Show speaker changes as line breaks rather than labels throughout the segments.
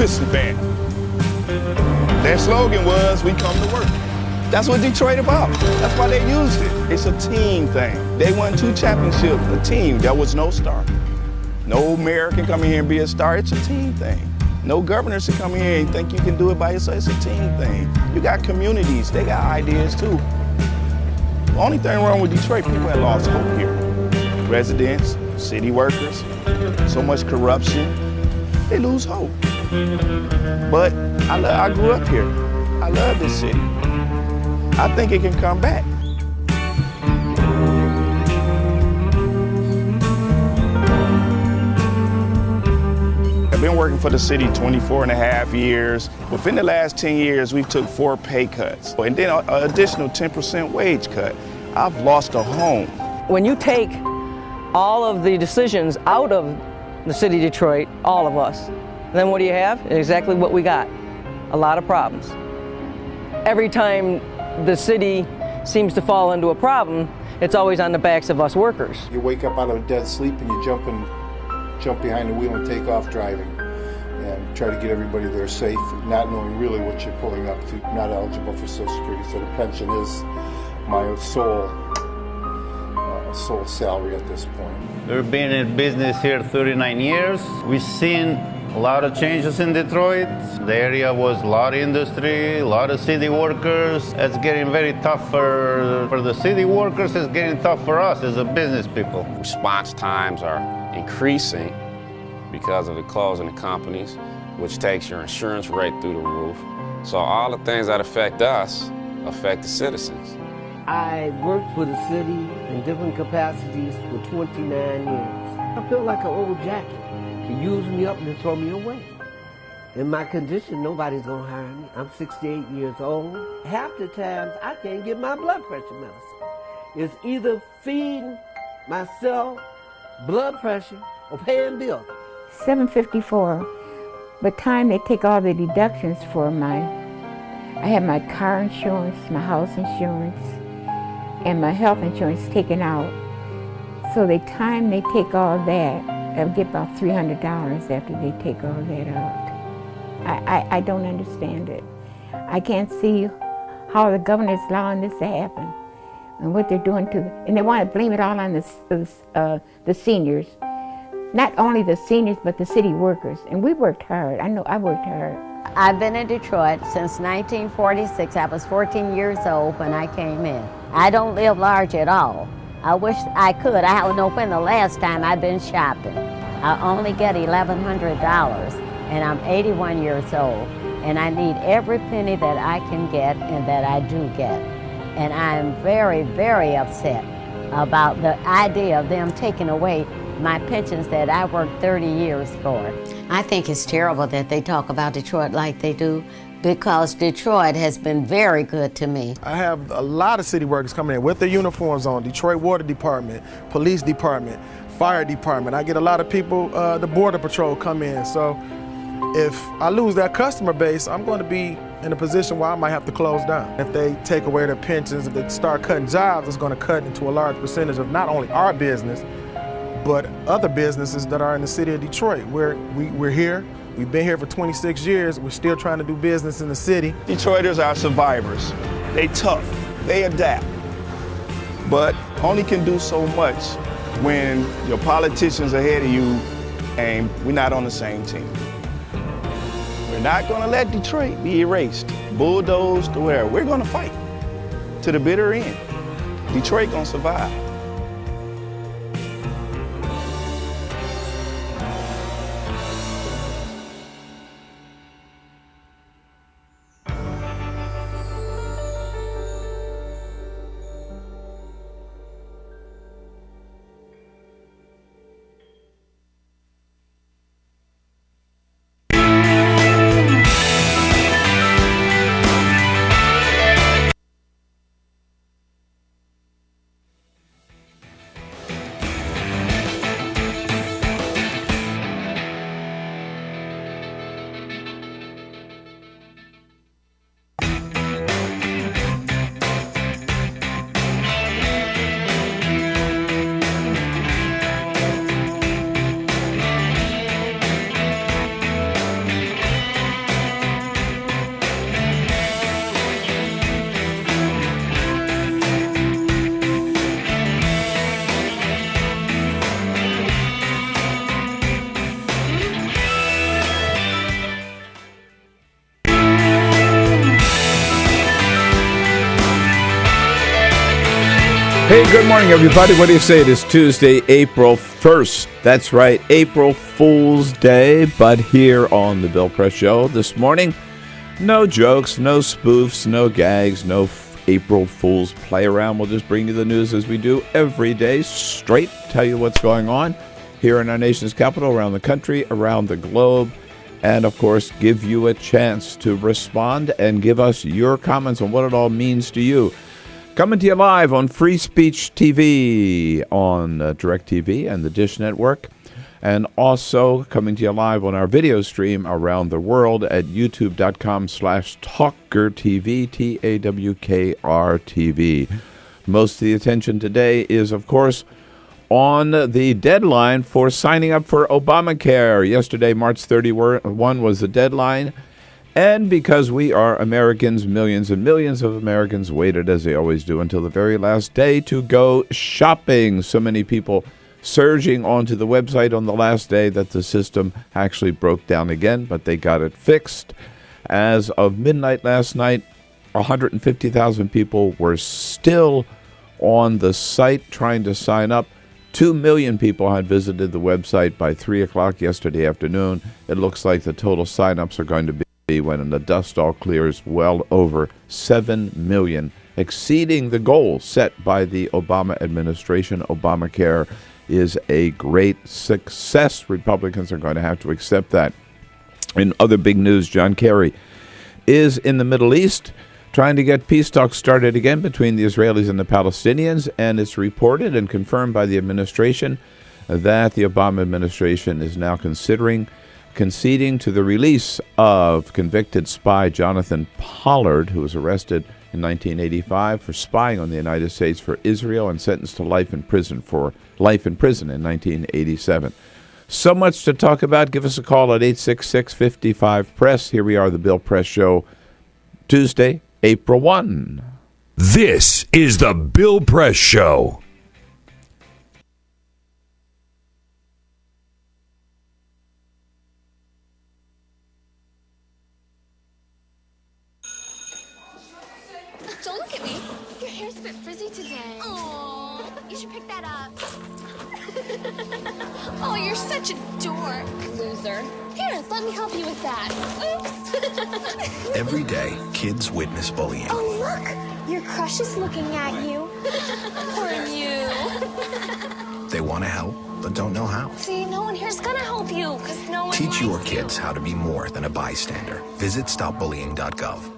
citizen band. Their slogan was, "We come to work." That's what Detroit about. That's why they used it. It's a team thing. They won 2 championships, a team. There was no star. No mayor can come in here and be a star. It's a team thing. No governors can come in here and think you can do it by yourself. It's a team thing. You got communities. They got ideas too. The only thing wrong with Detroit, people have lost hope here. Residents, city workers, so much corruption, they lose hope. But I grew up here. I love this city. I think it can come back. I've been working for the city 24 and a half years. Within the last 10 years, we took 4 pay cuts and then an additional 10% wage cut. I've lost a home.
When you take all of the decisions out of the city of Detroit, all of us, then what do you have? Exactly what we got, a lot of problems. Every time the city seems to fall into a problem, it's always on the backs of us workers.
You wake up out of a dead sleep and you jump behind the wheel and take off driving and try to get everybody there safe, not knowing really what you're pulling up if you're not eligible for Social Security. So the pension is my sole salary at this point.
We've been in business here 39 years. We've seen a lot of changes in Detroit. The area was a lot of industry, a lot of city workers. It's getting very tough for the city workers. It's getting tough for us as a business people.
Response times are increasing because of the closing of companies, which takes your insurance rate through the roof. So all the things that affect us affect the citizens.
I worked for the city in different capacities for 29 years. I feel like an old jacket. They use me up and they throw me away. In my condition, nobody's gonna hire me. I'm 68 years old. Half the times, I can't get my blood pressure medicine. It's either feeding myself blood pressure or paying bills.
$754. By the time they take all the deductions for I have my car insurance, my house insurance, and my health insurance taken out. So the time they take all that, I'll get about $300 after they take all that out. I don't understand it. I can't see how the governor's allowing this to happen and what they're doing and they want to blame it all on the seniors. Not only the seniors, but the city workers. And we worked hard. I know I worked hard.
I've been in Detroit since 1946. I was 14 years old when I came in. I don't live large at all. I wish I could. I don't know when the last time I've been shopping. I only get $1,100 and I'm 81 years old. And I need every penny that I can get and that I do get. And I'm very, very upset about the idea of them taking away my pensions that I worked 30 years for.
I think it's terrible that they talk about Detroit like they do, because Detroit has been very good to me.
I have a lot of city workers coming in with their uniforms on, Detroit Water Department, Police Department, Fire Department. I get a lot of people, the Border Patrol come in. So if I lose that customer base, I'm going to be in a position where I might have to close down. If they take away their pensions, if they start cutting jobs, it's going to cut into a large percentage of not only our business, but other businesses that are in the city of Detroit. We're here, we've been here for 26 years, we're still trying to do business in the city.
Detroiters are survivors. They tough, they adapt, but only can do so much when your politicians are ahead of you and we're not on the same team. We're not gonna let Detroit be erased, bulldozed to where. We're gonna fight to the bitter end. Detroit gonna survive.
Hey, good morning, everybody. What do you say? It is Tuesday, April 1st. That's right, April Fool's Day. But here on the Bill Press Show this morning, no jokes, no spoofs, no gags, no April Fool's play around. We'll just bring you the news as we do every day, straight, tell you what's going on here in our nation's capital, around the country, around the globe, and, of course, give you a chance to respond and give us your comments on what it all means to you. Coming to you live on Free Speech TV, on DirecTV and the Dish Network, and also coming to you live on our video stream around the world at youtube.com/TawkrTV, TAWKRTV. Most of the attention today is, of course, on the deadline for signing up for Obamacare. Yesterday, March 31, was the deadline. And because we are Americans, millions and millions of Americans waited, as they always do, until the very last day to go shopping. So many people surging onto the website on the last day that the system actually broke down again, but they got it fixed. As of midnight last night, 150,000 people were still on the site trying to sign up. 2 million people had visited the website by 3 o'clock yesterday afternoon. It looks like the total sign-ups are going to be, when the dust all clears, well over 7 million, exceeding the goal set by the Obama administration. Obamacare is a great success. Republicans are going to have to accept that. In other big news, John Kerry is in the Middle East trying to get peace talks started again between the Israelis and the Palestinians, and it's reported and confirmed by the administration that the Obama administration is now conceding to the release of convicted spy Jonathan Pollard, who was arrested in 1985 for spying on the United States for Israel and sentenced to life in prison in 1987. So much to talk about. Give us a call at 866-55-PRESS. Here we are, the Bill Press Show, Tuesday, April 1.
This is the Bill Press Show.
Don't look at me. Your hair's a bit frizzy today. Aww, you should pick that up. Oh, you're such a dork. Loser. Here, let me help you with that. Oops.
Every day, kids witness bullying.
Oh, look. Your crush is looking at you. Poor you.
They want to help, but don't know how.
See, no one here's gonna help you, because no one
Teach your
likes
kids how to be more than a bystander. Visit stopbullying.gov.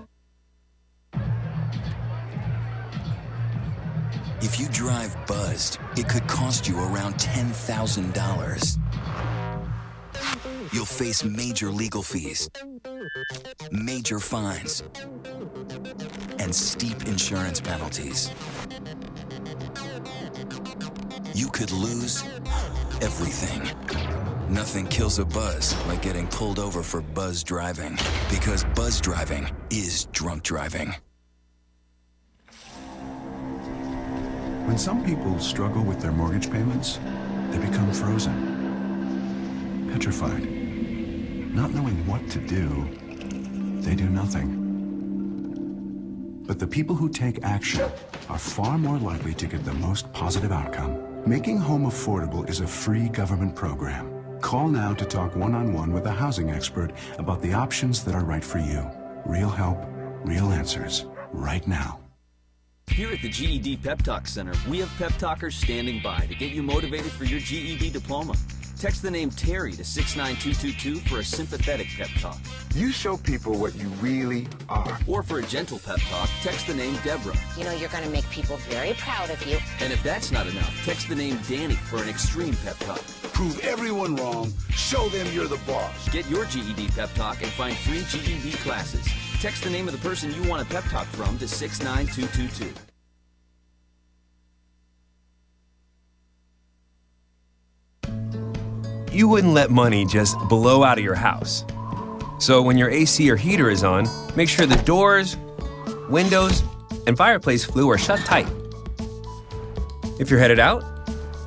If you drive buzzed, it could cost you around $10,000. You'll face major legal fees, major fines, and steep insurance penalties. You could lose everything. Nothing kills a buzz like getting pulled over for buzz driving, because buzz driving is drunk driving.
When some people struggle with their mortgage payments, they become frozen, petrified. Not knowing what to do, they do nothing. But the people who take action are far more likely to get the most positive outcome. Making home affordable is a free government program. Call now to talk one-on-one with a housing expert about the options that are right for you. Real help, real answers, right now.
Here at the GED Pep Talk Center, we have pep talkers standing by to get you motivated for your GED diploma. Text the name Terry to 69222 for a sympathetic pep talk.
You show people what you really are.
Or for a gentle pep talk, text the name Deborah.
You know you're going to make people very proud of you.
And if that's not enough, text the name Danny for an extreme pep talk.
Prove everyone wrong. Show them you're the boss.
Get your GED pep talk and find free GED classes. Text the name of the person you want a pep talk from to 69222.
You wouldn't let money just blow out of your house. So when your AC or heater is on, make sure the doors, windows, and fireplace flue are shut tight. If you're headed out,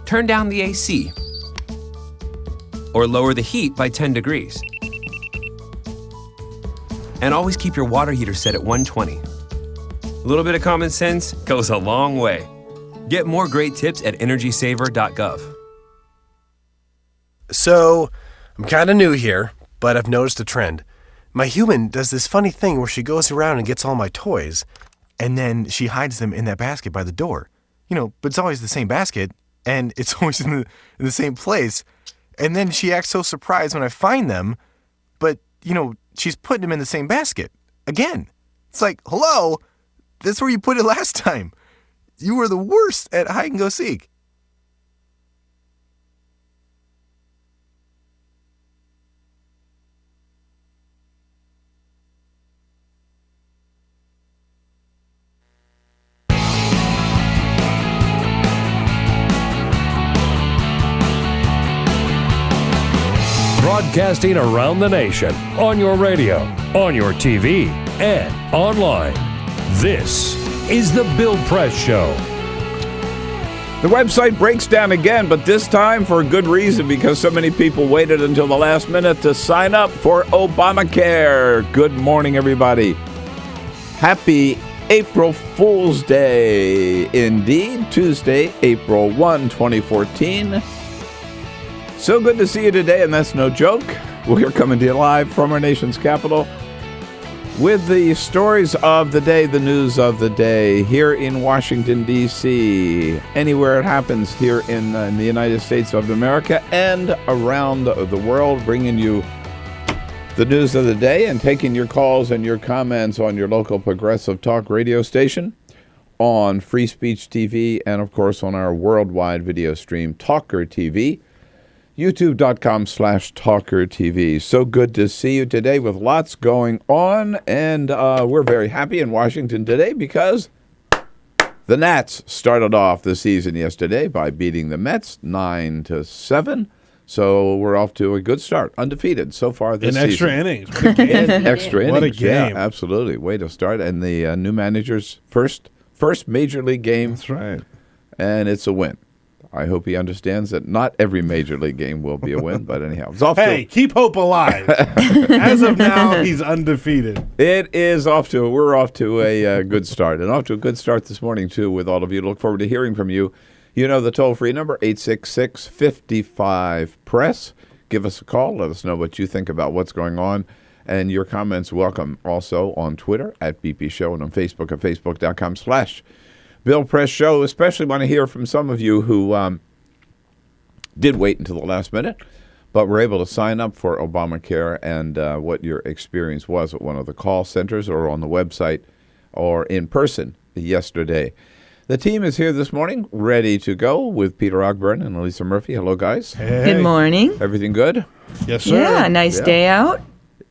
turn down the AC or lower the heat by 10 degrees. And always keep your water heater set at 120. A little bit of common sense goes a long way. Get more great tips at energysaver.gov.
So, I'm kind of new here, but I've noticed a trend. My human does this funny thing where she goes around and gets all my toys, and then she hides them in that basket by the door. But it's always the same basket, and it's always in the same place. And then she acts so surprised when I find them, but, she's putting them in the same basket. Again. It's like, hello, that's where you put it last time. You were the worst at hide and go seek.
Broadcasting around the nation, on your radio, on your TV, and online. This is The Bill Press Show.
The website breaks down again, but this time for a good reason, because so many people waited until the last minute to sign up for Obamacare. Good morning, everybody. Happy April Fool's Day. Indeed, Tuesday, April 1, 2014. So good to see you today, and that's no joke. We're coming to you live from our nation's capital with the stories of the day, the news of the day, here in Washington, D.C., anywhere it happens here in the United States of America and around the world, bringing you the news of the day and taking your calls and your comments on your local progressive talk radio station, on Free Speech TV, and, of course, on our worldwide video stream, TawkrTV. YouTube.com/TawkrTV. So good to see you today with lots going on. And we're very happy in Washington today because the Nats started off the season yesterday by beating the Mets 9-7. So we're off to a good start, undefeated so far this season.
In extra innings.
In extra innings.
What a game.
Yeah, absolutely. Way to start. And the new manager's first major league game.
That's right.
And it's a win. I hope he understands that not every major league game will be a win, but anyhow. It's off
keep hope alive. As of now, he's undefeated.
We're off to a good start. And off to a good start this morning, too, with all of you. Look forward to hearing from you. You know the toll-free number, 866-55-PRESS. Give us a call. Let us know what you think about what's going on. And your comments welcome also on Twitter, @BP Show, and on Facebook at facebook.com/Bill Press Show. Especially want to hear from some of you who did wait until the last minute, but were able to sign up for Obamacare, and what your experience was at one of the call centers or on the website or in person yesterday. The team is here this morning, ready to go with Peter Ogburn and Elisa Murphy. Hello, guys.
Hey. Good morning.
Everything good?
Yes, sir.
Yeah, nice day out.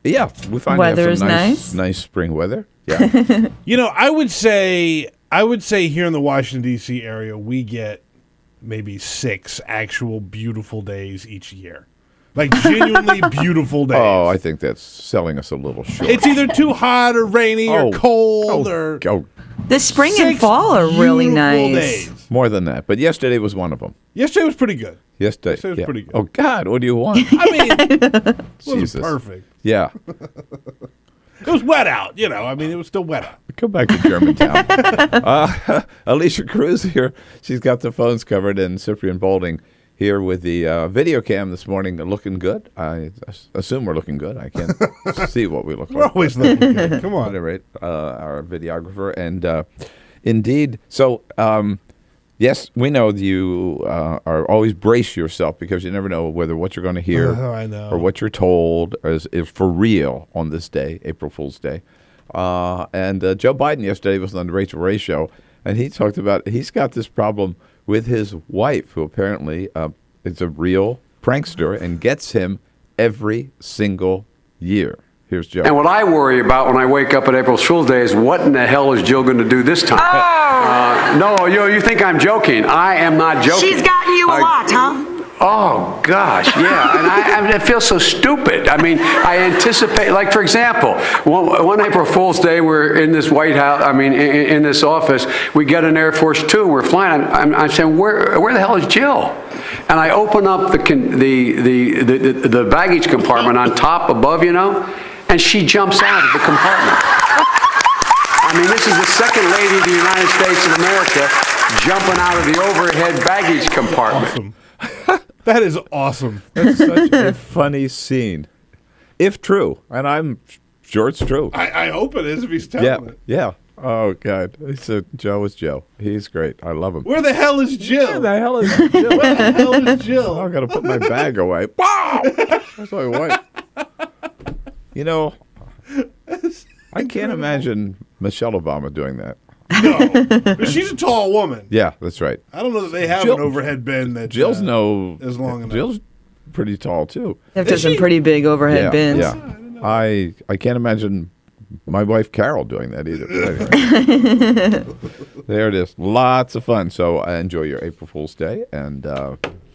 Yeah, we find
weather
have some
is
nice spring weather. Yeah.
I would say here in the Washington, D.C. area, we get maybe 6 actual beautiful days each year. Like genuinely beautiful days.
Oh, I think that's selling us a little short.
It's either too hot or rainy or cold or...
The spring and fall are really nice.
Days.
More than that, but yesterday was one of them.
Yesterday was pretty good.
Yesterday
was pretty good.
Oh, God, what do you want?
I mean, it was
Jesus.
perfect.
Yeah.
It was wet out, it was still wet out.
Go back to Germantown. Alicia Cruz here. She's got the phones covered, and Cyprian Boulding here with the video cam this morning, looking good. I assume we're looking good. I can't see what we look like.
We're always looking good. Come on.
At any rate, our videographer. And indeed, so yes, we know you are always brace yourself because you never know whether what you're going to hear
I know.
or what you're told is for real on this day, April Fool's Day. And Joe Biden yesterday was on the Rachel Ray show, and he talked about he's got this problem with his wife, who apparently is a real prankster and gets him every single year. Here's Joe.
And what I worry about when I wake up at April Fool's Day is what in the hell is Jill going to do this time?
Oh!
No, you think I'm joking. I am not joking.
She's gotten you a lot, huh?
Oh, gosh, yeah. And it feels so stupid. I mean, I anticipate, like, for example, one April Fool's Day, we're in this White House, in this office, we get an Air Force Two, we're flying. I'm saying, where the hell is Jill? And I open up the baggage compartment on top above, and she jumps out of the compartment. This is the second lady of the United States of America jumping out of the overhead baggage compartment.
Awesome. That is awesome.
That's such a funny scene. If true, and I'm sure it's true.
I hope it is if he's telling it.
Yeah. Oh, God. Joe is Joe. He's great. I love him.
Where the hell is Jill?
Where the hell is Jill?
Where the hell is Jill?
I've got to put my bag away. Wow! That's my wife. You know, I can't imagine Michelle Obama doing that.
No. But she's a tall woman.
Yeah, that's right.
I don't know that they have an overhead bin that
Jill's
is long enough.
Jill's pretty tall, too.
They've got some pretty big overhead bins.
Yeah. I can't imagine my wife Carol doing that either. But anyway. There it is. Lots of fun. So enjoy your April Fool's Day, and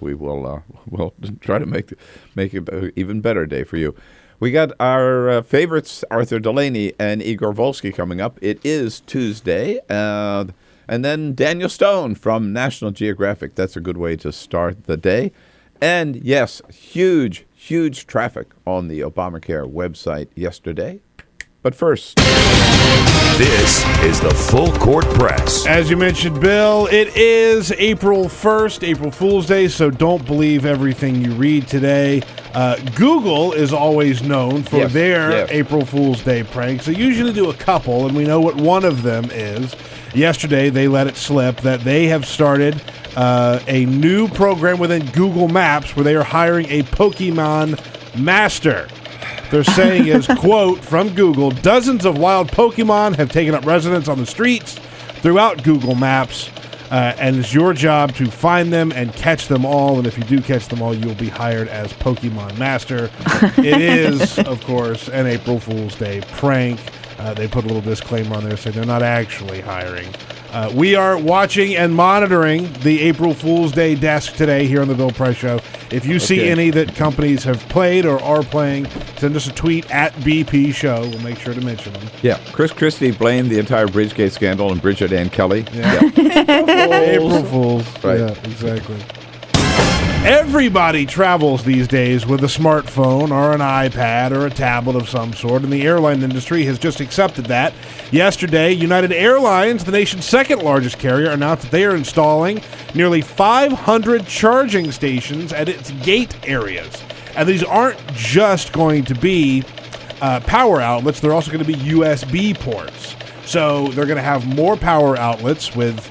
we will we'll try to make it an even better day for you. We got our favorites, Arthur Delaney and Igor Volsky, coming up. It is Tuesday. And then Daniel Stone from National Geographic. That's a good way to start the day. And yes, huge traffic on the Obamacare website yesterday. But first,
this is the Full Court Press.
As you mentioned, Bill, it is April 1st, April Fool's Day, so don't believe everything you read today. Google is always known for their April Fool's Day pranks. They usually do a couple, and we know what one of them is. Yesterday, they let it slip that they have started a new program within Google Maps where they are hiring a Pokemon master. They're saying is, quote, from Google, dozens of wild Pokemon have taken up residence on the streets throughout Google Maps, and it's your job to find them and catch them all, and if you do catch them all, you'll be hired as Pokemon Master. It is, of course, an April Fool's Day prank. They put a little disclaimer on there saying they're not actually hiring. We are watching and monitoring the April Fool's Day desk today here on the Bill Price Show. If you see any that companies have played or are playing, send us a tweet at BP Show. We'll make sure to mention them.
Yeah, Chris Christie blamed the entire Bridgegate scandal on Bridget Ann Kelly.
Yeah. April Fools.
Right.
Yeah, exactly. Everybody travels these days with a smartphone or an iPad or a tablet of some sort, and the airline industry has just accepted that. Yesterday, United Airlines, the nation's second largest carrier, announced that they are installing nearly 500 charging stations at its gate areas. And these aren't just going to be power outlets, they're also going to be USB ports. So they're going to have more power outlets with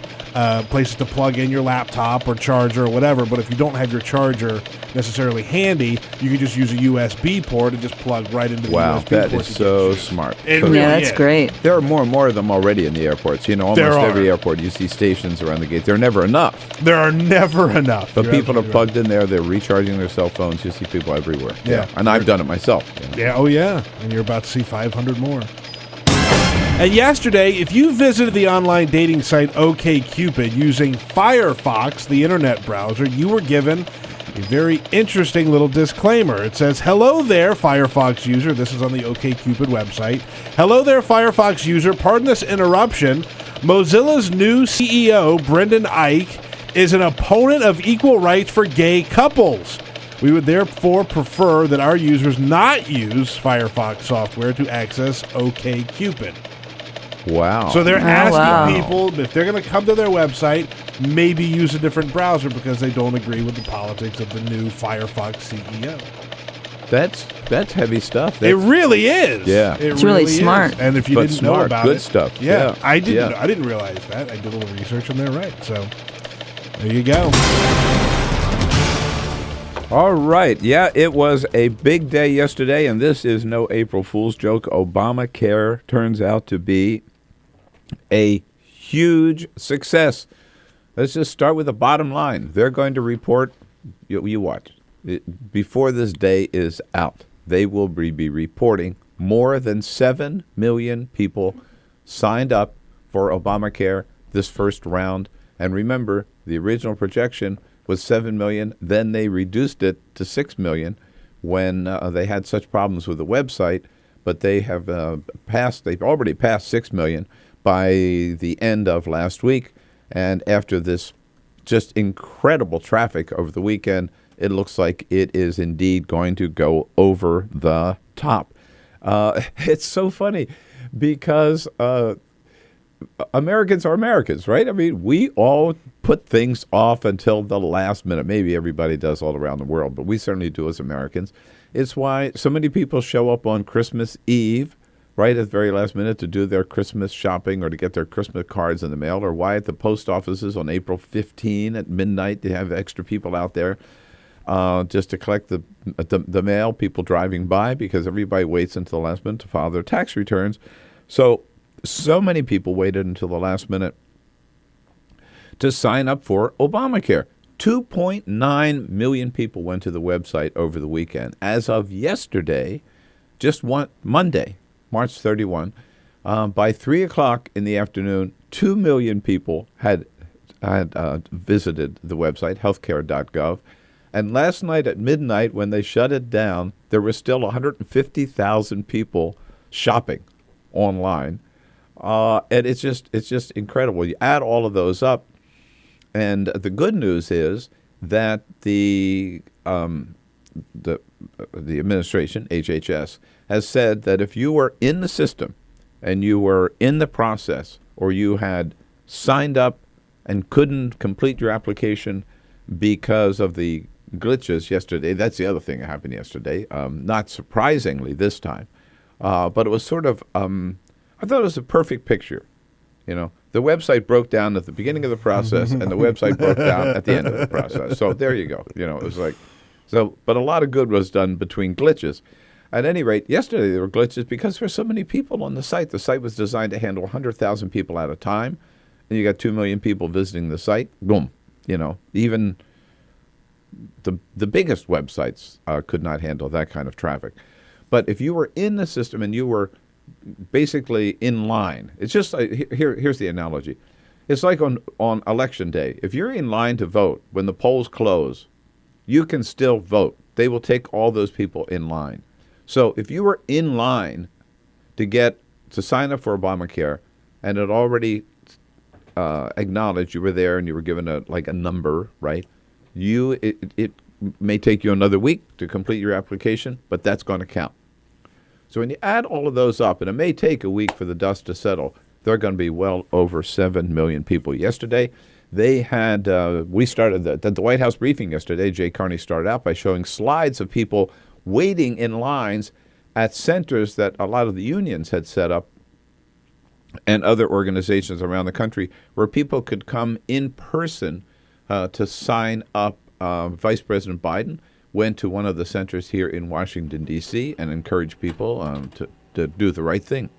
places to plug in your laptop or charger or whatever, but if you don't have your charger necessarily handy, you can just use a USB port and just plug right into the USB port.
Wow, that is so smart.
It really
that's great.
There are more and more of them already in the airports. You know, almost every airport you see stations around the gate. There are never enough.
There are never enough.
But people are plugged in there. They're recharging their cell phones. You see people everywhere.
Yeah.
And I've done it myself. You know?
Yeah, oh yeah. And you're about to see 500 more. And yesterday, if you visited the online dating site OkCupid using Firefox, the internet browser, you were given a very interesting little disclaimer. It says, hello there, Firefox user. This is on the OkCupid website. Hello there, Firefox user. Pardon this interruption. Mozilla's new CEO, Brendan Eich, is an opponent of equal rights for gay couples. We would therefore prefer that our users not use Firefox software to access OkCupid.
Wow.
So they're asking people if they're going to come to their website, maybe use a different browser because they don't agree with the politics of the new Firefox CEO.
That's heavy stuff.
It really is.
Yeah.
It's really smart.
Is. And if you didn't know about
good
it,
stuff.
Yeah, I didn't realize that. I did a little research and they're right. So there you go.
All right. Yeah, it was a big day yesterday, and this is no April Fool's joke. Obamacare turns out to be a huge success. Let's just start with the bottom line. They're going to report, you watch, before this day is out, they will be reporting more than 7 million people signed up for Obamacare this first round. And remember, the original projection was 7 million. Then they reduced it to 6 million when they had such problems with the website. But they have they've already passed 6 million by the end of last week. And after this just incredible traffic over the weekend, it looks like it is indeed going to go over the top. It's so funny because Americans are Americans, right? I mean, we all put things off until the last minute. Maybe everybody does all around the world, but we certainly do as Americans. It's why so many people show up on Christmas Eve, right at the very last minute to do their Christmas shopping or to get their Christmas cards in the mail, or why at the post offices on April 15 at midnight they have extra people out there just to collect the mail, people driving by, because everybody waits until the last minute to file their tax returns. So many people waited until the last minute to sign up for Obamacare. 2.9 million people went to the website over the weekend. As of yesterday, Monday, March 31, by 3 o'clock in the afternoon, 2 million people had visited the website, healthcare.gov. And last night at midnight, when they shut it down, there were still 150,000 people shopping online. And it's just incredible. You add all of those up, and the good news is that the administration, HHS, has said that if you were in the system and you were in the process, or you had signed up and couldn't complete your application because of the glitches yesterday, that's the other thing that happened yesterday, not surprisingly this time, but it was sort of, I thought it was a perfect picture. The website broke down at the beginning of the process, and the website broke down at the end of the process. So there you go. It was like, but a lot of good was done between glitches. At any rate, yesterday there were glitches because there were so many people on the site. The site was designed to handle 100,000 people at a time, and you got 2 million people visiting the site. Boom. Even the biggest websites could not handle that kind of traffic. But if you were in the system and you were basically in line, it's just like, here's the analogy. It's like on election day. If you're in line to vote, when the polls close, you can still vote. They will take all those people in line. So if you were in line to sign up for Obamacare, and it already acknowledged you were there and you were given a number, right? It may take you another week to complete your application, but that's going to count. So when you add all of those up, and it may take a week for the dust to settle, there are going to be well over 7 million people. Yesterday, they had, the White House briefing yesterday, Jay Carney started out by showing slides of people waiting in lines at centers that a lot of the unions had set up and other organizations around the country, where people could come in person to sign up. Vice President Biden went to one of the centers here in Washington, D.C., and encouraged people to do the right thing.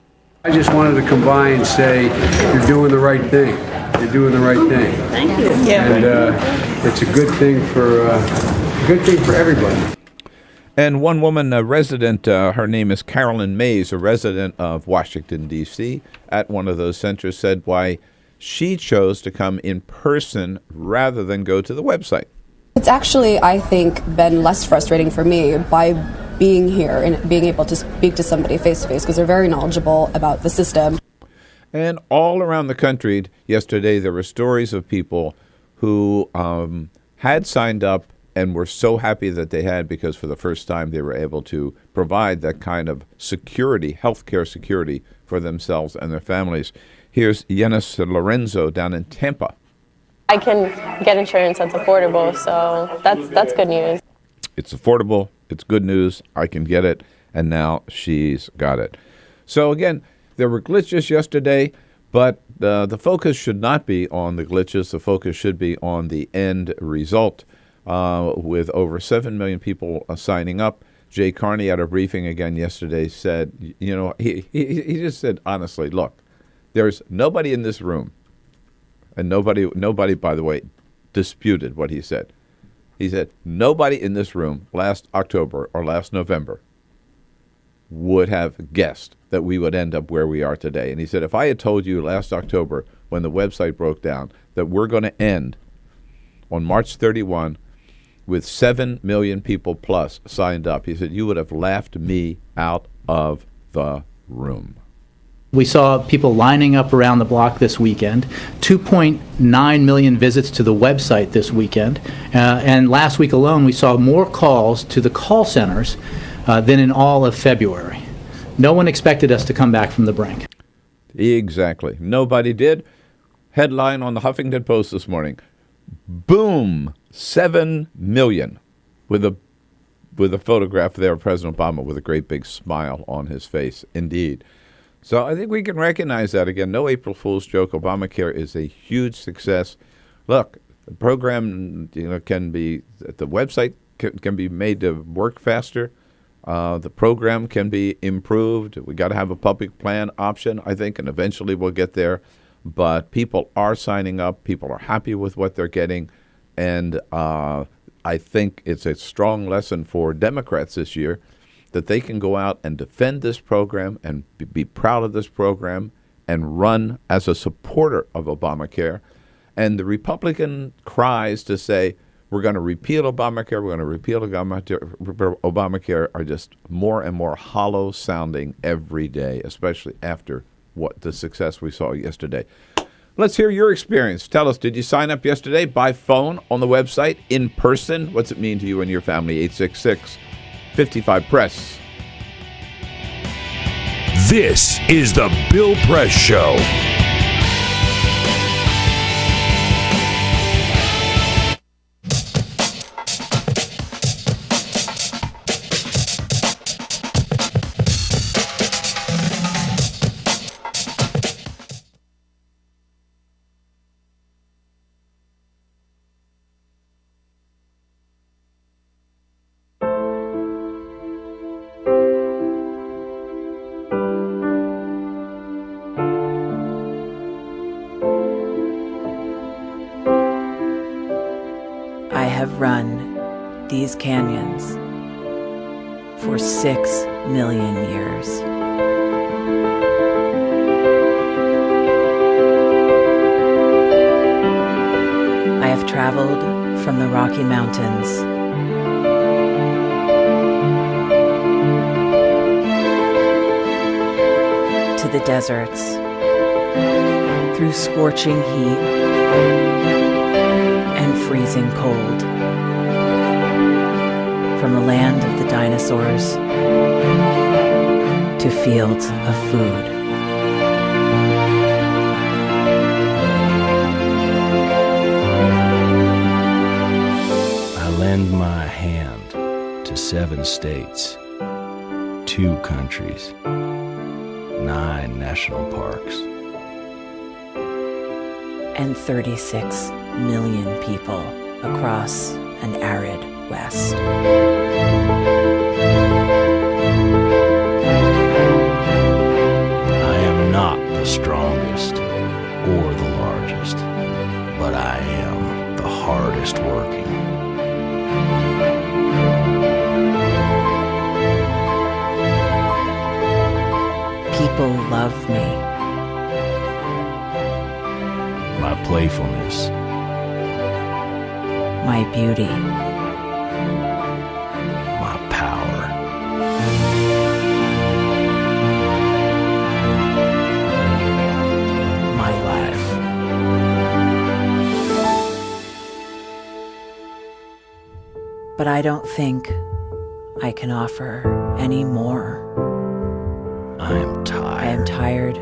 I just wanted to come by and say, you're doing the right thing. You're doing the right thing.
Thank you.
And it's a good thing for everybody.
And one woman, a resident, her name is Carolyn Mays, a resident of Washington, D.C., at one of those centers, said why she chose to come in person rather than go to the website.
It's actually, I think, been less frustrating for me by being here and being able to speak to somebody face-to-face, because they're very knowledgeable about the system.
And all around the country yesterday, there were stories of people who had signed up and were so happy that they had, because for the first time they were able to provide that kind of security, healthcare security for themselves and their families. Here's Yenis Lorenzo down in Tampa.
I can get insurance that's affordable, so that's good news.
It's affordable, it's good news, I can get it, and now she's got it. So again, there were glitches yesterday, but the focus should not be on the glitches. The focus should be on the end result. With over 7 million people signing up, Jay Carney at a briefing again yesterday said, he just said, honestly, look, there's nobody in this room, and nobody, by the way, disputed what he said. He said, nobody in this room last October or last November would have guessed that we would end up where we are today. And he said, if I had told you last October when the website broke down that we're going to end on March 31 with 7 million people plus signed up, he said, you would have laughed me out of the room.
We saw people lining up around the block this weekend, 2.9 million visits to the website this weekend, and last week alone we saw more calls to the call centers than in all of February. No one expected us to come back from the brink.
Exactly. Nobody did. Headline on the Huffington Post this morning. Boom, 7 million, with a photograph there of President Obama with a great big smile on his face. Indeed. So I think we can recognize that again. No April Fool's joke. Obamacare is a huge success. Look, the program can be, the website can be made to work faster. The program can be improved. We got to have a public plan option, I think, and eventually we'll get there. But people are signing up. People are happy with what they're getting. And I think it's a strong lesson for Democrats this year that they can go out and defend this program and be proud of this program and run as a supporter of Obamacare. And the Republican cries to say, we're going to repeal Obamacare, we're going to repeal Obamacare are just more and more hollow sounding every day, especially after what the success we saw yesterday. Let's hear your experience. Tell us, did you sign up yesterday by phone, on the website, in person? What's it mean to you and your family? 866-55-PRESS.
This is the Bill Press Show.
Run these canyons for 6 million years. I have traveled from the Rocky Mountains to the deserts, through scorching heat and freezing cold, from the land of the dinosaurs to fields of food.
I lend my hand to 7 states, 2 countries, 9 national parks,
and 36 million people across an arid West.
I am not the strongest or the largest, but I am the hardest working.
People love me.
My playfulness.
My beauty.
My power.
My life. But I don't think I can offer any more.
I am tired.
I am tired.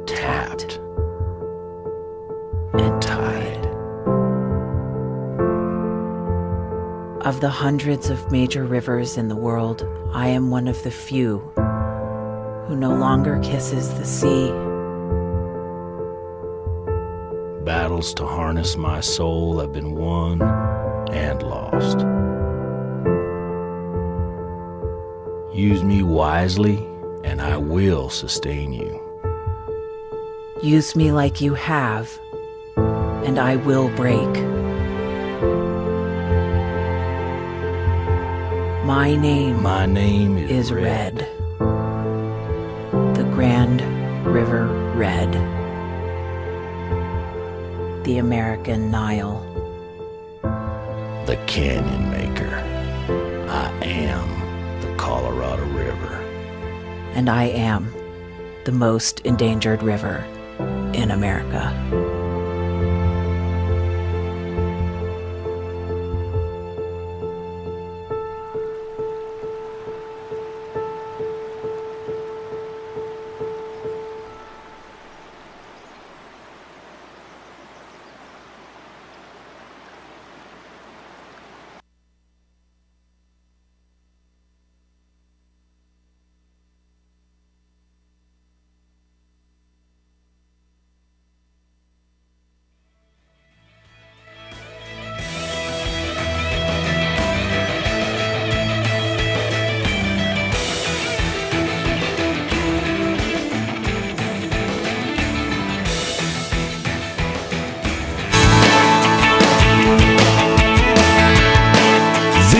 Tapped.
And tied. Of the hundreds of major rivers in the world, I am one of the few who no longer kisses the sea.
Battles to harness my soul have been won and lost. Use me wisely, and I will sustain you.
Use me like you have, and I will break. My name
is
Red. The Grand River Red. The American Nile.
The Canyon Maker. I am the Colorado River.
And I am the most endangered river in America.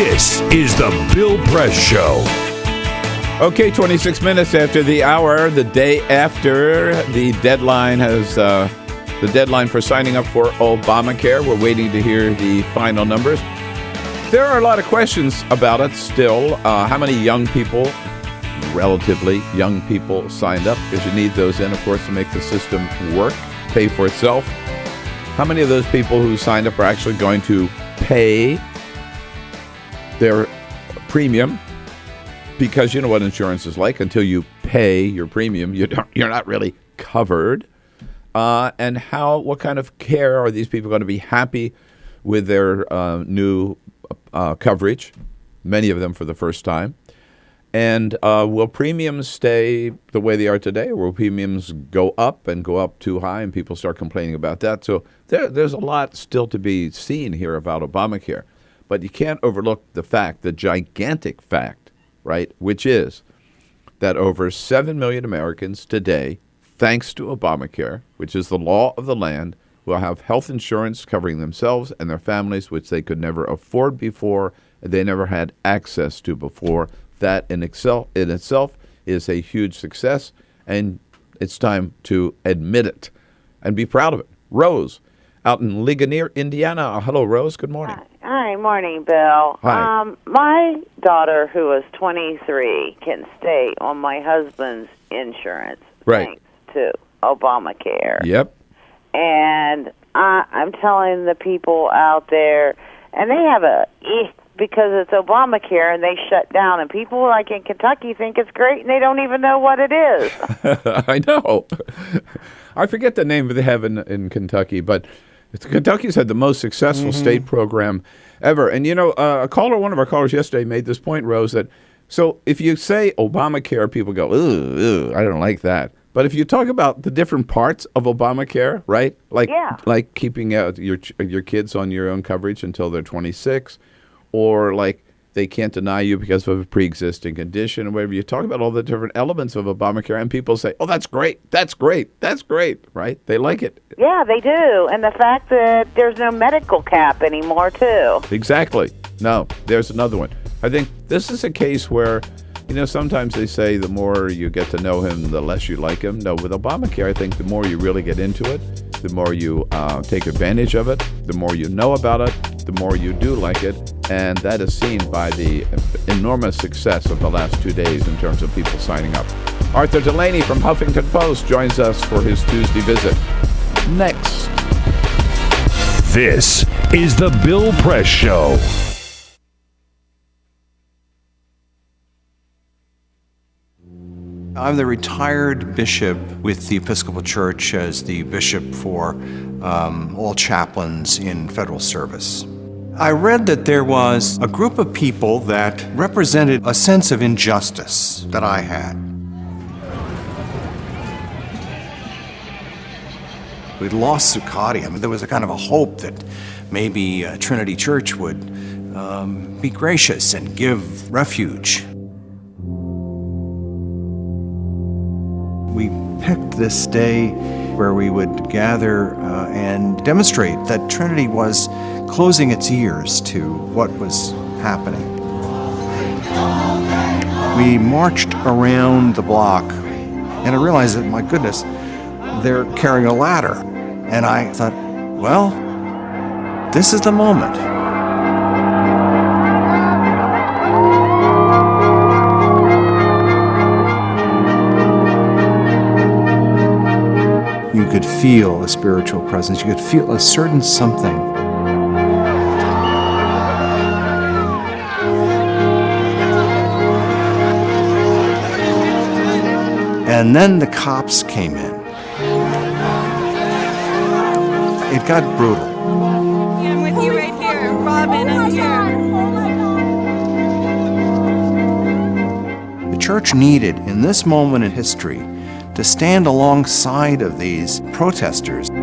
This is the Bill Press Show.
Okay, 26 minutes after the hour, the day after the deadline the deadline for signing up for Obamacare. We're waiting to hear the final numbers. There are a lot of questions about it still. How many young people, relatively young people, signed up? Because you need those in, of course, to make the system work, pay for itself. How many of those people who signed up are actually going to pay their premium? Because you know what insurance is like. Until you pay your premium, you're not really covered. And what kind of care are these people going to be happy with their new coverage? Many of them for the first time. And will premiums stay the way they are today, or will premiums go up and go up too high, and people start complaining about that? So there's a lot still to be seen here about Obamacare. But you can't overlook the gigantic fact, right, which is that over 7 million Americans today, thanks to Obamacare, which is the law of the land, will have health insurance covering themselves and their families, which they could never afford before, they never had access to before. That in itself is a huge success, and it's time to admit it and be proud of it. Rose, out in Ligonier, Indiana. Hello, Rose. Good morning.
Hi, morning, Bill.
Hi.
My daughter, who is 23, can stay on my husband's insurance
Right.
to Obamacare.
Yep.
And I'm telling the people out there, and they have because it's Obamacare and they shut down, and people like in Kentucky think it's great and they don't even know what it is.
I know. I forget the name they have in Kentucky, but Kentucky's had the most successful state program ever. And, you know, one of our callers yesterday made this point, Rose, that so if you say Obamacare, people go, ooh, I don't like that. But if you talk about the different parts of Obamacare, right, like keeping out your kids on your own coverage until they're 26, or like they can't deny you because of a pre-existing condition or whatever. You talk about all the different elements of Obamacare, and people say, oh, that's great, that's great, that's great, right? They like it.
Yeah, they do. And the fact that there's no medical cap anymore, too.
Exactly. No, there's another one. I think this is a case where, you know, sometimes they say the more you get to know him, the less you like him. No, with Obamacare, I think the more you really get into it, the more you take advantage of it, the more you know about it, the more you do like it. And that is seen by the enormous success of the last 2 days in terms of people signing up. Arthur Delaney from Huffington Post joins us for his Tuesday visit. Next.
This is the Bill Press Show.
I'm the retired bishop with the Episcopal Church as the bishop for all chaplains in federal service. I read that there was a group of people that represented a sense of injustice that I had. We'd lost Zuccotti. I mean, there was a kind of a hope that maybe Trinity Church would be gracious and give refuge. We picked this day where we would gather and demonstrate that Trinity was closing its ears to what was happening. We marched around the block, and I realized that, my goodness, they're carrying a ladder. And I thought, well, this is the moment. You could feel a spiritual presence. You could feel a certain something. And then the cops came in. It got brutal.
Yeah, I'm with you right here. Robin, I'm here.
The church needed, in this moment in history, to stand alongside of these protesters. The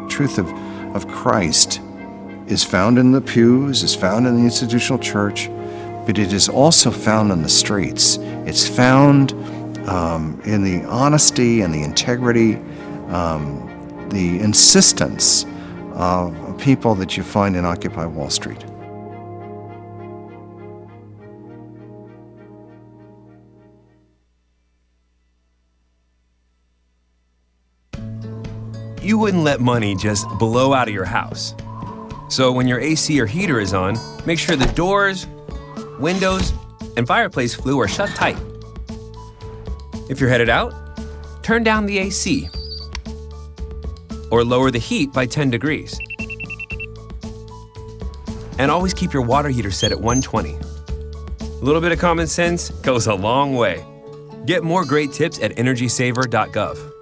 truth of Christ is found in the pews, is found in the institutional church, but it is also found in the streets. It's found in the honesty and the integrity, the insistence people that you find in Occupy Wall Street.
You wouldn't let money just blow out of your house. So when your AC or heater is on, make sure the doors, windows, and fireplace flue are shut tight. If you're headed out, turn down the AC or lower the heat by 10 degrees. And always keep your water heater set at 120. A little bit of common sense goes a long way. Get more great tips at energysaver.gov.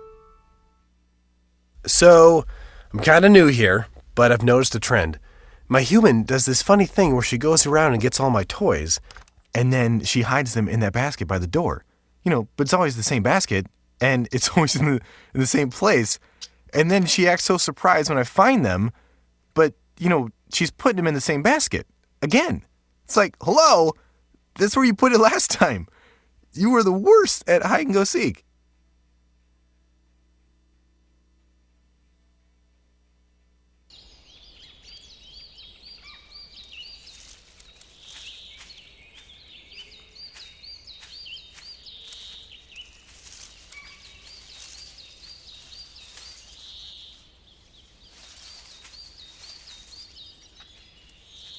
So, I'm kind of new here, but I've noticed a trend. My human does this funny thing where she goes around and gets all my toys, and then she hides them in that basket by the door. But it's always the same basket, and it's always in the same place. And then she acts so surprised when I find them, but, she's putting them in the same basket. Again. It's like, hello, that's where you put it last time. You were the worst at hide and go seek.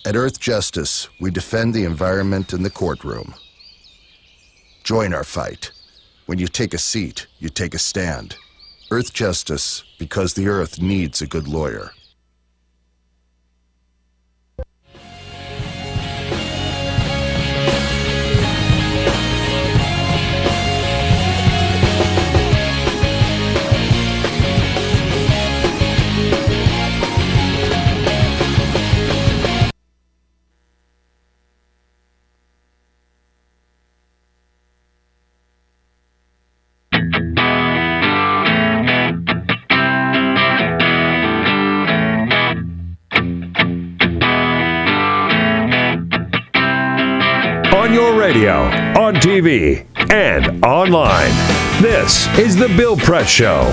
At Earth Justice, we defend the environment in the courtroom. Join our fight. When you take a seat, you take a stand. Earth Justice, because the Earth needs a good lawyer.
On your radio, on TV, and online. This is The Bill Press Show.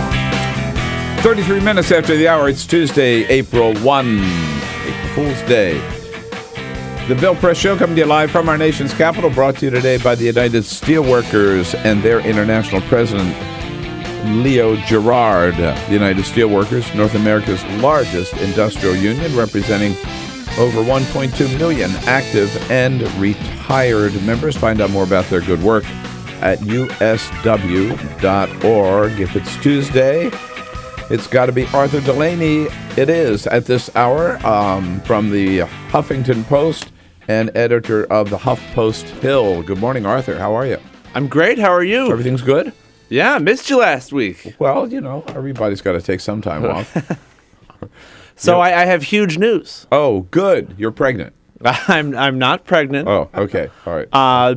33 minutes after the hour, it's Tuesday, April 1, April Fool's Day. The Bill Press Show coming to you live from our nation's capital, brought to you today by the United Steelworkers and their international president, Leo Gerard. The United Steelworkers, North America's largest industrial union, representing over 1.2 million active and retired members. Find out more about their good work at usw.org. If it's Tuesday, it's got to be Arthur Delaney. It is at this hour, from the Huffington Post and editor of the HuffPost Hill. Good morning, Arthur. How are you?
I'm great. How are you?
Everything's good?
Yeah, missed you last week.
Well, everybody's got to take some time off.
So I have huge news.
Oh, good. You're pregnant.
I'm not pregnant.
Oh, okay. All right.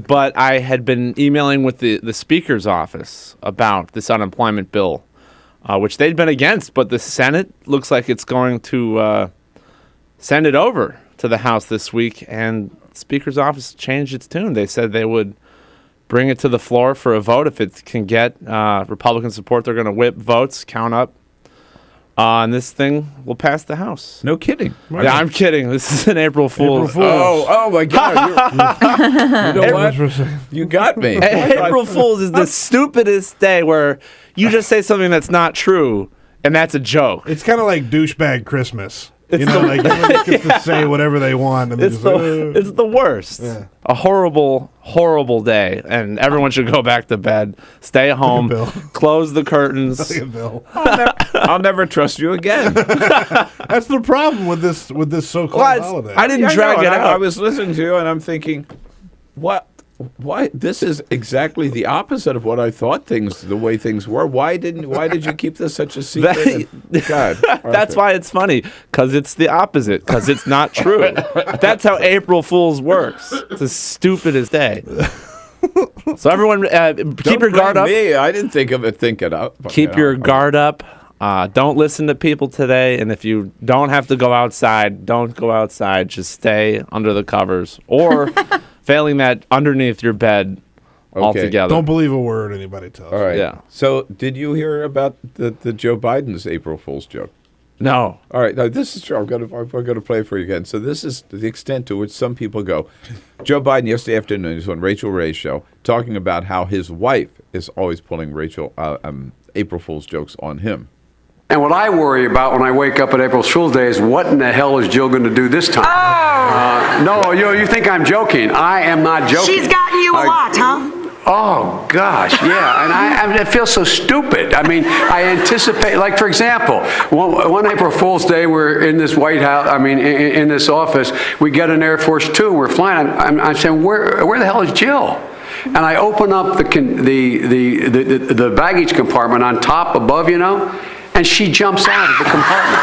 But I had been emailing with the Speaker's office about this unemployment bill, which they'd been against, but the Senate looks like it's going to send it over to the House this week, and the Speaker's office changed its tune. They said they would bring it to the floor for a vote. If it can get Republican support, they're going to whip votes, count up. And this thing will pass the House.
No kidding.
Right. Yeah, I'm kidding. This is an April Fool's.
Oh my God. You know what? You got me.
April Fool's is the stupidest day where you just say something that's not true, and that's a joke.
It's kind of like douchebag Christmas. Everyone gets to say whatever they want. And
it's the worst. Yeah. A horrible, horrible day, and everyone should go back to bed, stay home, close the curtains.
I'll never trust you again.
That's the problem with this so-called holiday.
I didn't drag it out.
I was listening to you, and I'm thinking, what? Why? This is exactly the opposite of what I thought the way things were. Why did you keep this such a secret? God,
that's why it's funny, because it's the opposite, because it's not true. That's how April Fool's works. It's the stupidest day. So everyone, keep your guard up.
Me. I didn't think of it.
Keep your guard up. Don't listen to people today, and if you don't have to go outside, don't go outside. Just stay under the covers, or failing that, underneath your bed altogether.
Don't believe a word anybody tells you.
All right.
Yeah.
So did you hear about the Joe Biden's April Fool's joke?
No.
All right, now this is true. I'm going to play it for you again. So this is the extent to which some people go. Joe Biden yesterday afternoon was on Rachel Ray's show talking about how his wife is always pulling April Fool's jokes on him.
And what I worry about when I wake up at April Fool's Day is what in the hell is Jill going to do this time? No, you think I'm joking. I am not joking.
She's gotten you a lot, huh?
Oh, gosh, yeah. And it feels so stupid. I mean, I anticipate, like, for example, one April Fool's Day, we're in this White House, in this office, we get an Air Force Two, and we're flying. I'm saying, where the hell is Jill? And I open up the baggage compartment on top, above, and she jumps out of the compartment.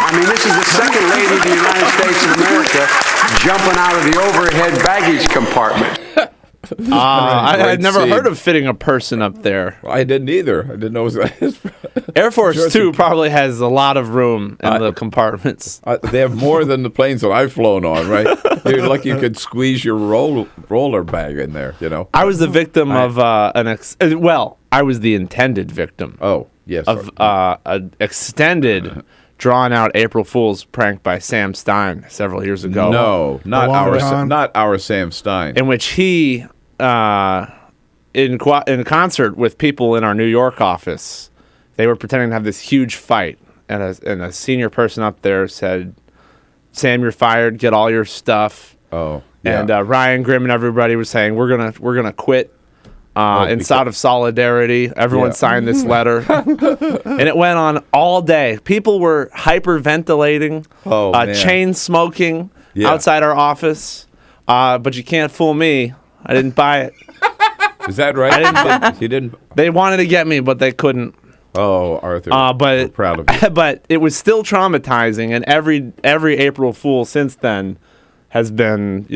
I mean, this is the second lady of the United States of America jumping out of the overhead baggage compartment.
I had never heard of fitting a person up there.
I didn't either. I didn't know it was
Air Force Two probably has a lot of room in the compartments.
They have more than the planes that I've flown on, right? You're lucky you could squeeze your roller bag in there,
I was the victim of I was the intended victim.
Oh, yes.
Of an extended, drawn-out April Fool's prank by Sam Stein several years ago.
No, not our Sam Stein.
In which he, in concert with people in our New York office, they were pretending to have this huge fight, and a senior person up there said, "Sam, you're fired. Get all your stuff."
Oh, yeah.
And Ryan Grimm and everybody was saying, "We're gonna quit." Inside of solidarity, everyone signed this letter, and it went on all day. People were hyperventilating, chain smoking outside our office. But you can't fool me. I didn't buy it.
Is that right? You didn't.
They wanted to get me, but they couldn't.
Oh, Arthur, we're proud of you.
But it was still traumatizing, and every April Fool since then has been,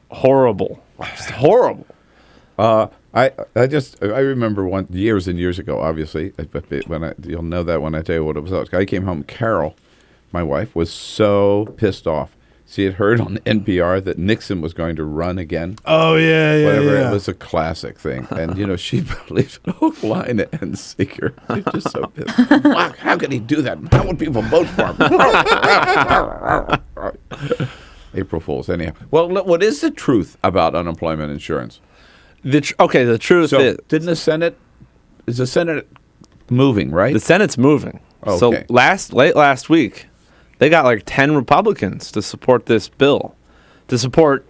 horrible. Just horrible.
I remember years and years ago, obviously, you'll know that when I tell you what it was. I came home. Carol, my wife, was so pissed off. She had heard on NPR that Nixon was going to run again.
Oh, yeah.
It was a classic thing. And, she believed it hook, line, and sinker. She's just so pissed. How could he do that? How would people vote for him? April Fools, anyhow. Well, what is the truth about unemployment insurance?
The truth is...
Didn't the Senate... Is the Senate moving, right?
The Senate's moving.
Okay.
So late last week, they got like 10 Republicans to support this bill, to support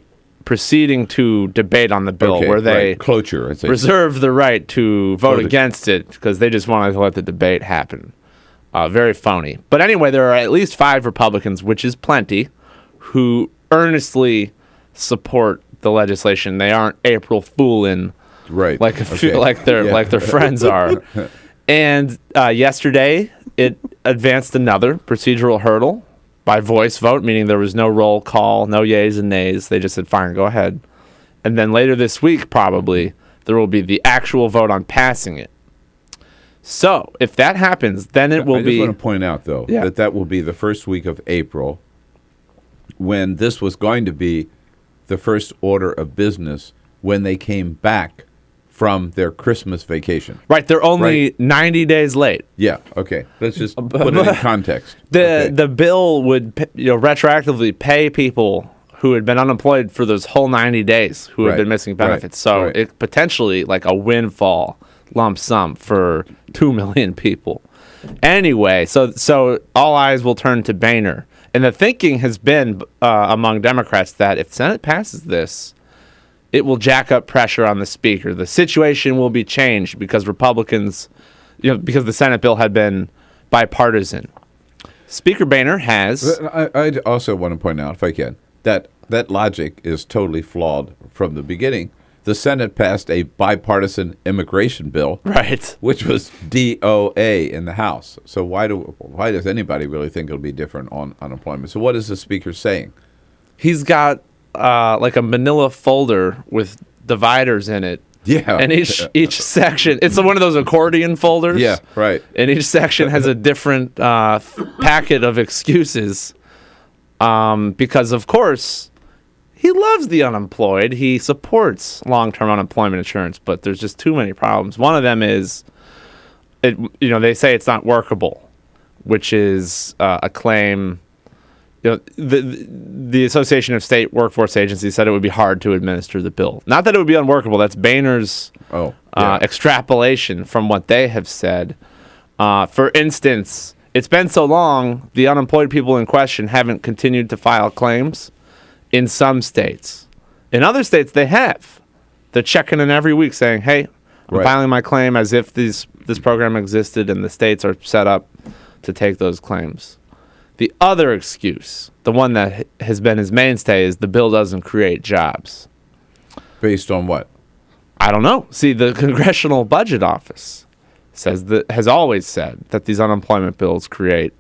proceeding to debate on the bill, where they
cloture,
reserve the right to vote against it because they just wanted to let the debate happen. Very phony. But anyway, there are at least 5 Republicans, which is plenty, who earnestly support the legislation. They aren't April Fooling,
right?
Like their friends are. And yesterday, it advanced another procedural hurdle by voice vote, meaning there was no roll call, no yays and nays. They just said, "Fine, go ahead." And then later this week, probably there will be the actual vote on passing it. So if that happens, then it will be.
I just want to point out, though, that will be the first week of April, when this was going to be the first order of business when they came back from their Christmas vacation.
Right, they're only 90 days late.
Yeah, okay. Let's just put it in context.
The bill would retroactively pay people who had been unemployed for those whole 90 days who had been missing benefits. So it potentially like a windfall lump sum for 2 million people. Anyway, so all eyes will turn to Boehner. And the thinking has been among Democrats that if Senate passes this, it will jack up pressure on the speaker. The situation will be changed because Republicans, because the Senate bill had been bipartisan. Speaker Boehner has...
I also want to point out, if I can, that logic is totally flawed from the beginning. The Senate passed a bipartisan immigration bill,
right,
which was DOA in the House. So why does anybody really think it'll be different on unemployment? So what is the speaker saying?
He's got like a manila folder with dividers in it.
Yeah.
And each section, it's one of those accordion folders.
Yeah, right.
And each section has a different packet of excuses because, of course, he loves the unemployed. He supports long-term unemployment insurance, but there's just too many problems. One of them is, they say it's not workable. which is a claim. The Association of State Workforce Agencies said it would be hard to administer the bill. Not that it would be unworkable. That's Boehner's extrapolation from what they have said. For instance, it's been so long, the unemployed people in question haven't continued to file claims in some states. In other states, they have. They're checking in every week saying, hey, I'm filing my claim as if this program existed, and the states are set up to take those claims. The other excuse, the one that has been his mainstay, is the bill doesn't create jobs.
Based on what?
I don't know. See, the Congressional Budget Office has always said that these unemployment bills create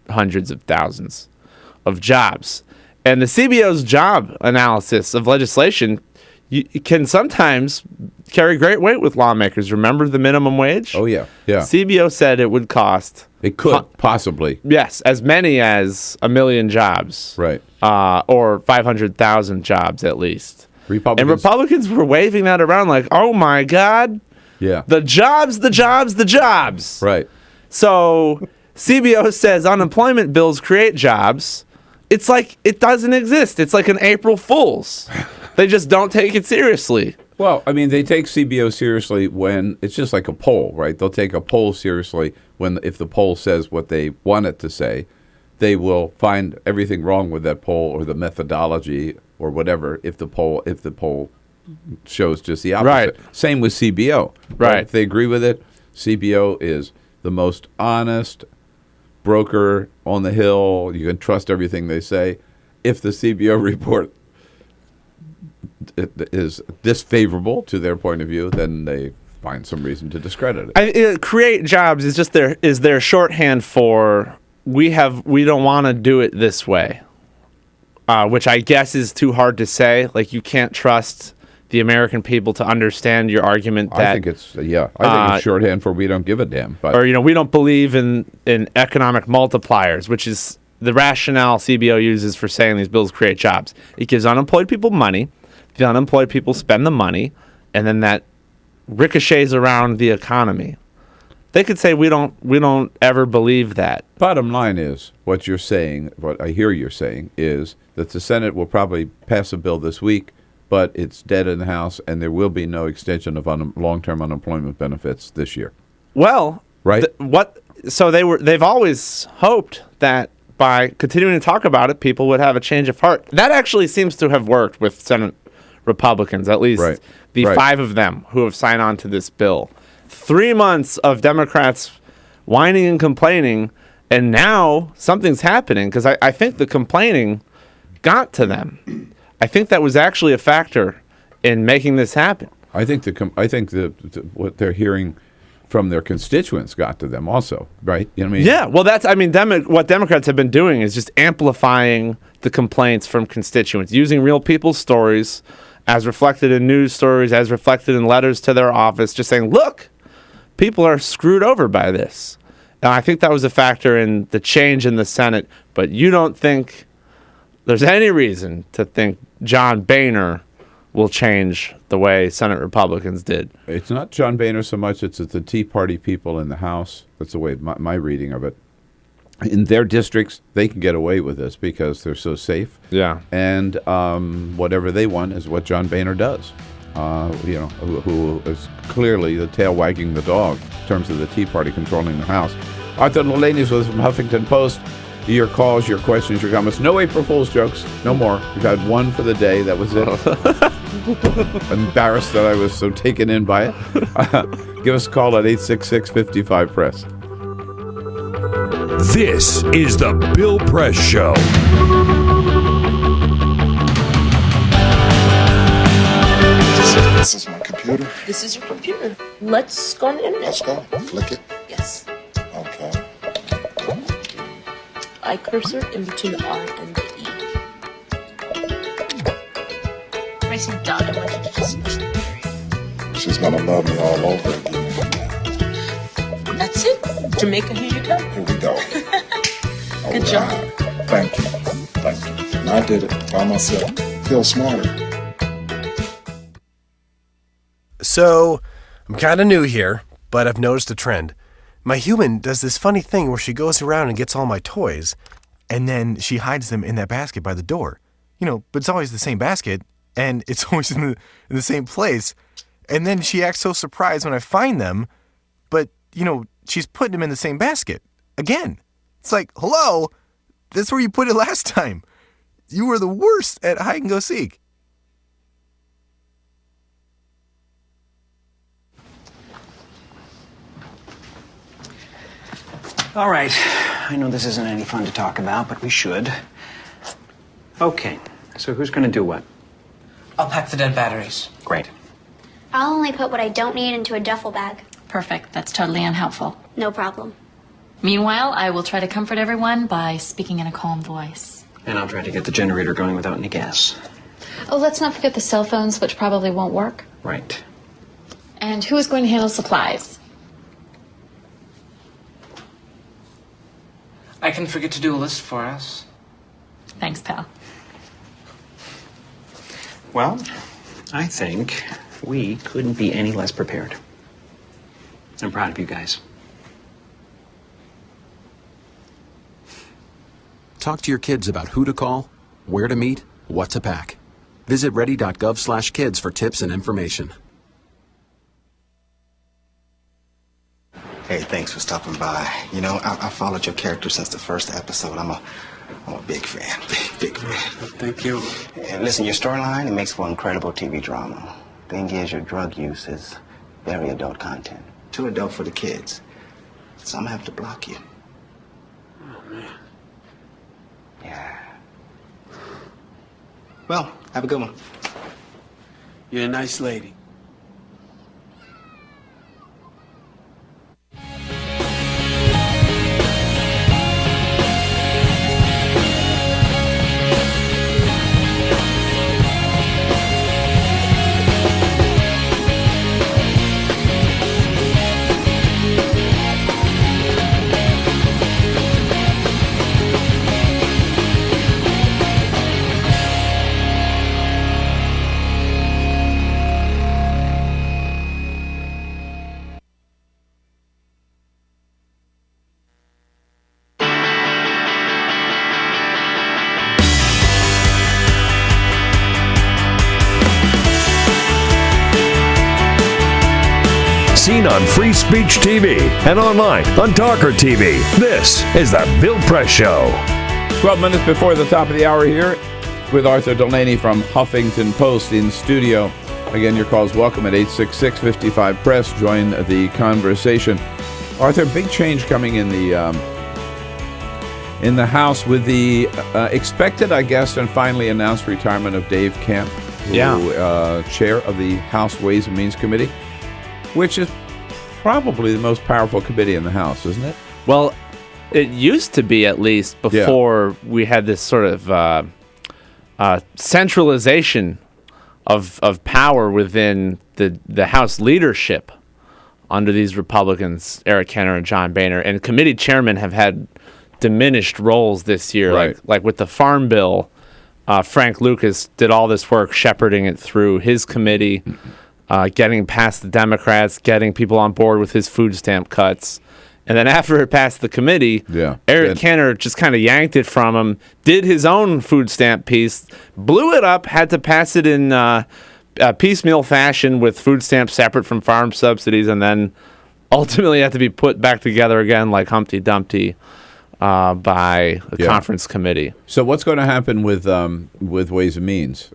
hundreds of thousands of jobs. And the CBO's job analysis of legislation can sometimes carry great weight with lawmakers. Remember the minimum wage?
Oh, yeah.
CBO said it would cost...
It could, possibly.
Yes, as many as 1 million jobs.
Right.
Or 500,000 jobs at least.
Republicans.
And Republicans were waving that around like, oh my God.
Yeah.
The jobs.
Right.
So CBO says unemployment bills create jobs. It's like it doesn't exist. It's like an April Fool's. They just don't take it seriously.
Well, I mean, they take CBO seriously when it's just like a poll, right? They'll take a poll seriously if the poll says what they want it to say. They will find everything wrong with that poll or the methodology or whatever if the poll shows just the opposite.
Right.
Same with CBO.
Right.
If they agree with it, CBO is the most honest broker on the Hill. You can trust everything they say. If the CBO report is disfavorable to their point of view, then they find some reason to discredit it.
Create jobs is just their shorthand for we don't want to do it this way, which I guess is too hard to say. Like, you can't trust the American people to understand your argument that
I think it's shorthand for we don't give a damn. But.
Or we don't believe in economic multipliers, which is the rationale CBO uses for saying these bills create jobs. It gives unemployed people money. The unemployed people spend the money, and then that ricochets around the economy. They could say we don't ever believe that.
Bottom line is what you're saying, what I hear you're saying, is that the Senate will probably pass a bill this week, but it's dead in the House, and there will be no extension of long-term unemployment benefits this year.
Well,
right?
So they've always hoped that by continuing to talk about it, people would have a change of heart. That actually seems to have worked with Senate Republicans, at least the 5 of them who have signed on to this bill. 3 months of Democrats whining and complaining, and now something's happening, because I think the complaining got to them. I think that was actually a factor in making this happen.
I think what they're hearing from their constituents got to them also, right? You know what I mean?
Yeah, well, what Democrats have been doing is just amplifying the complaints from constituents, using real people's stories as reflected in news stories, as reflected in letters to their office, just saying, look, people are screwed over by this. And I think that was a factor in the change in the Senate, but you don't think there's any reason to think John Boehner will change the way Senate Republicans did.
It's not John Boehner so much, it's the Tea Party people in the House. That's the way my reading of it. In their districts, they can get away with this because they're so safe.
Yeah.
And whatever they want is what John Boehner does. Who is clearly the tail wagging the dog in terms of the Tea Party controlling the House. Arthur Delaney was from Huffington Post. Your calls, your questions, your comments. No April Fool's jokes. No more. We've had one for the day. That was it. Embarrassed that I was so taken in by it. Give us a call at 866-55-PRESS.
This is the Bill Press Show.
This is my computer.
This is your computer. Let's go on the internet.
Let's go. Click it.
Yes.
Okay.
I cursor in between the R and the E. Pressing dot, I want you to just push the period.
She's gonna love me all over again.
That's it. Jamaica, here you go.
Here we go.
Good job.
Thank you. Thank you. And I did it by myself. Feel smarter.
So, I'm kind of new here, but I've noticed a trend. My human does this funny thing where she goes around and gets all my toys, and then she hides them in that basket by the door. But it's always the same basket, and it's always in the same place. And then she acts so surprised when I find them, but, she's putting them in the same basket. Again. It's like, hello, that's where you put it last time. You were the worst at hide and go seek.
All right. I know this isn't any fun to talk about, but we should. Okay. So who's going to do what?
I'll pack the dead batteries.
Great.
I'll only put what I don't need into a duffel bag.
Perfect. That's totally unhelpful.
No problem.
Meanwhile, I will try to comfort everyone by speaking in a calm voice.
And I'll try to get the generator going without any gas.
Oh, let's not forget the cell phones, which probably won't work.
Right.
And who is going to handle supplies?
I can forget to do a list for us.
Thanks, pal.
Well, I think we couldn't be any less prepared. I'm proud of you guys.
Talk to your kids about who to call, where to meet, what to pack. Visit ready.gov/kids for tips and information.
Hey, thanks for stopping by. I followed your character since the first episode. I'm a big fan. Big fan.
Thank you.
And listen, your storyline, it makes for incredible TV drama. Thing is, your drug use is very adult content. Too adult for the kids. So I'm gonna have to block you.
Oh, man.
Yeah. Well, have a good one.
You're a nice lady.
Seen on Free Speech TV and online on TawkrTV. This is the Bill Press Show.
12 minutes before the top of the hour here with Arthur Delaney from Huffington Post in studio. Again, your calls welcome at 866-55-PRESS. Join the conversation. Arthur, big change coming in the House with the expected, I guess, and finally announced retirement of Dave Kemp, chair of the House Ways and Means Committee, which is probably the most powerful committee in the House, isn't it?
Well, it used to be, at least, before we had this sort of centralization of power within the House leadership under these Republicans, Eric Kenner and John Boehner. And committee chairmen have had diminished roles this year.
Right.
Like with the Farm Bill, Frank Lucas did all this work shepherding it through his committee, getting past the Democrats, getting people on board with his food stamp cuts. And then after it passed the committee, Eric Kenner just kind of yanked it from him, did his own food stamp piece, blew it up, had to pass it in piecemeal fashion with food stamps separate from farm subsidies, and then ultimately had to be put back together again like Humpty Dumpty by a conference committee.
So what's going to happen with Ways and Means?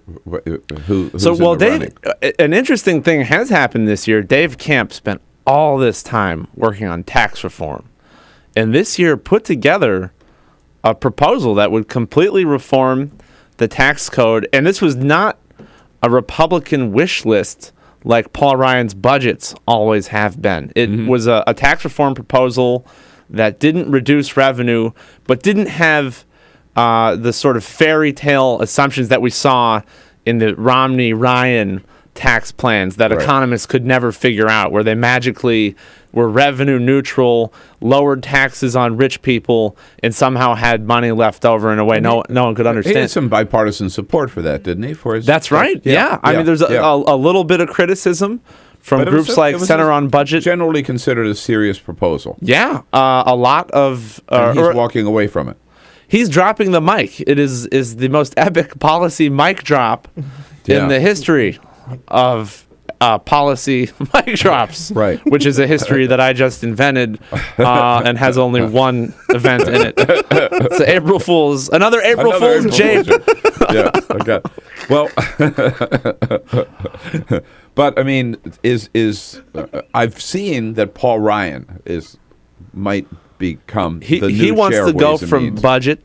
Who's
Dave, an interesting thing has happened this year. Dave Kemp spent all this time working on tax reform, and this year put together a proposal that would completely reform the tax code. And this was not a Republican wish list like Paul Ryan's budgets always have been. It was a tax reform proposal that didn't reduce revenue, but didn't have the sort of fairy tale assumptions that we saw in the Romney-Ryan tax plans that economists could never figure out, where they magically were revenue neutral, lowered taxes on rich people, and somehow had money left over in a way no one could understand.
He had some bipartisan support for that, didn't he?
That's right. Yeah. I mean, there's a little bit of criticism from groups like Center on Budget.
Generally considered a serious proposal.
Yeah, a lot of...
and he's walking away from it.
He's dropping the mic. It is the most epic policy mic drop in the history of policy mic drops.
Right.
Which is a history that I just invented and has only one event in it. It's April Fool's. Another April Fool's joke.
Yeah, okay. Well, but I mean, I've seen that Paul Ryan might become the new
he wants
chair
to
of
go
Ways and
from
Means.
Budget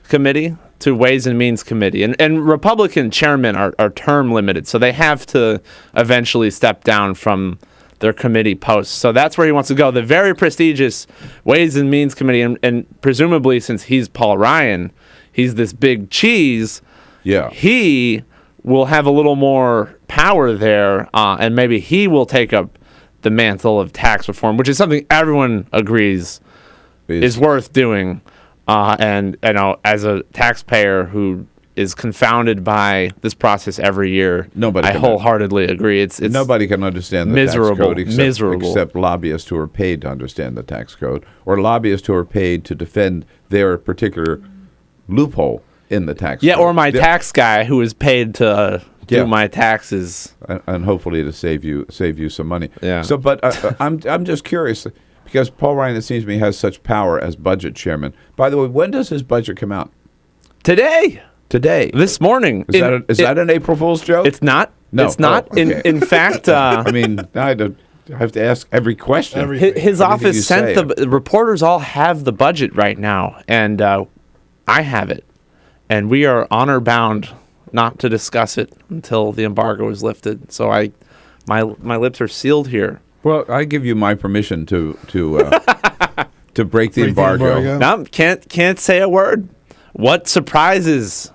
Committee to Ways and Means Committee. And Republican chairmen are term limited, so they have to eventually step down from their committee posts. So that's where he wants to go. The very prestigious Ways and Means Committee, and presumably since he's Paul Ryan, he's this big cheese.
Yeah.
He will have a little more power there, and maybe he will take up the mantle of tax reform, which is something everyone agrees is worth doing. And as a taxpayer who is confounded by this process every year, I wholeheartedly agree. It's
nobody can understand the
miserable,
tax code except lobbyists who are paid to understand the tax code, or lobbyists who are paid to defend their particular loophole in the tax code.
Yeah, or my tax guy who is paid to do my taxes,
and hopefully to save you some money.
Yeah.
So, but I'm just curious. Because Paul Ryan, it seems to me, has such power as budget chairman. By the way, when does his budget come out?
Today.
This
morning.
Is that an April Fool's joke?
It's not.
No.
It's not.
Okay.
In fact...
I mean, I have to ask every question.
His office sent the reporters all have the budget right now, and I have it. And we are honor-bound not to discuss it until the embargo is lifted. So my lips are sealed here.
Well, I give you my permission to break the embargo.
No, can't say a word. What surprises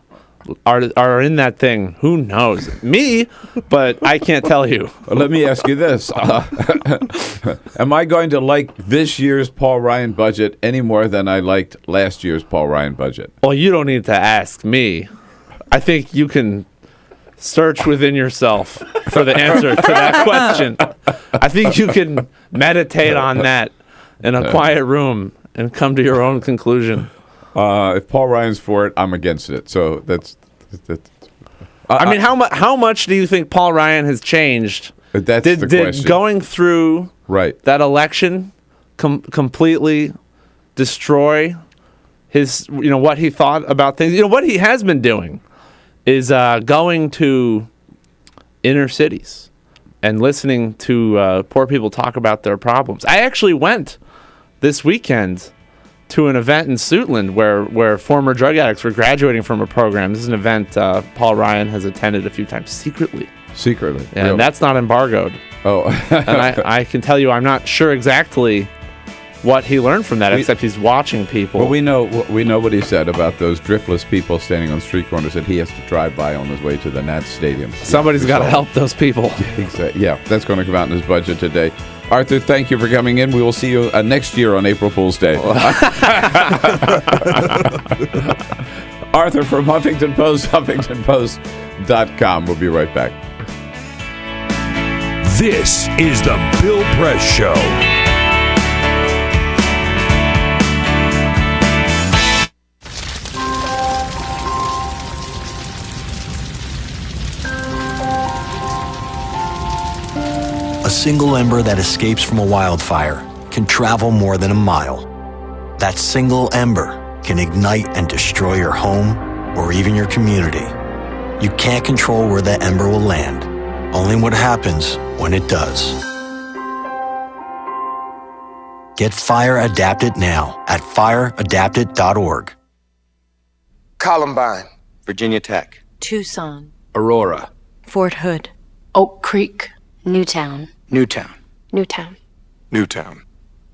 are in that thing? Who knows? Me, but I can't tell you.
Well, let me ask you this: am I going to like this year's Paul Ryan budget any more than I liked last year's Paul Ryan budget?
Well, you don't need to ask me. I think you can search within yourself for the answer to that question. I think you can meditate on that in a quiet room and come to your own conclusion.
If Paul Ryan's for it, I'm against it. So that's.
I mean, how much do you think Paul Ryan has changed?
That's the question.
Did going through that election completely destroy his, what he thought about things? What he has been doing is going to inner cities and listening to poor people talk about their problems. I actually went this weekend to an event in Suitland where former drug addicts were graduating from a program. This is an event Paul Ryan has attended a few times secretly.
Secretly?
And
really?
That's not embargoed.
Oh.
And I can tell you I'm not sure exactly what he learned from that, except he's watching people.
Well, we know what he said about those driftless people standing on street corners that he has to drive by on his way to the Nats Stadium.
Somebody's got to help those people.
Exactly. Yeah, that's going to come out in his budget today. Arthur, thank you for coming in. We will see you next year on April Fool's Day. Arthur from Huffington Post, HuffingtonPost.com. We'll be right back.
This is the Bill Press Show.
A single ember that escapes from a wildfire can travel more than a mile. That single ember can ignite and destroy your home or even your community. You can't control where that ember will land, only what happens when it does. Get Fire Adapted now at fireadapted.org.
Columbine, Virginia Tech,
Tucson,
Aurora,
Fort Hood, Oak Creek, Newtown.
Newtown.
Newtown.
Newtown.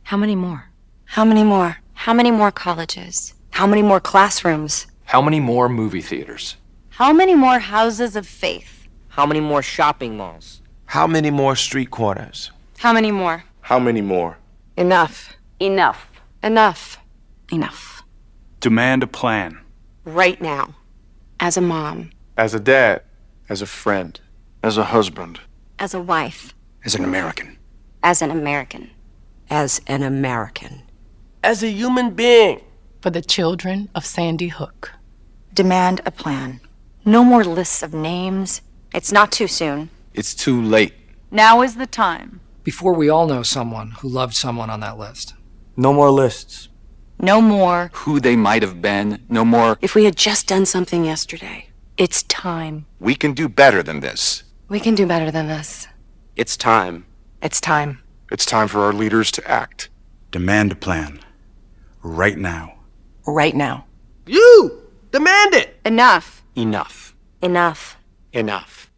How many more? How many more? How many more colleges? How many more classrooms?
How many more movie theaters?
How many more houses of faith?
How many more shopping malls?
How many more street corners?
How many more?
How many more?
Enough.
Enough.
Enough. Enough.
Demand a plan.
Right now. As a mom.
As a dad. As a friend. As a husband.
As a wife.
As an American.
As an American.
As an American.
As a human being.
For the children of Sandy Hook.
Demand a plan. No more lists of names. It's not too soon.
It's too late.
Now is the time.
Before we all know someone who loved someone on that list.
No more lists.
No more.
Who they might have been. No more.
If we had just done something yesterday.
It's time.
We can do better than this.
We can do better than this.
It's time.
It's time.
It's time for our leaders to act.
Demand a plan. Right now.
Right now.
You! Demand it!
Enough.
Enough.
Enough.
Enough.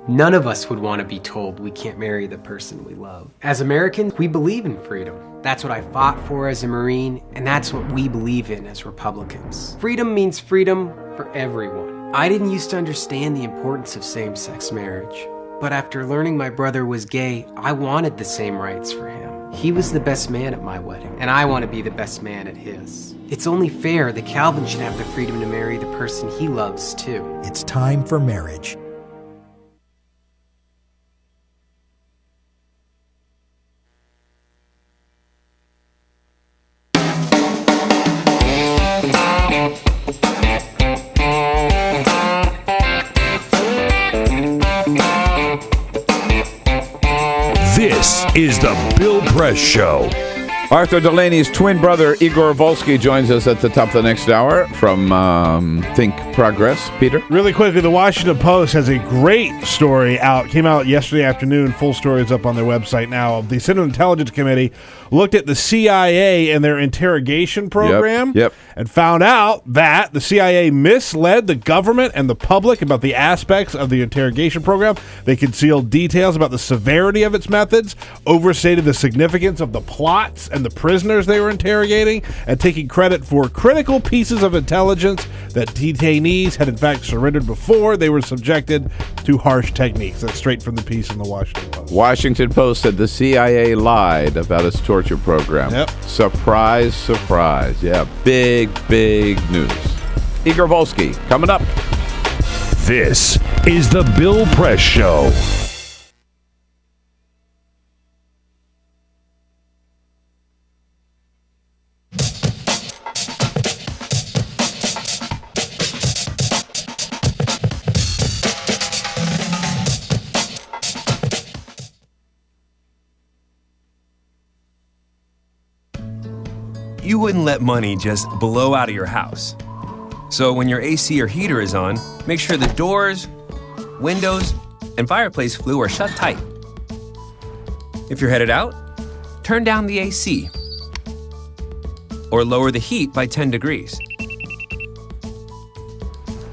None of us would want to be told we can't marry the person we love. As Americans, we believe in freedom. That's what I fought for as a Marine, and that's what we believe in as Republicans. Freedom means freedom for everyone. I didn't used to understand the importance of same-sex marriage, but after learning my brother was gay, I wanted the same rights for him. He was the best man at my wedding, and I want to be the best man at his. It's only fair that Calvin should have the freedom to marry the person he loves, too.
It's time for marriage.
This is the Bill Press Show.
Arthur Delaney's twin brother, Igor Volsky, joins us at the top of the next hour from Think Progress. Peter?
Really quickly, the Washington Post has a great story out. Came out yesterday afternoon. Full story is up on their website now. The Senate Intelligence Committee looked at the CIA and their interrogation program and found out that the CIA misled the government and the public about the aspects of the interrogation program. They concealed details about the severity of its methods, overstated the significance of the plots and the prisoners they were interrogating, and taking credit for critical pieces of intelligence that detainees had in fact surrendered before they were subjected to harsh techniques. That's straight from the piece in the Washington Post.
Washington Post said the CIA lied about its torture program.
Yep.
Surprise, surprise. Yeah, big, big news. Igor Volsky, coming up.
This is the Bill Press Show.
You wouldn't let money just blow out of your house. So when your AC or heater is on, make sure the doors, windows, and fireplace flue are shut tight. If you're headed out, turn down the AC or lower the heat by 10 degrees.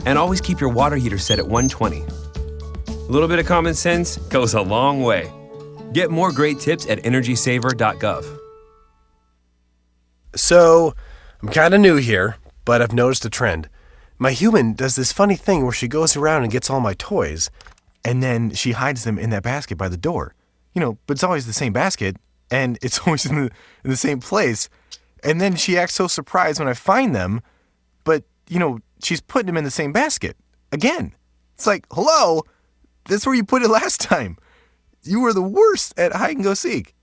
And always keep your water heater set at 120. A little bit of common sense goes a long way. Get more great tips at energysaver.gov.
So, I'm kind of new here, but I've noticed a trend. My human does this funny thing where she goes around and gets all my toys, and then she hides them in that basket by the door. You know, but it's always the same basket, and it's always in the same place. And then she acts so surprised when I find them, but, you know, she's putting them in the same basket. Again. It's like, hello, that's where you put it last time. You were the worst at hide and go seek.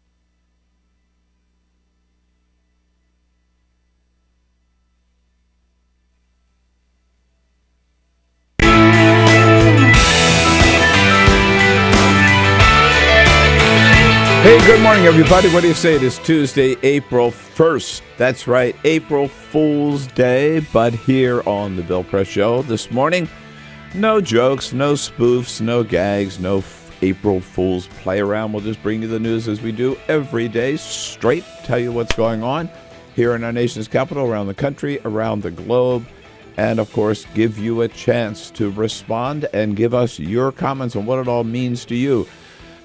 Hey, good morning, everybody. What do you say? It is Tuesday, April 1st. That's right, April Fool's Day. But here on the Bill Press Show this morning, no jokes, no spoofs, no gags, no April Fool's play around. We'll just bring you the news as we do every day, straight, tell you what's going on. here in our nation's capital, around the country, around the globe, and, of course, give you a chance to respond and give us your comments on what it all means to you.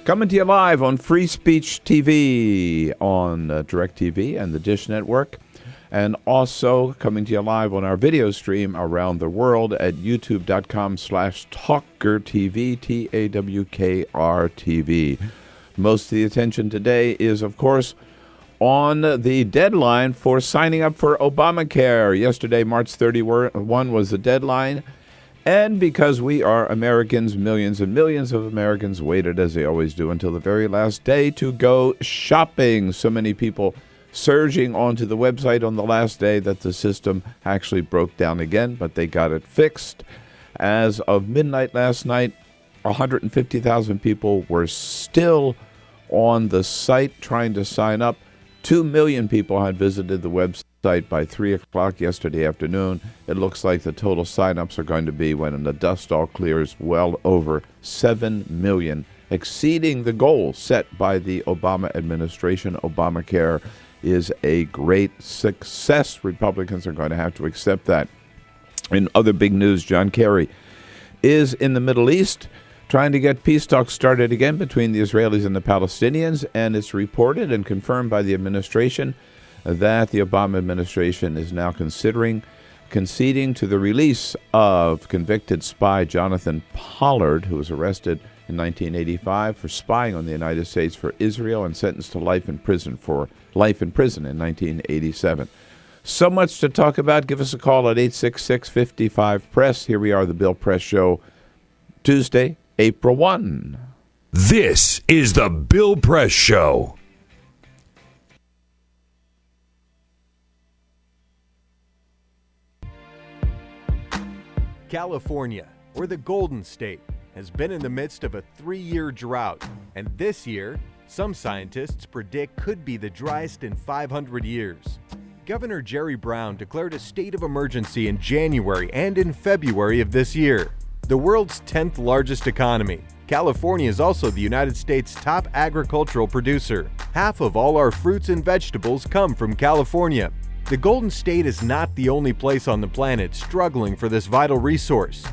Coming to you live on Free Speech TV on DirecTV and the Dish Network, and also coming to you live on our video stream around the world at youtube.com/TawkrTV, TAWKRTV. Most of the attention today is, of course, on the deadline for signing up for Obamacare. Yesterday, March 31, was the deadline. And because we are Americans, millions and millions of Americans waited, as they always do, until the very last day to go shopping. So many people surging onto the website on the last day that the system actually broke down again, but they got it fixed. As of midnight last night, 150,000 people were still on the site trying to sign up. 2 million people had visited the website by 3 o'clock yesterday afternoon. It looks like the total signups are going to be, when the dust all clears, well over 7 million, exceeding the goal set by the Obama administration. Obamacare is a great success. Republicans are going to have to accept that. In other big news, John Kerry is in the Middle East trying to get peace talks started again between the Israelis and the Palestinians, and it's reported and confirmed by the administration that the Obama administration is now conceding to the release of convicted spy Jonathan Pollard, who was arrested in 1985 for spying on the United States for Israel and sentenced to life in prison in 1987. So much to talk about. Give us a call at 866-55-PRESS. Here we are, the Bill Press Show, Tuesday, April 1.
This is the Bill Press Show.
California, or the Golden State, has been in the midst of a 3-year drought, and this year, some scientists predict could be the driest in 500 years. Governor Jerry Brown declared a state of emergency in January and in February of this year. The world's 10th largest economy, California is also the United States' top agricultural producer. Half of all our fruits and vegetables come from California. The Golden State is not the only place on the planet struggling for this vital resource.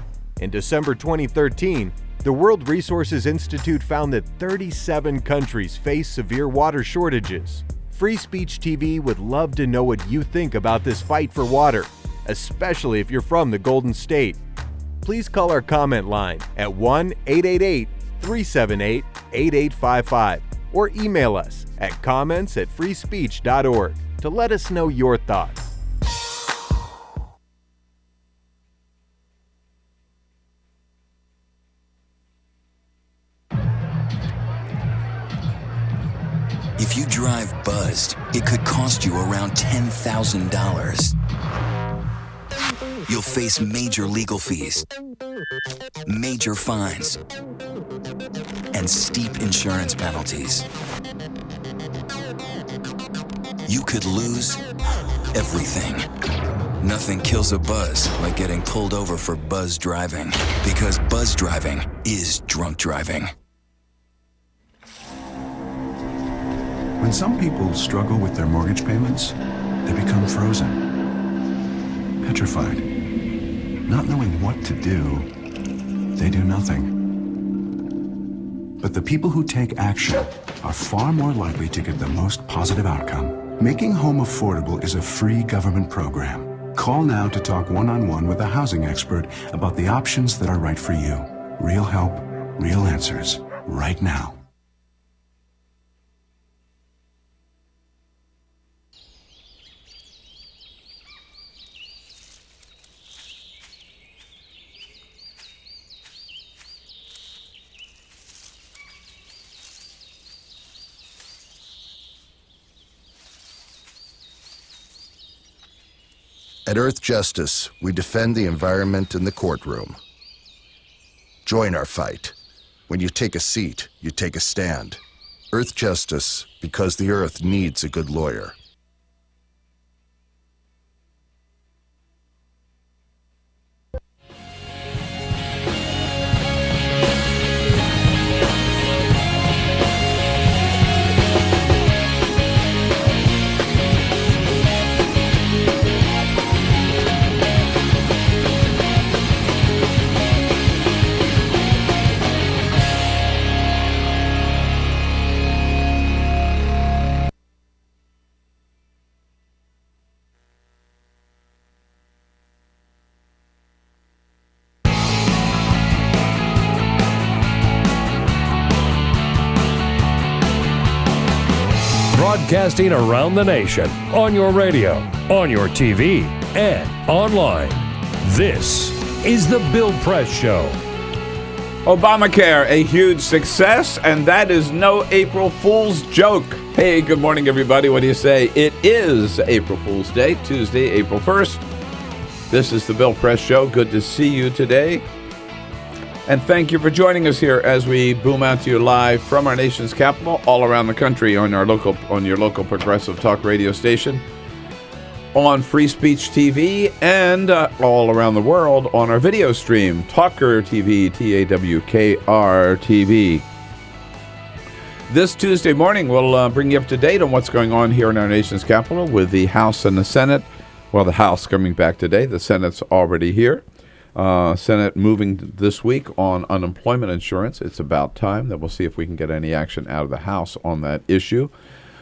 In December 2013, the World Resources Institute found that 37 countries face severe water shortages. Free Speech TV would love to know what you think about this fight for water, especially if you're from the Golden State. Please call our comment line at 1-888-378-8855 or email us at comments@freespeech.org. to let us know your thoughts.
If you drive buzzed, it could cost you around $10,000. You'll face major legal fees, major fines, and steep insurance penalties. You could lose everything. Nothing kills a buzz like getting pulled over for buzz driving, because buzz driving is drunk driving.
When some people struggle with their mortgage payments, they become frozen, petrified. Not knowing what to do, they do nothing. But the people who take action are far more likely to get the most positive outcome. Making home affordable is a free government program. Call now to talk one-on-one with a housing expert about the options that are right for you. Real help, real answers, right now.
At Earth Justice, we defend the environment in the courtroom. Join our fight. When you take a seat, you take a stand. Earth Justice, because the Earth needs a good lawyer.
broadcasting around the nation, on your radio, on your TV, and online. This is The Bill Press Show.
Obamacare, a huge success, and that is no April Fool's joke. Hey, good morning, everybody. What do you say? It is April Fool's Day, Tuesday, April 1st. This is The Bill Press Show. Good to see you today. And thank you for joining us here as we boom out to you live from our nation's capital, all around the country on your local progressive talk radio station, on Free Speech TV, and all around the world on our video stream, TawkrTV, TAWKR-TV. This Tuesday morning, we'll bring you up to date on what's going on here in our nation's capital with the House and the Senate. Well, the House coming back today. The Senate's already here. Senate moving this week on unemployment insurance. It's about time that we'll see if we can get any action out of the House on that issue.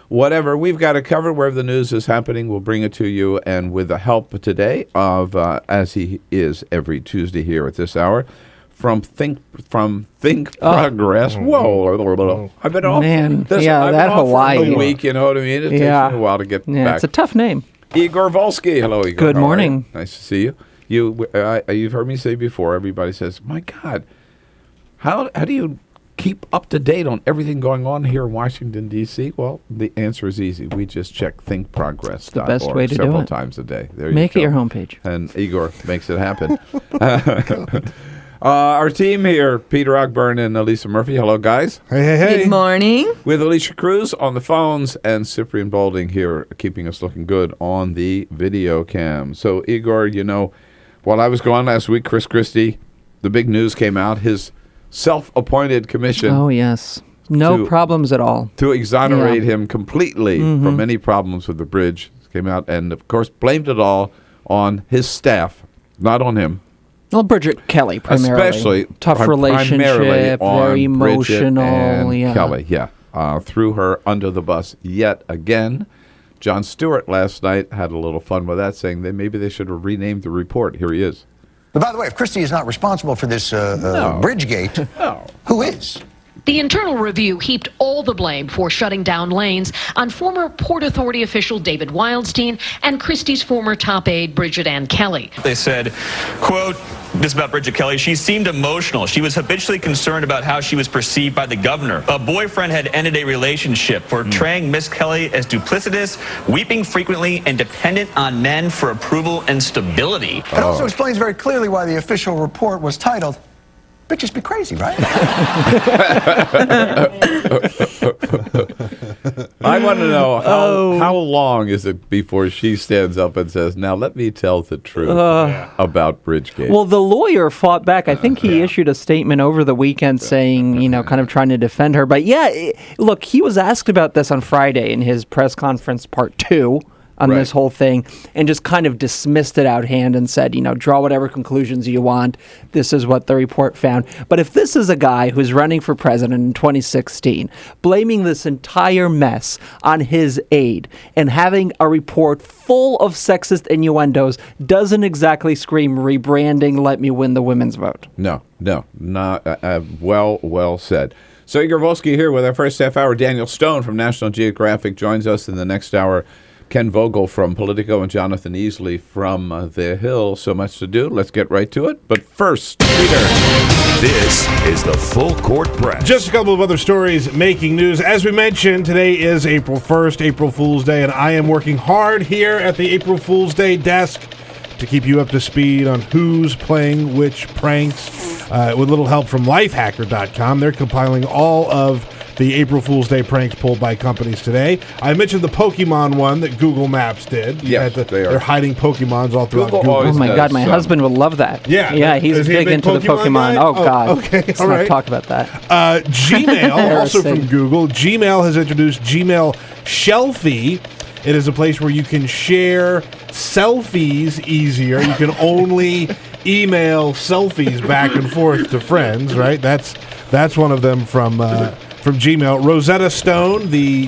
Whatever, we've got it covered. Wherever the news is happening, we'll bring it to you. And with the help today of, as he is every Tuesday here at this hour, from Think Progress. Whoa, I've been off.
Man,
I've been
that
off
Hawaii
for a week. You know what I mean? It takes me a while to get back.
It's a tough name.
Igor Volsky. Hello, Igor.
Good morning.
Nice to see you. You've heard me say before, everybody says, my God, how do you keep up to date on everything going on here in Washington, D.C.? Well, the answer is easy. We just check thinkprogress.org
the best way to do
several
it.
times a day. There
Make
you
it
go.
your homepage.
And Igor makes it happen. Our team here, Peter Ogburn and Elisa Murphy. Hello, guys.
Hey.
Good morning.
With Alicia Cruz on the phones and Cyprian Balding here, keeping us looking good on the video cam. So, Igor, while I was gone last week, Chris Christie, the big news came out, his self-appointed commission.
Oh, yes. No problems at all.
To exonerate him completely from any problems with the bridge. Came out and, of course, blamed it all on his staff, not on him.
Well, Bridget Kelly, primarily.
Especially.
Tough relationship, very emotional.
And Kelly, threw her under the bus yet again. Jon Stewart last night had a little fun with that, saying that maybe they should have renamed the report. Here he is.
But by the way, if Christie is not responsible for this Bridgegate, who is?
The internal review heaped all the blame for shutting down lanes on former Port Authority official David Wildstein and Christie's former top aide Bridget Ann Kelly.
They said, quote, this about Bridget Kelly, she seemed emotional. She was habitually concerned about how she was perceived by the governor. A boyfriend had ended a relationship, portraying Miss Kelly as duplicitous, weeping frequently, and dependent on men for approval and stability.
It also explains very clearly why the official report was titled, Bitches Be Crazy, right?
I want to know how long is it before she stands up and says, now let me tell the truth about Bridgegate?
Well, the lawyer fought back. I think he issued a statement over the weekend saying, kind of trying to defend her. But look, he was asked about this on Friday in his press conference part 2. On this whole thing, and just kind of dismissed it out hand and said, draw whatever conclusions you want. This is what the report found. But if this is a guy who's running for president in 2016, blaming this entire mess on his aide and having a report full of sexist innuendos doesn't exactly scream rebranding, let me win the women's vote.
No, not well said. So Igor Volsky here with our first half hour. Daniel Stone from National Geographic joins us in the next hour. Ken Vogel from Politico and Jonathan Easley from The Hill. So much to do. Let's get right to it. But first, Peter.
This is the Full Court Press.
Just a couple of other stories making news. As we mentioned, today is April 1st, April Fool's Day, and I am working hard here at the April Fool's Day desk to keep you up to speed on who's playing which pranks. With a little help from lifehacker.com. They're compiling all of the April Fool's Day pranks pulled by companies today. I mentioned the Pokemon one that Google Maps did.
Yeah, they're
hiding Pokemons all throughout Google.
Oh my God, my husband would love that.
Yeah,
he's big into the Pokemon.
Guy?
Oh God,
okay,
let's
all
not
right.
talk about that.
Gmail, also from Google. Gmail has introduced Gmail Shelfie. It is a place where you can share selfies easier. You can only email selfies back and forth to friends, right? That's one of them from Gmail. Rosetta Stone, the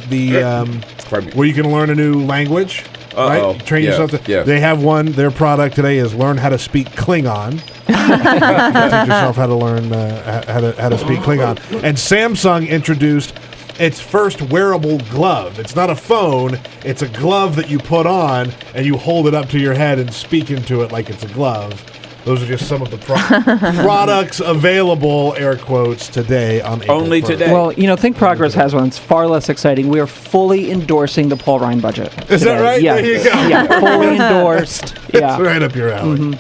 where you can learn a new language, right? Train yourself to. They have one. Their product today is learn how to speak Klingon. Teach yourself how to learn how to speak Klingon. And Samsung introduced its first wearable glove. It's not a phone. It's a glove that you put on and you hold it up to your head and speak into it like it's a glove. Those are just some of the products available, air quotes, today on April
Only
1st.
today.
Well, Think Progress has one. It's far less exciting. We are fully endorsing the Paul Ryan budget.
Is that right?
Yeah.
There you go.
Yeah, fully endorsed. Yeah.
It's right up your alley.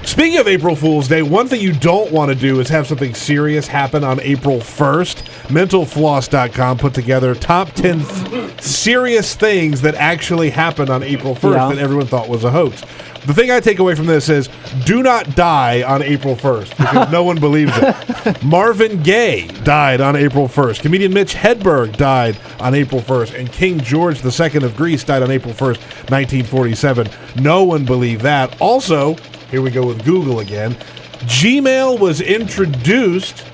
Speaking of April Fool's Day, one thing you don't want to do is have something serious happen on April 1st. MentalFloss.com put together top 10 serious things that actually happened on April 1st that everyone thought was a hoax. The thing I take away from this is do not die on April 1st because no one believes it. Marvin Gaye died on April 1st. Comedian Mitch Hedberg died on April 1st. And King George II of Greece died on April 1st, 1947. No one believed that. Also, here we go with Google again. Gmail was introduced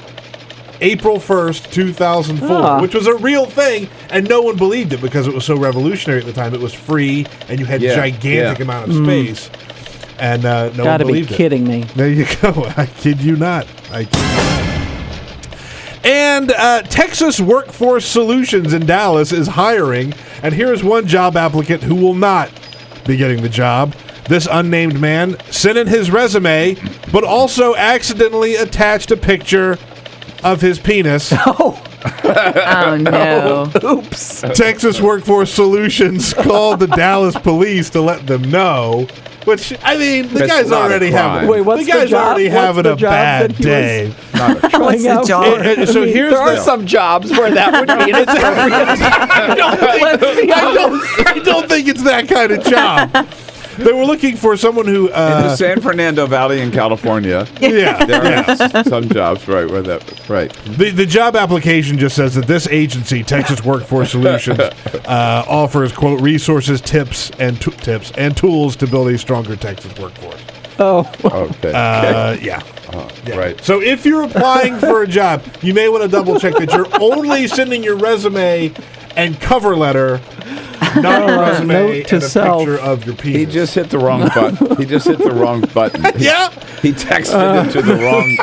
April 1st, 2004, which was a real thing, and no one believed it because it was so revolutionary at the time. It was free, and you had gigantic amount of space, and no one believed it.
Gotta be kidding me.
There you go. I kid you not. And Texas Workforce Solutions in Dallas is hiring, and here's one job applicant who will not be getting the job. This unnamed man sent in his resume, but also accidentally attached a picture of his penis.
Oh no.
Oops. Texas Workforce Solutions called the Dallas police to let them know. Which, I mean, the guy's already having a bad day.
What's the job?
So here's
there are some jobs where that would be inappropriate.
I don't think it's that kind of job. They were looking for someone who...
in the San Fernando Valley in California.
Yeah.
There are some jobs, right.
The job application just says that this agency, Texas Workforce Solutions, offers, quote, resources, tips, and tools to build a stronger Texas workforce.
Oh.
Okay.
Yeah.
Right.
So if you're applying for a job, you may want to double check that you're only sending your resume and cover letter, not a resume and a picture of your penis.
He just hit the wrong button. He texted it to the wrong.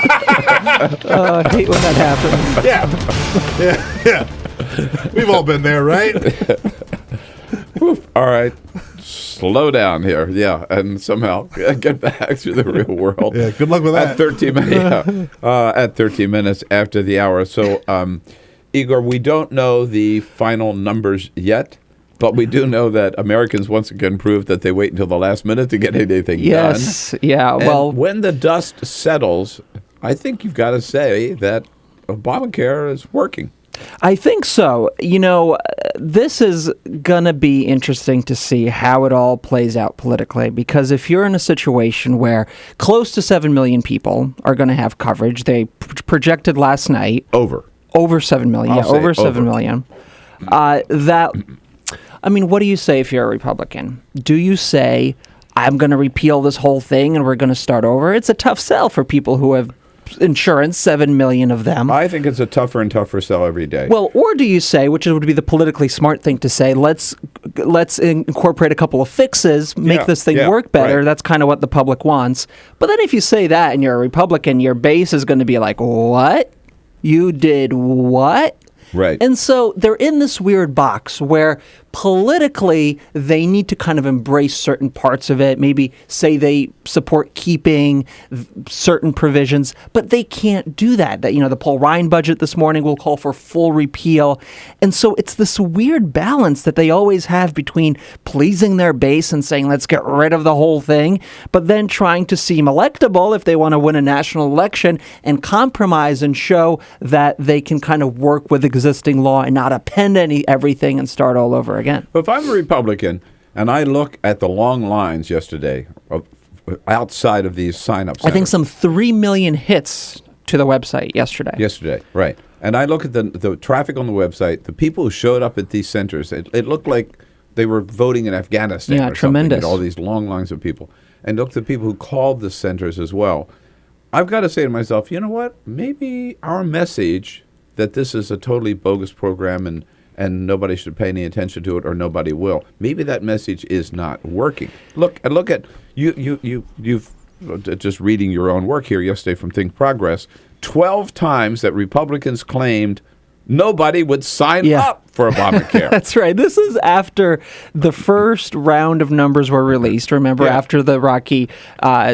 I hate when that happens.
Yeah. We've all been there, right?
All right. Slow down here. Yeah. And somehow get back to the real world.
Yeah. Good luck with that.
At 13 minutes after the hour. So, Igor, we don't know the final numbers yet. But we do know that Americans once again proved that they wait until the last minute to get anything done.
Yes, yeah.
And when the dust settles, I think you've got to say that Obamacare is working.
I think so. This is going to be interesting to see how it all plays out politically, because if you're in a situation where close to 7 million people are going to have coverage, they projected last night.
Over
7 million. Over 7 million. What do you say if you're a Republican? Do you say, I'm going to repeal this whole thing and we're going to start over? It's a tough sell for people who have insurance, 7 million of them.
I think it's a tougher and tougher sell every day.
Well, or do you say, which would be the politically smart thing to say, let's incorporate a couple of fixes, make this thing work better. Right. That's kind of what the public wants. But then if you say that and you're a Republican, your base is going to be like, what? You did what?
Right.
And so they're in this weird box where politically they need to kind of embrace certain parts of it, maybe say they support keeping certain provisions, but they can't do that. The Paul Ryan budget this morning will call for full repeal. And so it's this weird balance that they always have between pleasing their base and saying, let's get rid of the whole thing, but then trying to seem electable if they want to win a national election and compromise and show that they can kind of work with existing law and not append everything and start all over again.
But if I'm a Republican and I look at the long lines yesterday outside of these sign-up centers.
I think some 3 million hits to the website yesterday.
Yesterday, right. And I look at the traffic on the website, the people who showed up at these centers, it looked like they were voting in Afghanistan or
tremendous.
something. All these long lines of people. And look at the people who called the centers as well. I've got to say to myself, you know what? Maybe our message that this is a totally bogus program and nobody should pay any attention to it, or nobody will. Maybe that message is not working. Look at you've just reading your own work here yesterday from Think Progress. 12 times that Republicans claimed nobody would sign up for Obamacare.
That's right. This is after the first round of numbers were released. Remember, after the rocky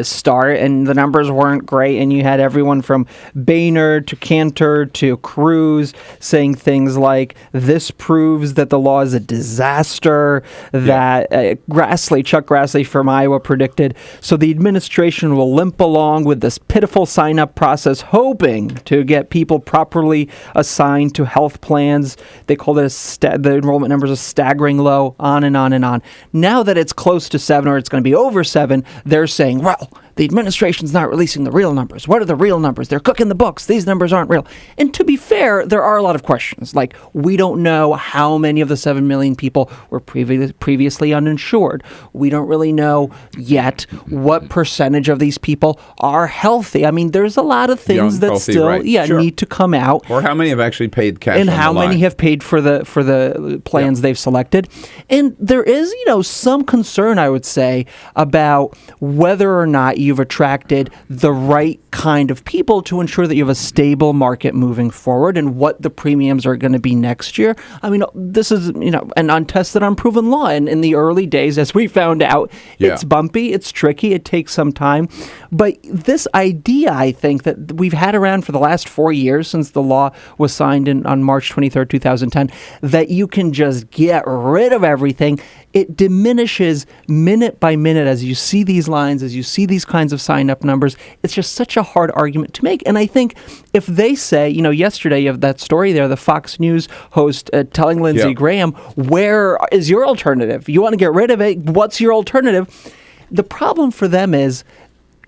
start, and the numbers weren't great, and you had everyone from Boehner to Cantor to Cruz saying things like, this proves that the law is a disaster, that Chuck Grassley from Iowa predicted. So the administration will limp along with this pitiful sign-up process, hoping to get people properly assigned to health plans. They called it the enrollment numbers are staggering low, on and on and on. Now that it's close to 7 or it's going to be over 7, they're saying, well, the administration's not releasing the real numbers. What are the real numbers? They're cooking the books. These numbers aren't real. And to be fair, there are a lot of questions. Like, we don't know how many of the 7 million people were previously uninsured. We don't really know yet what percentage of these people are healthy. I mean, there's a lot of things that
healthy,
still
right.
need to come out.
Or how many have actually paid cash
and
on
how
the
many
line.
have paid for the plans they've selected. And there is, some concern, I would say, about whether or not you've attracted the right kind of people to ensure that you have a stable market moving forward, and what the premiums are going to be next year. I mean, this is, an untested, unproven law. And in the early days, as we found out, it's bumpy, it's tricky, it takes some time. But this idea, I think, that we've had around for the last 4 years since the law was signed on March 23rd, 2010, that you can just get rid of everything, it diminishes minute by minute as you see these lines, as you see these kinds of sign-up numbers. It's just such a hard argument to make. And I think if they say, yesterday you have that story there, the Fox News host telling Lindsey Graham, where is your alternative? You want to get rid of it? What's your alternative? The problem for them is,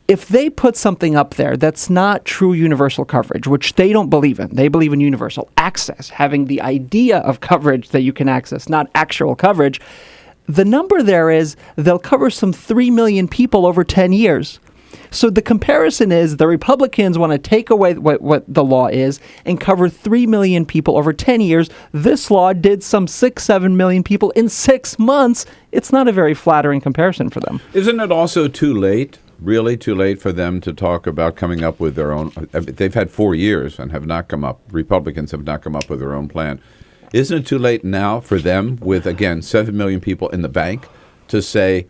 if they put something up there that's not true universal coverage, which they don't believe in, they believe in universal access, having the idea of coverage that you can access, not actual coverage, the number there is they'll cover some 3 million people over 10 years. So the comparison is the Republicans want to take away what the law is and cover 3 million people over 10 years. This law did some 6-7 million people in 6 months. It's not a very flattering comparison for them.
Isn't it also too late? Really too late for them to talk about coming up with their own. They've had 4 years and have not come up. Republicans have not come up with their own plan. Isn't it too late now for them, with, again, 7 million people in the bank, to say,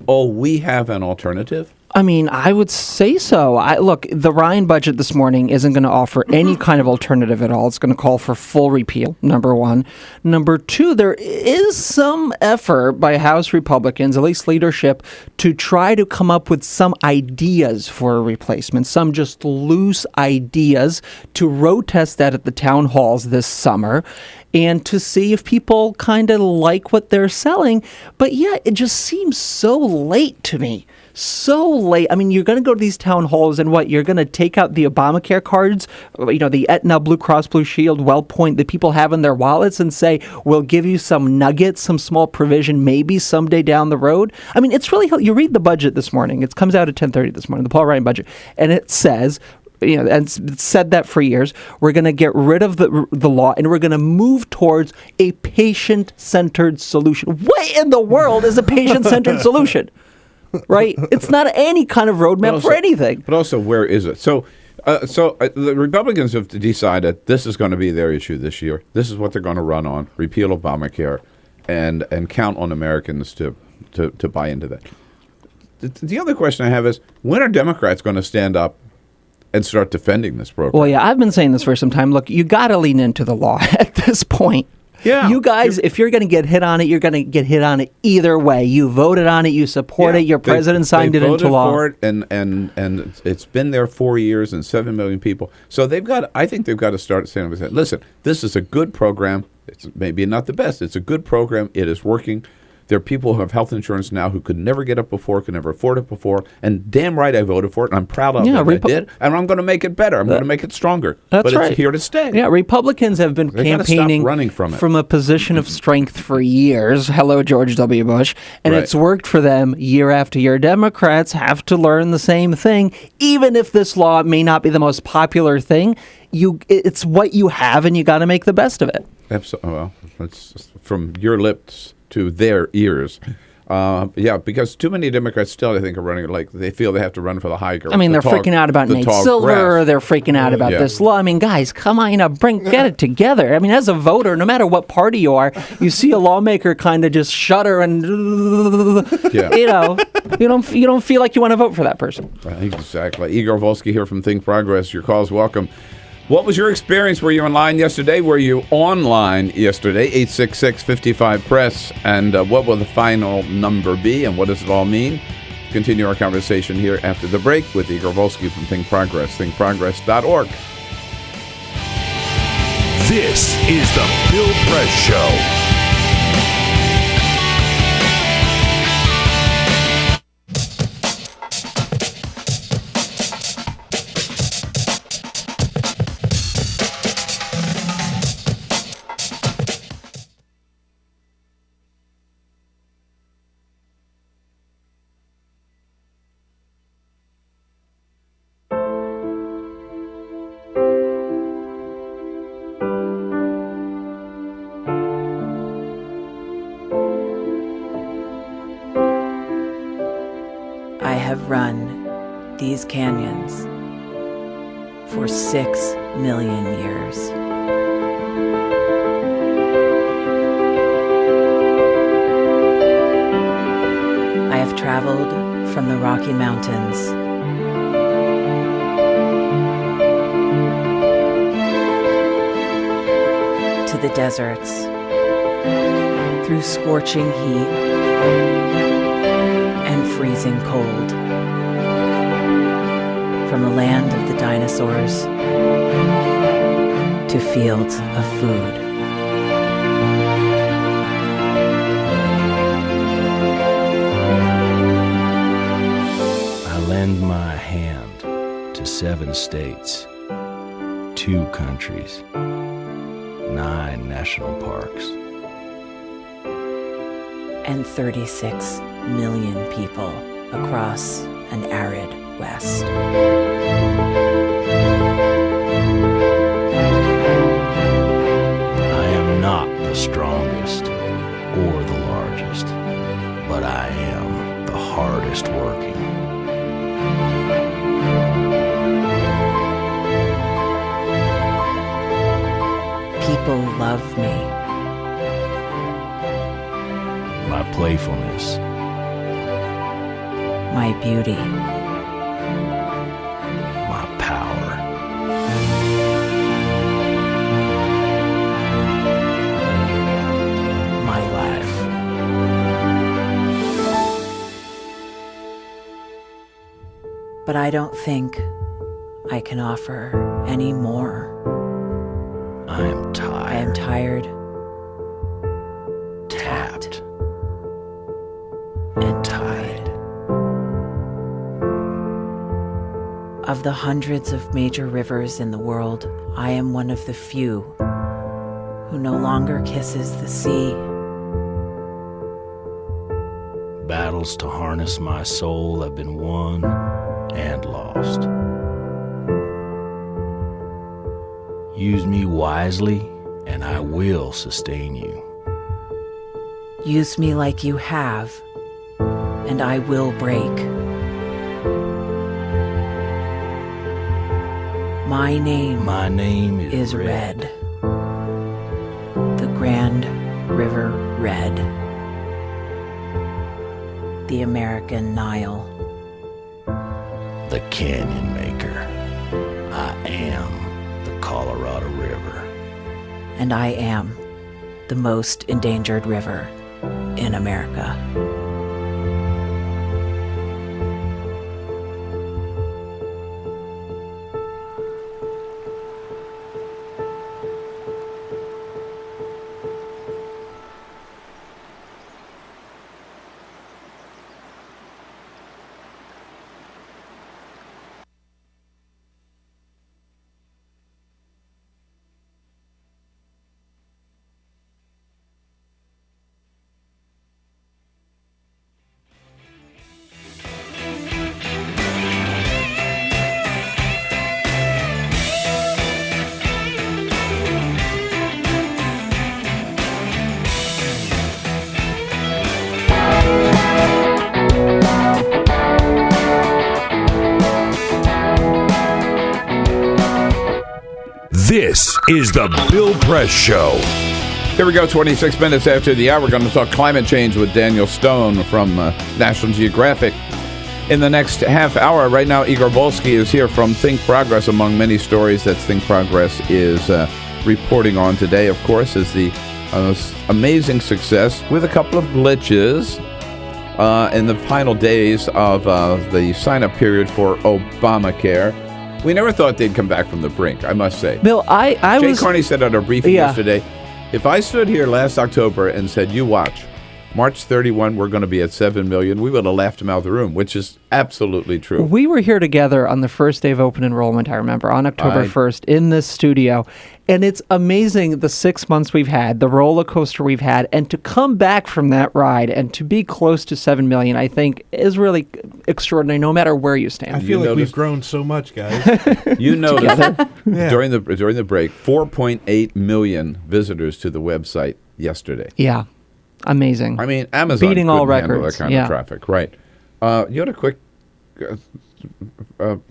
oh, we have an alternative?
I mean, I would say so. Look, the Ryan budget this morning isn't going to offer any kind of alternative at all. It's going to call for full repeal, number one. Number two, there is some effort by House Republicans, at least leadership, to try to come up with some ideas for a replacement, some just loose ideas, to road test that at the town halls this summer and to see if people kind of like what they're selling. But yeah, it just seems so late to me. So late. I mean, you're going to go to these town halls and what? You're going to take out the Obamacare cards, the Aetna, Blue Cross Blue Shield, WellPoint that people have in their wallets and say, we'll give you some nuggets, some small provision, maybe someday down the road. I mean, it's really, you read the budget this morning. It comes out at 10:30 this morning, the Paul Ryan budget, and it says, and it's said that for years, we're going to get rid of the law and we're going to move towards a patient-centered solution. What in the world is a patient-centered solution? Right? It's not any kind of roadmap for anything.
But also, where is it? So the Republicans have decided this is going to be their issue this year. This is what they're going to run on, repeal Obamacare, and count on Americans to buy into that. The other question I have is, when are Democrats going to stand up and start defending this program?
Well, yeah, I've been saying this for some time. Look, you got to lean into the law at this point.
Yeah.
You guys, if you're going to get hit on it, you're going to get hit on it either way. You voted on it, you support it, your president signed it into law.
They voted for it, and it's been there 4 years and 7 million people. So I think they've got to start saying, listen, this is a good program. It's maybe not the best. It's a good program. It is working. There are people who have health insurance now who could never get it before, could never afford it before, and damn right I voted for it, and I'm proud of what I did, and I'm going to make it better. I'm going to make it stronger.
That's
but
right.
It's here to stay.
Yeah, Republicans have been campaigning
running from it.
From a position of strength for years. Hello, George W. Bush. And it's worked for them year after year. Democrats have to learn the same thing. Even if this law may not be the most popular thing, it's what you have, and you got to make the best of it.
Absolutely. Well, it's from your lips to their ears. Yeah, because too many Democrats still, I think, are running like they feel they have to run for the high ground.
I mean, they're freaking out about Nate Silver. They're freaking out about this law. I mean, guys, come on, get it together. I mean, as a voter, no matter what party you are, you see a lawmaker kind of just shudder and, you don't feel like you want to vote for that person.
Exactly. Igor Volsky here from Think Progress. Your call's welcome. What was your experience? Were you online yesterday? Were you online yesterday? 866-55-PRESS. And what will the final number be? And what does it all mean? Continue our conversation here after the break with Igor Volsky from Think Progress, thinkprogress.org.
This is the Bill Press Show.
I have run these canyons for 6 million years. I have traveled from the Rocky Mountains to the deserts, through scorching heat and freezing cold, from the land of the dinosaurs to fields of food.
I lend my hand to 7 states, 2 countries, 9 national parks,
and 36 million people across an arid West.
I am not the strongest or the largest, but I am the hardest working.
People love me.
My playfulness,
my beauty,
my power,
my life. But I don't think I can offer any more.
I am tired.
I am tired,
tapped,
and tied. Of the hundreds of major rivers in the world, I am one of the few who no longer kisses the sea.
Battles to harness my soul have been won and lost. Use me wisely, and I will sustain you.
Use me like you have, and I will break. My name
is
Red. The Grand River Red. The American Nile.
The Canyon Maker. I am the Colorado River.
And I am the most endangered river in America.
This is the Bill Press Show.
Here we go, 26 minutes after the hour. We're going to talk climate change with Daniel Stone from National Geographic. In the next half hour, right now, Igor Volsky is here from Think Progress. Among many stories that Think Progress is reporting on today, of course, is the amazing success with a couple of glitches in the final days of the sign-up period for Obamacare. We never thought they'd come back from the brink, I must say.
Bill,
Jay Carney said at our briefing yesterday, if I stood here last October and said, you watch, March 31, we're going to be at 7 million, we would have laughed him out of the room, which is absolutely true.
We were here together on the first day of open enrollment, I remember, on October 1st in this studio. And it's amazing the 6 months we've had, the roller coaster we've had, and to come back from that ride and to be close to 7 million, I think, is really extraordinary, no matter where you stand.
I feel like we've grown so much, guys.
You noticed during the break, 4.8 million visitors to the website yesterday.
Yeah. Amazing.
I mean, Amazon
beating all records.
That kind of traffic, right? You had a quick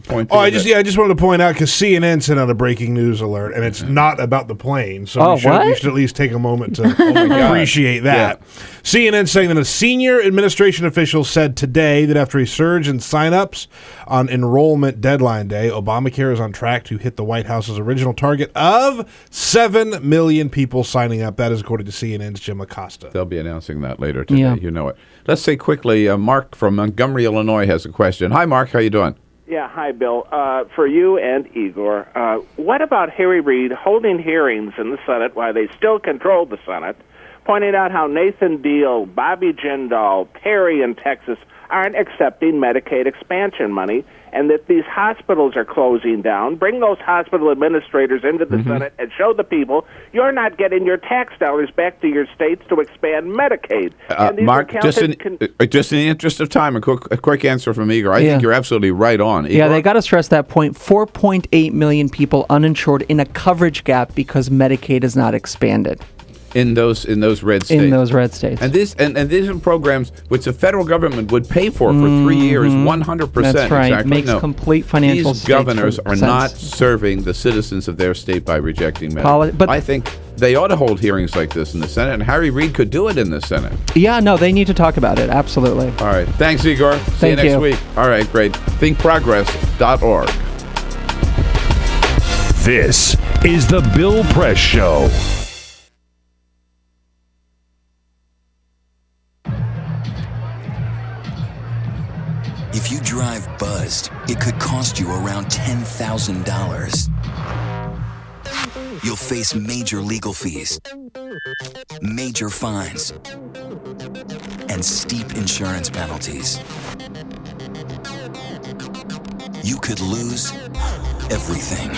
point.
I just wanted to point out because CNN sent out a breaking news alert, and it's not about the plane. So we should at least take a moment to appreciate that. Yeah. CNN saying that a senior administration official said today that after a surge in signups on enrollment deadline day, Obamacare is on track to hit the White House's original target of 7 million people signing up. That is according to CNN's Jim Acosta.
They'll be announcing that later today. You know it. Let's say quickly, Mark from Montgomery, Illinois has a question. Hi, Mark. How you doing?
Yeah, hi, Bill. For you and Igor, what about Harry Reid holding hearings in the Senate while they still control the Senate, pointing out how Nathan Deal, Bobby Jindal, Perry in Texas aren't accepting Medicaid expansion money, and that these hospitals are closing down? Bring those hospital administrators into the Senate and show the people you're not getting your tax dollars back to your states to expand Medicaid.
Mark, just in the interest of time, a quick answer from Igor. I think you're absolutely right on. Igor?
Yeah, they got to stress that point. 4.8 million people uninsured in a coverage gap because Medicaid is not expanded.
In those red states.
In those red states.
And these are programs which the federal government would pay for 3 years, 100%.
That's right.
Exactly.
Makes complete financial
These governors are not serving the citizens of their state by rejecting Medicaid. But I think they ought to hold hearings like this in the Senate, and Harry Reid could do it in the Senate.
Yeah, no, they need to talk about it. Absolutely.
All right. Thanks, Igor. See you next week. All right, great. ThinkProgress.org.
This is the Bill Press Show.
If you drive buzzed, it could cost you around $10,000. You'll face major legal fees, major fines, and steep insurance penalties. You could lose everything.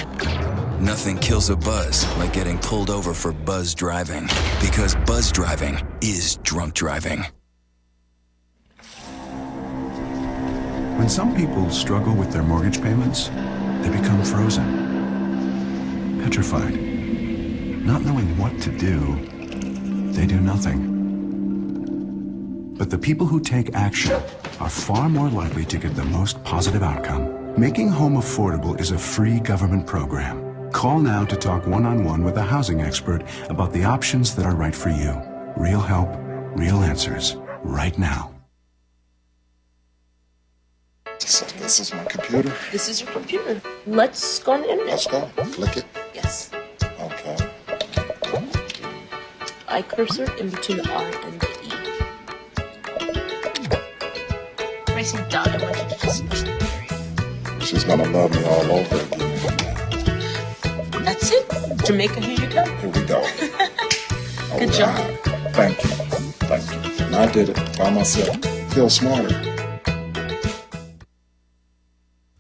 Nothing kills a buzz like getting pulled over for buzz driving, because buzz driving is drunk driving.
When some people struggle with their mortgage payments, they become frozen, petrified. Not knowing what to do, they do nothing. But the people who take action are far more likely to get the most positive outcome. Making home affordable is a free government program. Call now to talk one-on-one with a housing expert about the options that are right for you. Real help, real answers, right now.
So this is my computer.
This is your computer. Let's go on the internet.
Let's go. Click it.
Yes.
Okay.
I cursor in between the R and the E. Pressing down, I want you to just push the area.
She's gonna love me all over again.
That's it. Jamaica, here you go.
Here we go.
Good job.
Thank you. Thank you. And I did it by myself. Feel smarter.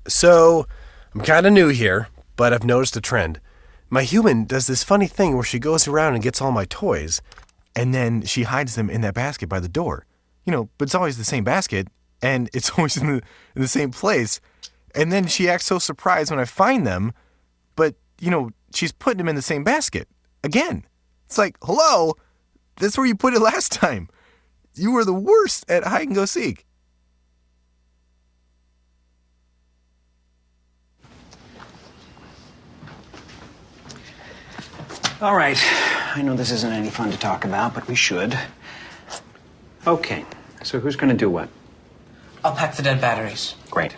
So, I'm kind of new here, but I've noticed a trend. My human does this funny thing where she goes around and gets all my toys, and then she hides them in that basket by the door. But it's always the same basket, and it's always in the same place. And then she acts so surprised when I find them, but, she's putting them in the same basket. Again. It's like, hello? That's where you put it last time. You were the worst at hide and go seek.
All right. I know this isn't any fun to talk about, but we should. Okay. So who's going to do what?
I'll pack the dead batteries.
Great.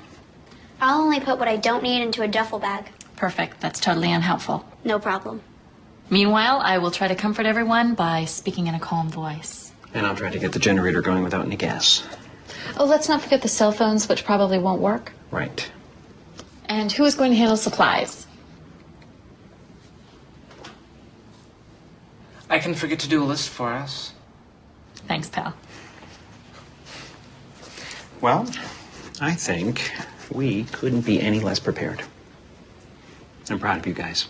I'll only put what I don't need into a duffel bag.
Perfect. That's totally unhelpful.
No problem.
Meanwhile, I will try to comfort everyone by speaking in a calm voice.
And I'll try to get the generator going without any gas.
Oh, let's not forget the cell phones, which probably won't work.
Right.
And who is going to handle supplies?
I can forget to do a list for us.
Thanks, pal.
Well, I think we couldn't be any less prepared. I'm proud of you guys.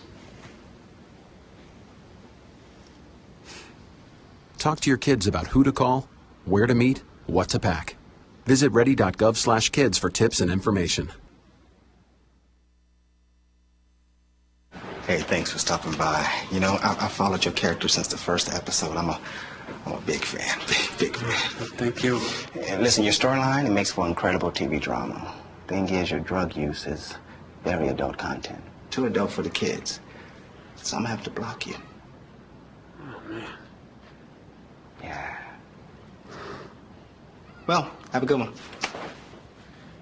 Talk to your kids about who to call, where to meet, what to pack. Visit ready.gov/kids for tips and information.
Hey, thanks for stopping by. You know, I followed your character since the first episode. I'm a big fan. Big fan.
Thank you.
And listen, your storyline, it makes for incredible TV drama. Thing is, your drug use is very adult content. Too adult for the kids. So I'm gonna have to block you.
Oh, man.
Yeah. Well, have a good one.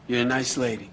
You're a nice lady.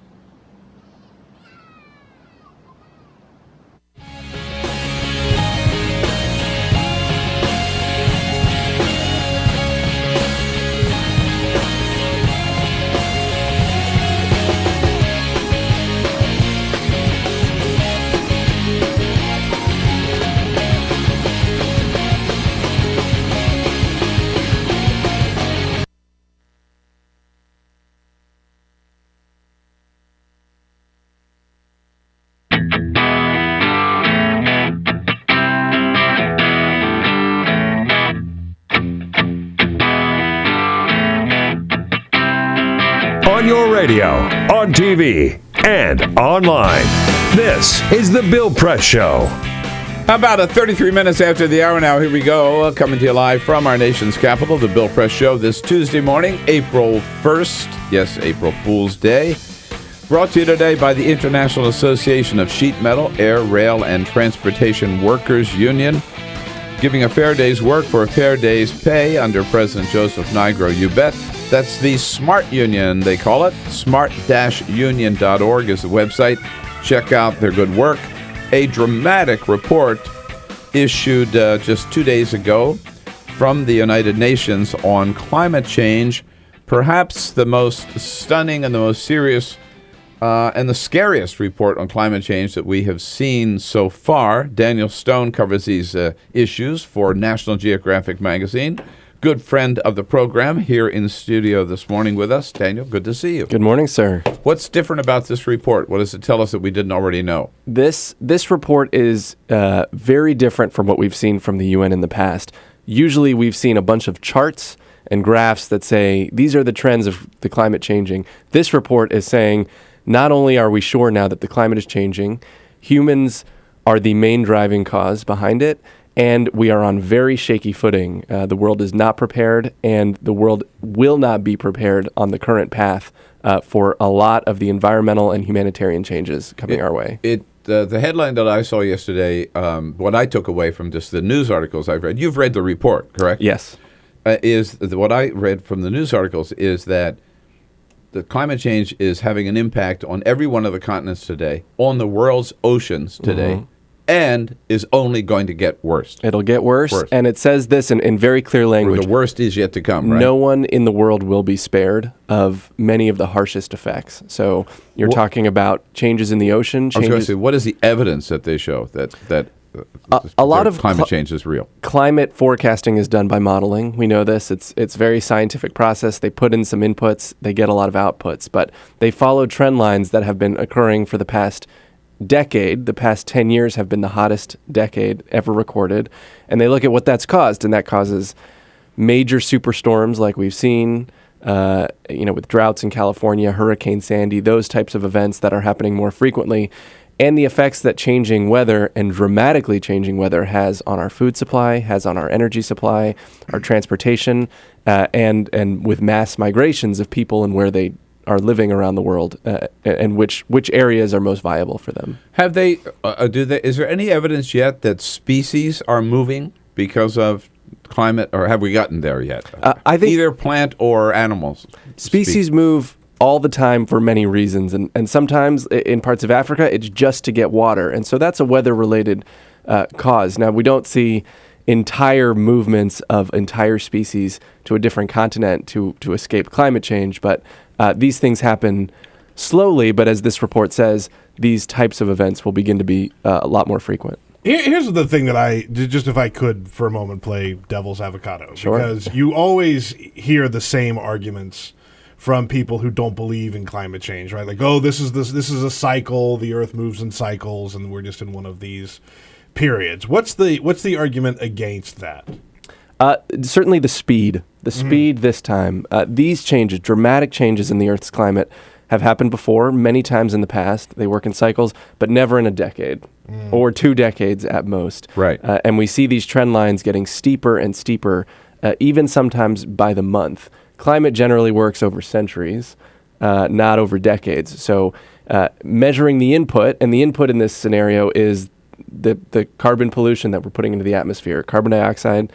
On your radio, on TV, and online. This is The Bill Press Show.
About 33 minutes after the hour now, here we go, coming to you live from our nation's capital, The Bill Press Show, this Tuesday morning, April 1st. Yes, April Fool's Day. Brought to you today by the International Association of Sheet Metal, Air, Rail, and Transportation Workers Union. Giving a fair day's work for a fair day's pay under President Joseph Nigro, you bet. That's the SMART Union, they call it. smart-union.org is the website. Check out their good work. A dramatic report issued just 2 days ago from the United Nations on climate change, perhaps the most stunning and the most serious and the scariest report on climate change that we have seen so far. Daniel Stone covers these issues for National Geographic magazine. Good friend of the program here in the studio this morning with us. Daniel, good to see you.
Good morning, sir.
What's different about this report? What does it tell us that we didn't already know?
This report is very different from what we've seen from the UN in the past. Usually we've seen a bunch of charts and graphs that say these are the trends of the climate changing. This report is saying not only are we sure now that the climate is changing, humans are the main driving cause behind it, and we are on very shaky footing. The world is not prepared, and the world will not be prepared on the current path for a lot of the environmental and humanitarian changes coming our way.
The headline that I saw yesterday, what I took away from just the news articles I've read, you've read the report, correct?
Yes.
What I read from the news articles is that the climate change is having an impact on every one of the continents today, on the world's oceans today, and is only going to get worse.
It'll get worse. And it says this in very clear language.
The worst is yet to come, right?
No one in the world will be spared of many of the harshest effects. So you're talking about changes in the ocean.
I was going to say, what is the evidence that they show that
a lot of
climate change is real?
Climate forecasting is done by modeling. We know this. It's very scientific process. They put in some inputs. They get a lot of outputs. But they follow trend lines that have been occurring for the past decade. The past 10 years have been the hottest decade ever recorded. And they look at what that's caused. And that causes major superstorms like we've seen, with droughts in California, Hurricane Sandy, those types of events that are happening more frequently. And the effects that changing weather and dramatically changing weather has on our food supply, has on our energy supply, our transportation, and with mass migrations of people and where they are living around the world, and which areas are most viable for them.
Have they? Is there any evidence yet that species are moving because of climate, or have we gotten there yet?
I think
either plant or animals.
Species move all the time for many reasons, and sometimes in parts of Africa it's just to get water, and so that's a weather-related cause. Now, we don't see entire movements of entire species to a different continent to escape climate change, but these things happen slowly, but as this report says, these types of events will begin to be a lot more frequent.
Here's the thing that I, just if I could for a moment play devil's avocado,
Sure.
because you always hear the same arguments from people who don't believe in climate change, right? Like, oh, this is a cycle, the Earth moves in cycles, and we're just in one of these periods. What's the argument against that?
Certainly the speed. The speed this time. These changes, dramatic changes in the Earth's climate, have happened before, many times in the past. They work in cycles, but never in a decade or 2 decades at most.
Right.
And we see these trend lines getting steeper and steeper, even sometimes by the month. Climate generally works over centuries, not over decades. So measuring the input, and the input in this scenario is the carbon pollution that we're putting into the atmosphere, carbon dioxide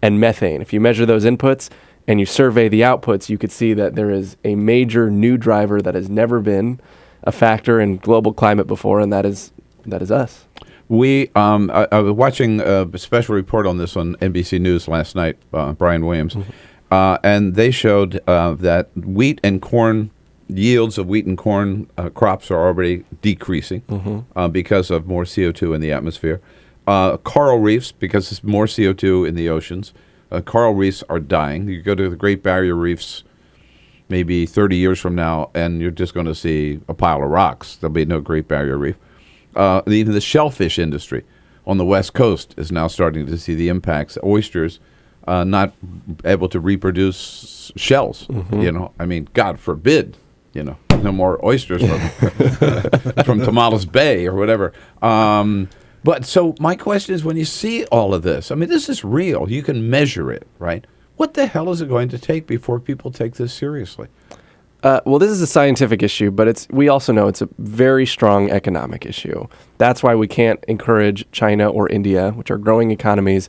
and methane. If you measure those inputs and you survey the outputs, you could see that there is a major new driver that has never been a factor in global climate before, and that is us.
I was watching a special report on this on NBC News last night, Brian Williams, and they showed that wheat and corn yields of wheat and corn crops are already decreasing because of more CO2 in the atmosphere. Coral reefs, because there's more CO2 in the oceans, coral reefs are dying. You go to the Great Barrier Reefs maybe 30 years from now, and you're just going to see a pile of rocks. There'll be no Great Barrier Reef. Even the shellfish industry on the West Coast is now starting to see the impacts. Oysters not able to reproduce shells. I mean, God forbid, no more oysters from Tamales Bay or whatever. But so my question is, when you see all of this, I mean, this is real. You can measure it, right? What the hell is it going to take before people take this seriously?
Well, this is a scientific issue, but we also know it's a very strong economic issue. That's why we can't encourage China or India, which are growing economies,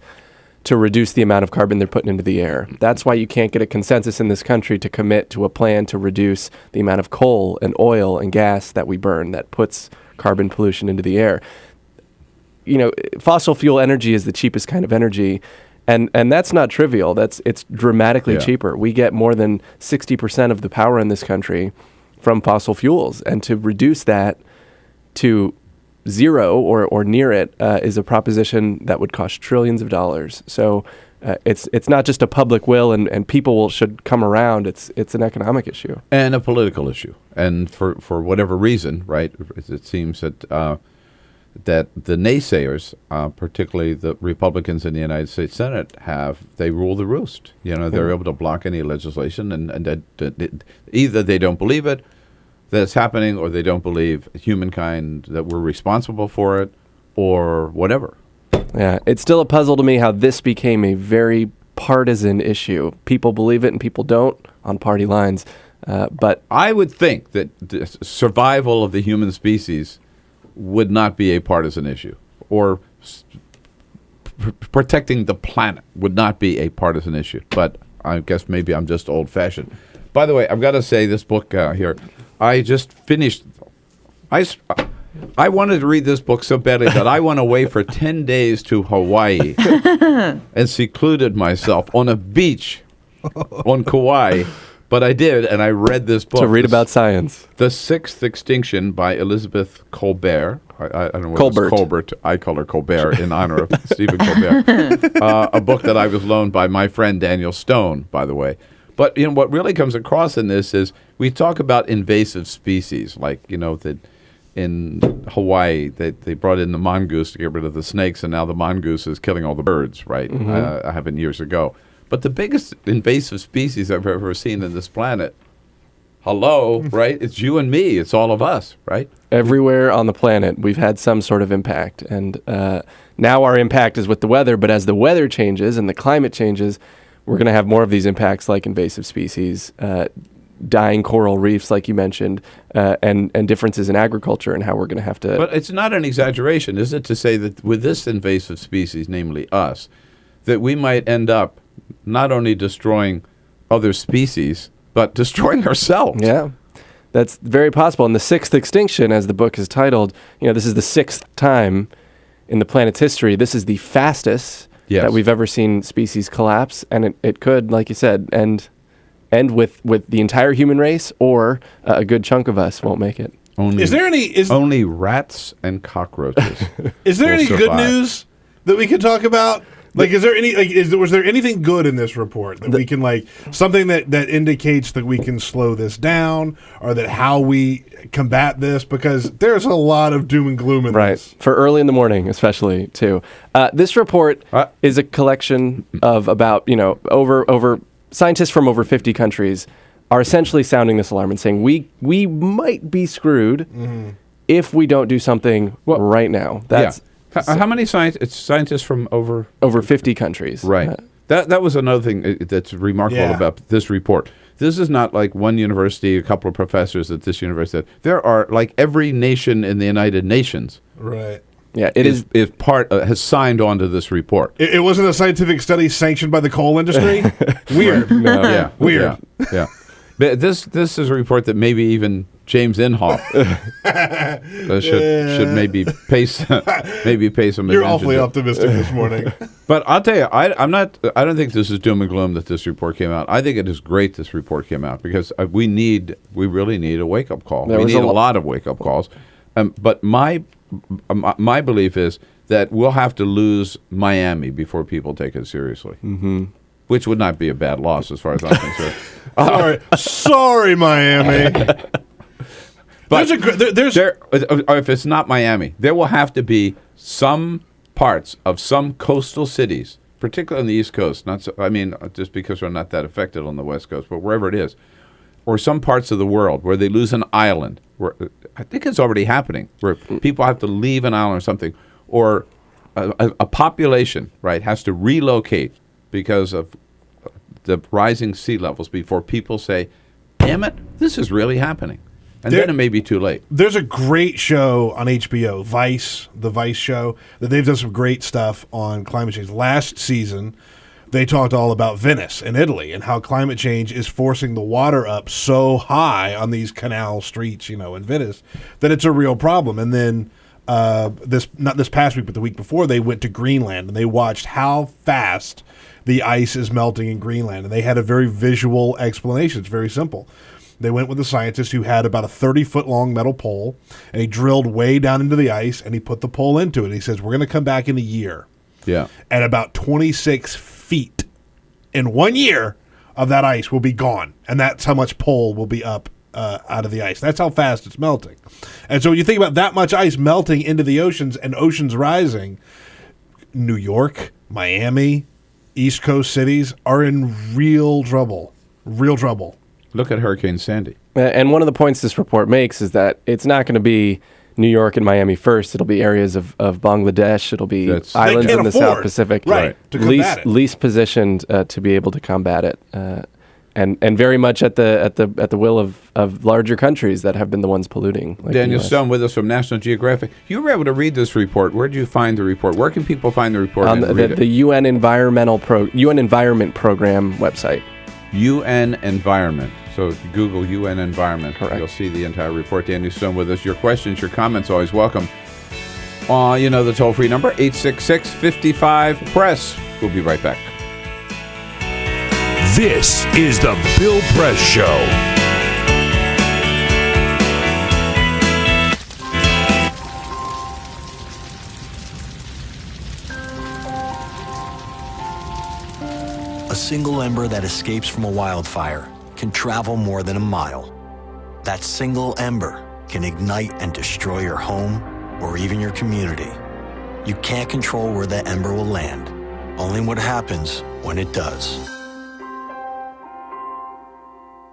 to reduce the amount of carbon they're putting into the air. That's why you can't get a consensus in this country to commit to a plan to reduce the amount of coal and oil and gas that we burn that puts carbon pollution into the air. Fossil fuel energy is the cheapest kind of energy, and that's not trivial. It's dramatically cheaper. We get more than 60% of the power in this country from fossil fuels, and to reduce that to zero or near it is a proposition that would cost trillions of dollars. So it's not just a public will and people should come around. It's an economic issue
and a political issue. And for whatever reason, right? It seems that the naysayers, particularly the Republicans in the United States Senate, they rule the roost. They're able to block any legislation, and either they don't believe it, that it's happening, or they don't believe humankind, that we're responsible for it, or whatever.
Yeah, it's still a puzzle to me how this became a very partisan issue. People believe it and people don't on party lines. But
I would think that the survival of the human species would not be a partisan issue, or protecting the planet would not be a partisan issue. But I guess maybe I'm just old-fashioned. By the way, I've got to say, this book here, I just finished. I wanted to read this book so badly that I went away for 10 days to Hawaii and secluded myself on a beach on Kauai. But I did, and I read this book.
To read about science.
The Sixth Extinction by Elizabeth Colbert. I don't know what
Colbert.
It's Colbert. I call her Colbert in honor of Stephen Colbert. A book that I was loaned by my friend Daniel Stone, by the way. But what really comes across in this is we talk about invasive species, like that in Hawaii they brought in the mongoose to get rid of the snakes, and now the mongoose is killing all the birds. Right, happened years ago. But the biggest invasive species I've ever seen in this planet, right? It's you and me. It's all of us, right?
Everywhere on the planet, we've had some sort of impact. And now our impact is with the weather. But as the weather changes and the climate changes, we're going to have more of these impacts like invasive species. dying coral reefs, like you mentioned, and differences in agriculture and how we're going to have to.
But it's not an exaggeration, is it, to say that with this invasive species, namely us, that we might end up not only destroying other species, but destroying ourselves?
Yeah, that's very possible. And the sixth extinction, as the book is titled, this is the sixth time in the planet's history. This is the fastest that we've ever seen species collapse, and it could, like you said, end with the entire human race, or a good chunk of us won't make it.
Only rats and cockroaches.
Is there any
survive.
good news that we can talk about? Like, is there any? Was there anything good in this report that we can something that indicates that we can slow this down, or that how we combat this? Because there's a lot of doom and gloom in this.
For early in the morning, especially too. This report is a collection of about over scientists from over 50 countries are essentially sounding this alarm and saying we might be screwed if we don't do something right now. That's
how many scientists from over
50 countries?
Right. That was another thing that's remarkable about this report. This is not like one university, a couple of professors at this university. There are like every nation in the United Nations.
Right.
Yeah, is has signed on to this report.
It wasn't a scientific study sanctioned by the coal industry. Weird. Weird.
Yeah. But this is a report that maybe even James Inhofe should maybe pay some attention.
You're awfully optimistic this morning.
But I'll tell you, I don't think this is doom and gloom that this report came out. I think it is great this report came out, because we really need a wake up call. We need a lot of wake up calls. But my belief is that we'll have to lose Miami before people take it seriously.
Mm-hmm.
Which would not be a bad loss as far as I'm concerned.
Sorry, Miami.
But if it's not Miami, there will have to be some parts of some coastal cities, particularly on the East Coast. Just because we're not that affected on the West Coast, but wherever it is, or some parts of the world where they lose an island. Where I think it's already happening, where people have to leave an island or something, or a population has to relocate because of the rising sea levels before people say, damn it, this is really happening. And then it may be too late.
There's a great show on HBO, Vice, the Vice show, that they've done some great stuff on climate change. Last season, they talked all about Venice in Italy and how climate change is forcing the water up so high on these canal streets, in Venice, that it's a real problem. And then not this past week, but the week before, they went to Greenland and they watched how fast the ice is melting in Greenland. And they had a very visual explanation. It's very simple. They went with a scientist who had about a 30-foot long metal pole, and he drilled way down into the ice, and he put the pole into it. He says, we're going to come back in a year.
Yeah.
And about 26 feet in 1 year of that ice will be gone. And that's how much pole will be up out of the ice. That's how fast it's melting. And so when you think about that much ice melting into the oceans and oceans rising, New York, Miami, East Coast cities are in real trouble. Real trouble.
Look at Hurricane Sandy.
And one of the points this report makes is that it's not going to be New York and Miami first. It'll be areas of Bangladesh. It'll be islands in the South Pacific, least positioned to be able to combat it, and very much at the will of larger countries that have been the ones polluting. Like
Daniel Stone with us from National Geographic. You were able to read this report. Where did you find the report? Where can people find the report?
On the UN Environment Program website.
UN Environment. So if you Google UN Environment,
Correct.
You'll see the entire report. Daniel Stone with us. Your questions, your comments, always welcome. The toll-free number, 866-55-PRESS. We'll be right back.
This is the Bill Press Show.
A single ember that escapes from a wildfire can travel more than a mile. That single ember can ignite and destroy your home or even your community. You can't control where that ember will land, only what happens when it does.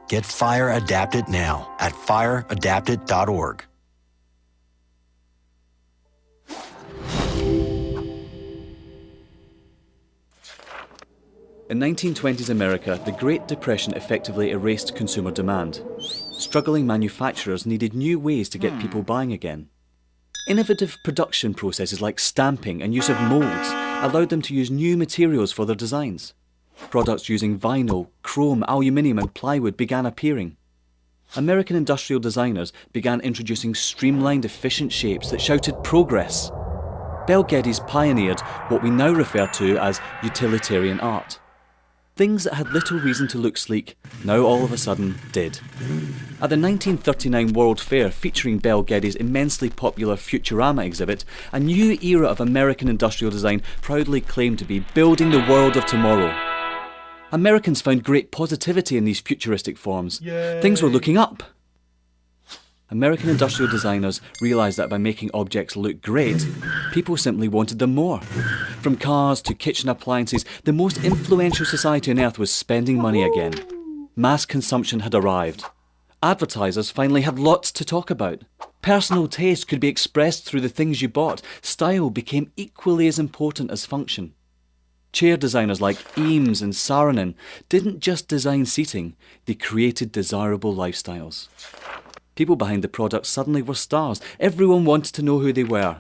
Get Fire Adapted now at fireadapted.org.
In 1920s America, the Great Depression effectively erased consumer demand. Struggling manufacturers needed new ways to get people buying again. Innovative production processes like stamping and use of molds allowed them to use new materials for their designs. Products using vinyl, chrome, aluminium and plywood began appearing. American industrial designers began introducing streamlined, efficient shapes that shouted progress. Bel Geddes pioneered what we now refer to as utilitarian art. Things that had little reason to look sleek now all of a sudden did. At the 1939 World Fair featuring Bel Geddes' immensely popular Futurama exhibit, a new era of American industrial design proudly claimed to be building the world of tomorrow. Americans found great positivity in these futuristic forms. Yay. Things were looking up. American industrial designers realised that by making objects look great, people simply wanted them more. From cars to kitchen appliances, the most influential society on earth was spending money again. Mass consumption had arrived. Advertisers finally had lots to talk about. Personal taste could be expressed through the things you bought. Style became equally as important as function. Chair designers like Eames and Saarinen didn't just design seating, they created desirable lifestyles. People behind the products suddenly were stars. Everyone wanted to know who they were.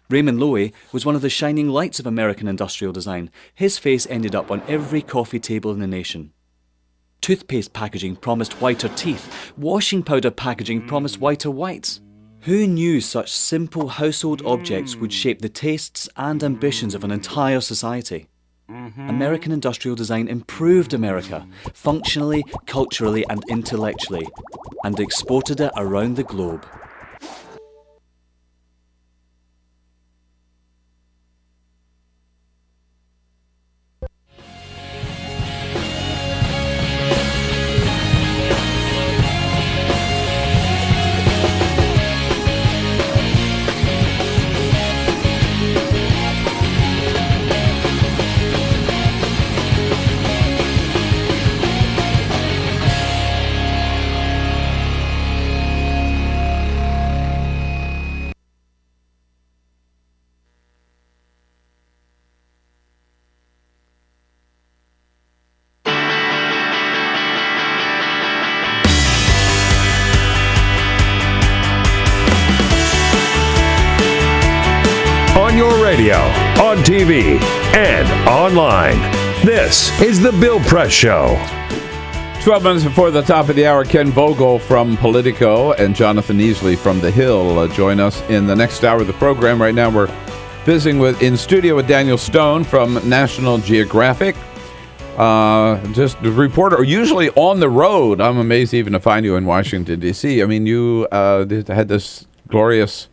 Raymond Loewy was one of the shining lights of American industrial design. His face ended up on every coffee table in the nation. Toothpaste packaging promised whiter teeth. Washing powder packaging promised whiter whites. Who knew such simple household objects would shape the tastes and ambitions of an entire society? American industrial design improved America, functionally, culturally and intellectually, and exported it around the globe.
Radio, on TV, and online. This is The Bill Press Show.
12 minutes before the top of the hour, Ken Vogel from Politico and Jonathan Easley from The Hill join us in the next hour of the program. Right now we're visiting in studio with Daniel Stone from National Geographic. Just a reporter, usually on the road. I'm amazed even to find you in Washington, D.C. I mean, you had this glorious...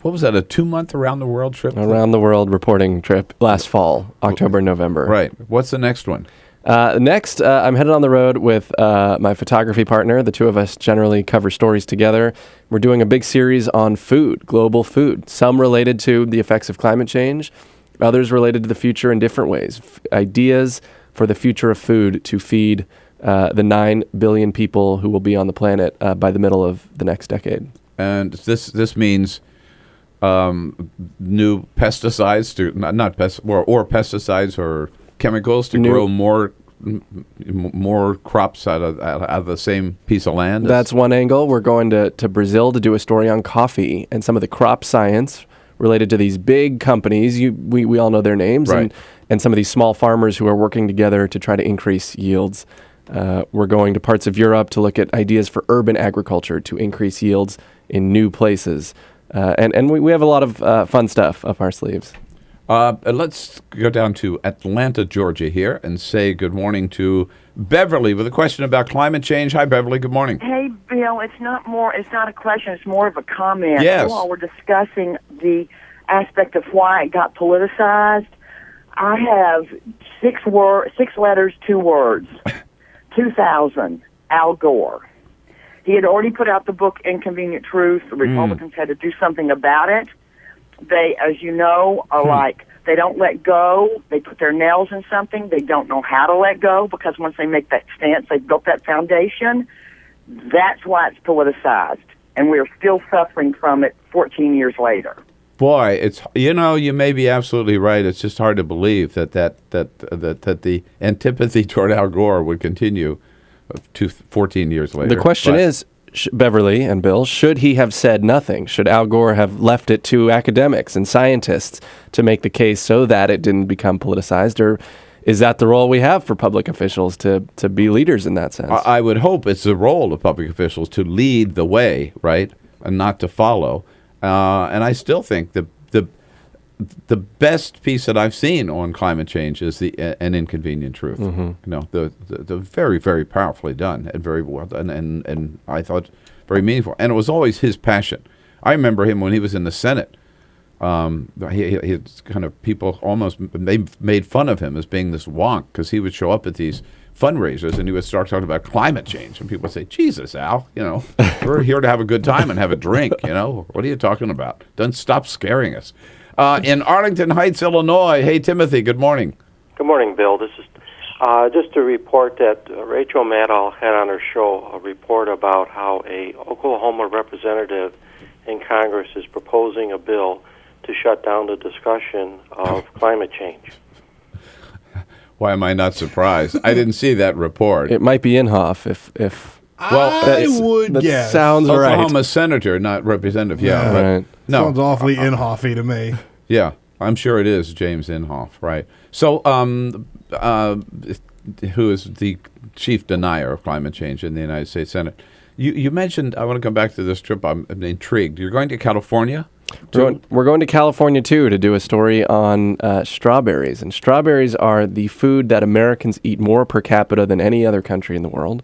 What was that, a 2-month around-the-world trip?
Around-the-world reporting trip last fall, October, November.
Right. What's the next one?
Next, I'm headed on the road with my photography partner. The two of us generally cover stories together. We're doing a big series on food, global food, some related to the effects of climate change, others related to the future in different ways. Ideas for the future of food to feed the 9 billion people who will be on the planet by the middle of the next decade.
And this means... new pesticides or pesticides or chemicals to grow more crops out of the same piece of land.
That's one angle. We're going to Brazil to do a story on coffee and some of the crop science related to these big companies. We all know their names, right. and some of these small farmers who are working together to try to increase yields. We're going to parts of Europe to look at ideas for urban agriculture to increase yields in new places. And we have a lot of fun stuff up our sleeves.
Let's go down to Atlanta, Georgia here and say good morning to Beverly with a question about climate change. Hi, Beverly. Good morning.
Hey, Bill. It's not a question. It's more of a comment.
Yes.
While we're discussing the aspect of why it got politicized, I have 6 letters, 2 words. 2000, Al Gore. He had already put out the book Inconvenient Truth. The Republicans had to do something about it. They, as you know, are like, they don't let go. They put their nails in something. They don't know how to let go because once they make that stance, they've built that foundation. That's why it's politicized. And we're still suffering from it 14 years later.
Boy, it's you may be absolutely right. It's just hard to believe that the antipathy toward Al Gore would continue 14 years later.
The question is, Beverly and Bill, should he have said nothing? Should Al Gore have left it to academics and scientists to make the case so that it didn't become politicized, or is that the role we have for public officials to be leaders in that sense?
I would hope it's the role of public officials to lead the way, right, and not to follow. And I still think the best piece that I've seen on climate change is an inconvenient truth.
Mm-hmm.
The very, very powerfully done and very well done, and I thought very meaningful. And it was always his passion. I remember him when he was in the Senate. He kind of people almost made fun of him as being this wonk because he would show up at these fundraisers and he would start talking about climate change, and people would say, "Jesus, Al, we're here to have a good time and have a drink. What are you talking about? Don't stop scaring us." In Arlington Heights, Illinois. Hey, Timothy. Good morning.
Good morning, Bill. This is just a report that Rachel Maddow had on her show. A report about how a Oklahoma representative in Congress is proposing a bill to shut down the discussion of climate change.
Why am I not surprised? I didn't see that report.
It might be Inhofe if
I would guess.
Sounds right.
Oklahoma senator, not representative. Yeah,
right.
No,
sounds awfully Inhofe to me.
Yeah, I'm sure it is James Inhofe, right? So, who is the chief denier of climate change in the United States Senate? You mentioned, I want to come back to this trip. I'm intrigued. You're going to California?
We're going to California, too, to do a story on strawberries. And strawberries are the food that Americans eat more per capita than any other country in the world.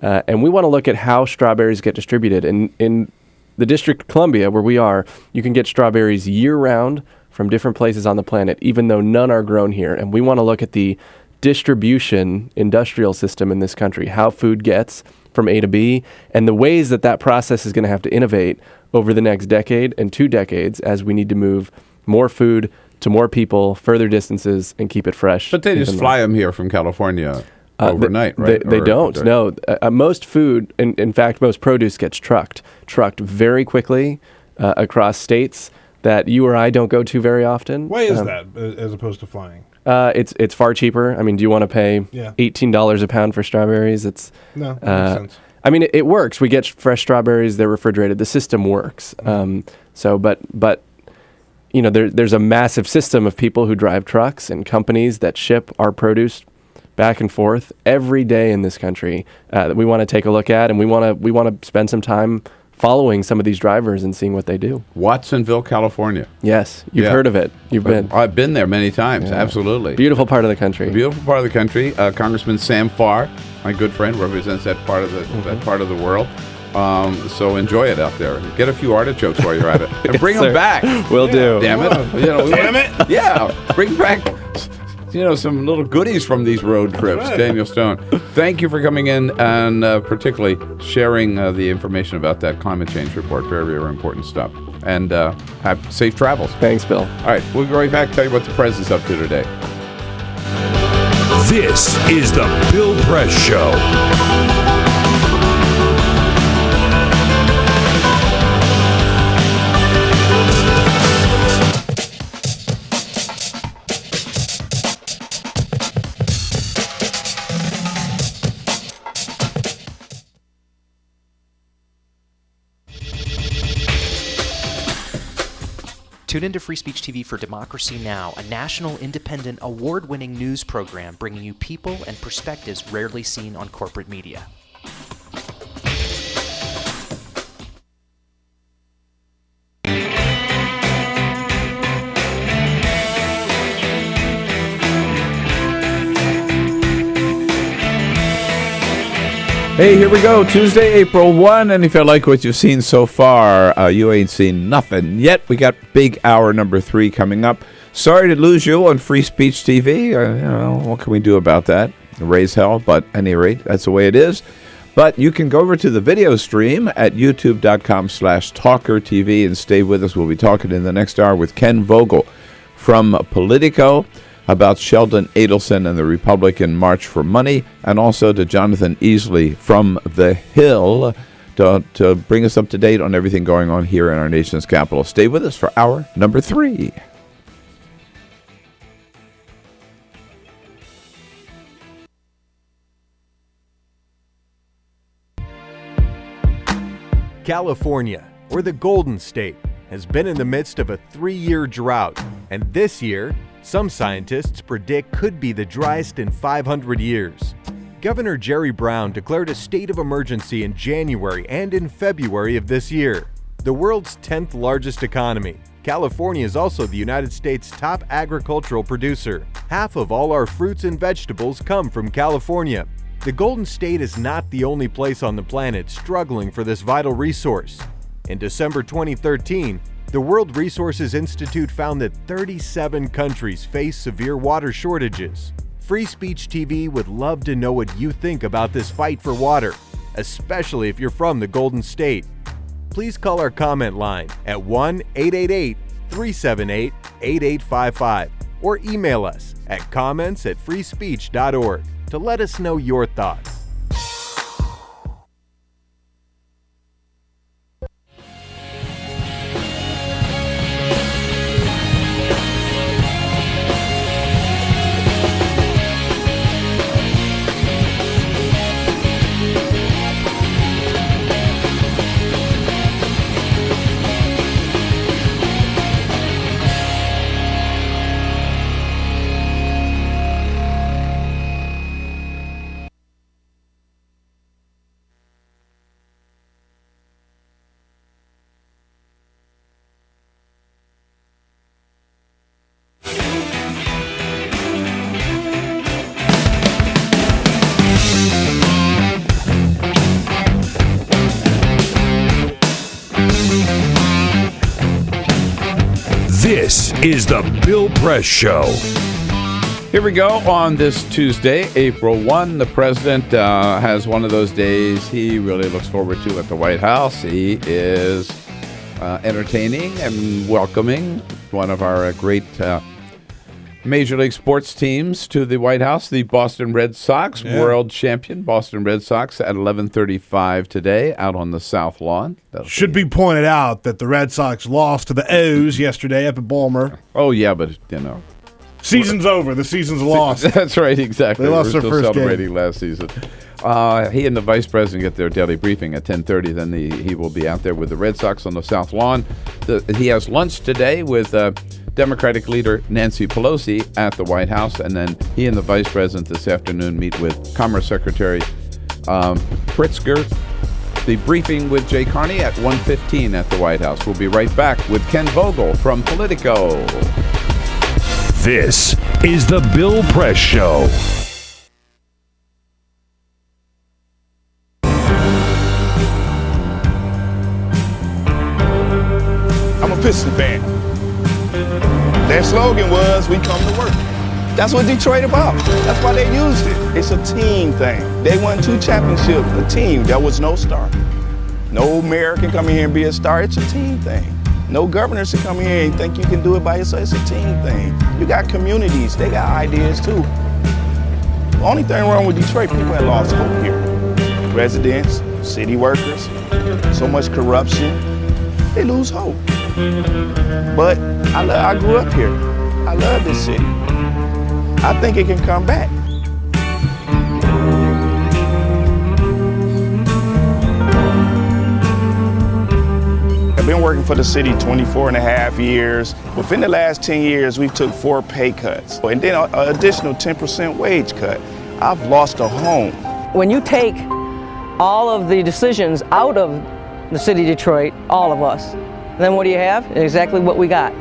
And we want to look at how strawberries get distributed. In the District of Columbia, where we are, you can get strawberries year-round from different places on the planet, even though none are grown here. And we want to look at the distribution industrial system in this country, how food gets from A to B, and the ways that process is going to have to innovate over the next decade and 2 decades as we need to move more food to more people, further distances, and keep it fresh.
But they just fly them here from California overnight, right?
They don't. No. Most food, in fact, most produce gets trucked very quickly across states that you or I don't go to very often.
Why is that, as opposed to flying?
It's far cheaper. I mean, do you want to pay $18 a pound for strawberries?
No, that makes sense.
I mean, it works. We get fresh strawberries. They're refrigerated. The system works. But there's a massive system of people who drive trucks and companies that ship our produce back and forth every day in this country that we want to take a look at, and we want to spend some time following some of these drivers and seeing what they do.
Watsonville, California.
Yes, you've heard of it. You've been.
I've been there many times, absolutely.
Beautiful part of the country.
Beautiful part of the country. Congressman Sam Farr, my good friend, represents that part of the world. So enjoy it out there. Get a few artichokes while you're at it. And bring them back.
Will do.
Damn it.
Damn it.
Yeah, bring back some little goodies from these road trips. Right. Daniel Stone, thank you for coming in and particularly sharing the information about that climate change report. Very, very important stuff. And have safe travels.
Thanks, Bill.
All right, we'll be right back, tell you what the press is up to today.
This is the Bill Press Show.
Tune into Free Speech TV for Democracy Now!, a national, independent, award-winning news program bringing you people and perspectives rarely seen on corporate media.
Hey, here we go. Tuesday, April 1. And if you like what you've seen so far, you ain't seen nothing yet. We got big hour number 3 coming up. Sorry to lose you on Free Speech TV. What can we do about that? Raise hell, but at any rate, that's the way it is. But you can go over to the video stream at youtube.com/TawkrTV and stay with us. We'll be talking in the next hour with Ken Vogel from Politico about Sheldon Adelson and the Republican March for Money, and also to Jonathan Easley from The Hill to bring us up to date on everything going on here in our nation's capital. Stay with us for hour number 3.
California, or the Golden State, has been in the midst of a 3-year drought, and this year, some scientists predict could be the driest in 500 years. Governor Jerry Brown declared a state of emergency in January and in February of this year. The world's 10th largest economy, California is also the United States' top agricultural producer. Half of all our fruits and vegetables come from California. The Golden State is not the only place on the planet struggling for this vital resource. In December 2013, the World Resources Institute found that 37 countries face severe water shortages. Free Speech TV would love to know what you think about this fight for water, especially if you're from the Golden State. Please call our comment line at 1-888-378-8855 or email us at comments@freespeech.org to let us know your thoughts.
This is the Bill Press Show.
Here we go on this Tuesday, April 1. The president has one of those days he really looks forward to at the White House. He is entertaining and welcoming one of our great Major League sports teams to the White House, the Boston Red Sox, world champion Boston Red Sox at 11:35 today out on the South Lawn.
Should be pointed out that the Red Sox lost to the O's yesterday up at Balmer.
Oh, yeah, but, you know.
Season's over. The season's lost.
That's right, exactly.
They lost
We're
their
still
first
celebrating
game.
last season. He and the vice president get their daily briefing at 10:30. Then he will be out there with the Red Sox on the South Lawn. He has lunch today with Democratic leader Nancy Pelosi at the White House, and then he and the vice president this afternoon meet with Commerce Secretary Pritzker. The briefing with Jay Carney at 1:15 at the White House. We'll be right back with Ken Vogel from Politico.
This is the Bill Press Show.
I'm a Piston fan. Their slogan was, "We come to work." That's what Detroit about. That's why they used it. It's a team thing. They won 2 championships, a team. There was no star. No mayor can come in here and be a star. It's a team thing. No governors can come in here and think you can do it by yourself. It's a team thing. You got communities. They got ideas too. The only thing wrong with Detroit, people have lost hope here. Residents, city workers, so much corruption. They lose hope. But I grew up here. I love this city. I think it can come back. I've been working for the city 24 and a half years. Within the last 10 years, we took 4 pay cuts and then an additional 10% wage cut. I've lost a home.
When you take all of the decisions out of the city of Detroit, all of us, then what do you have? Exactly what we got.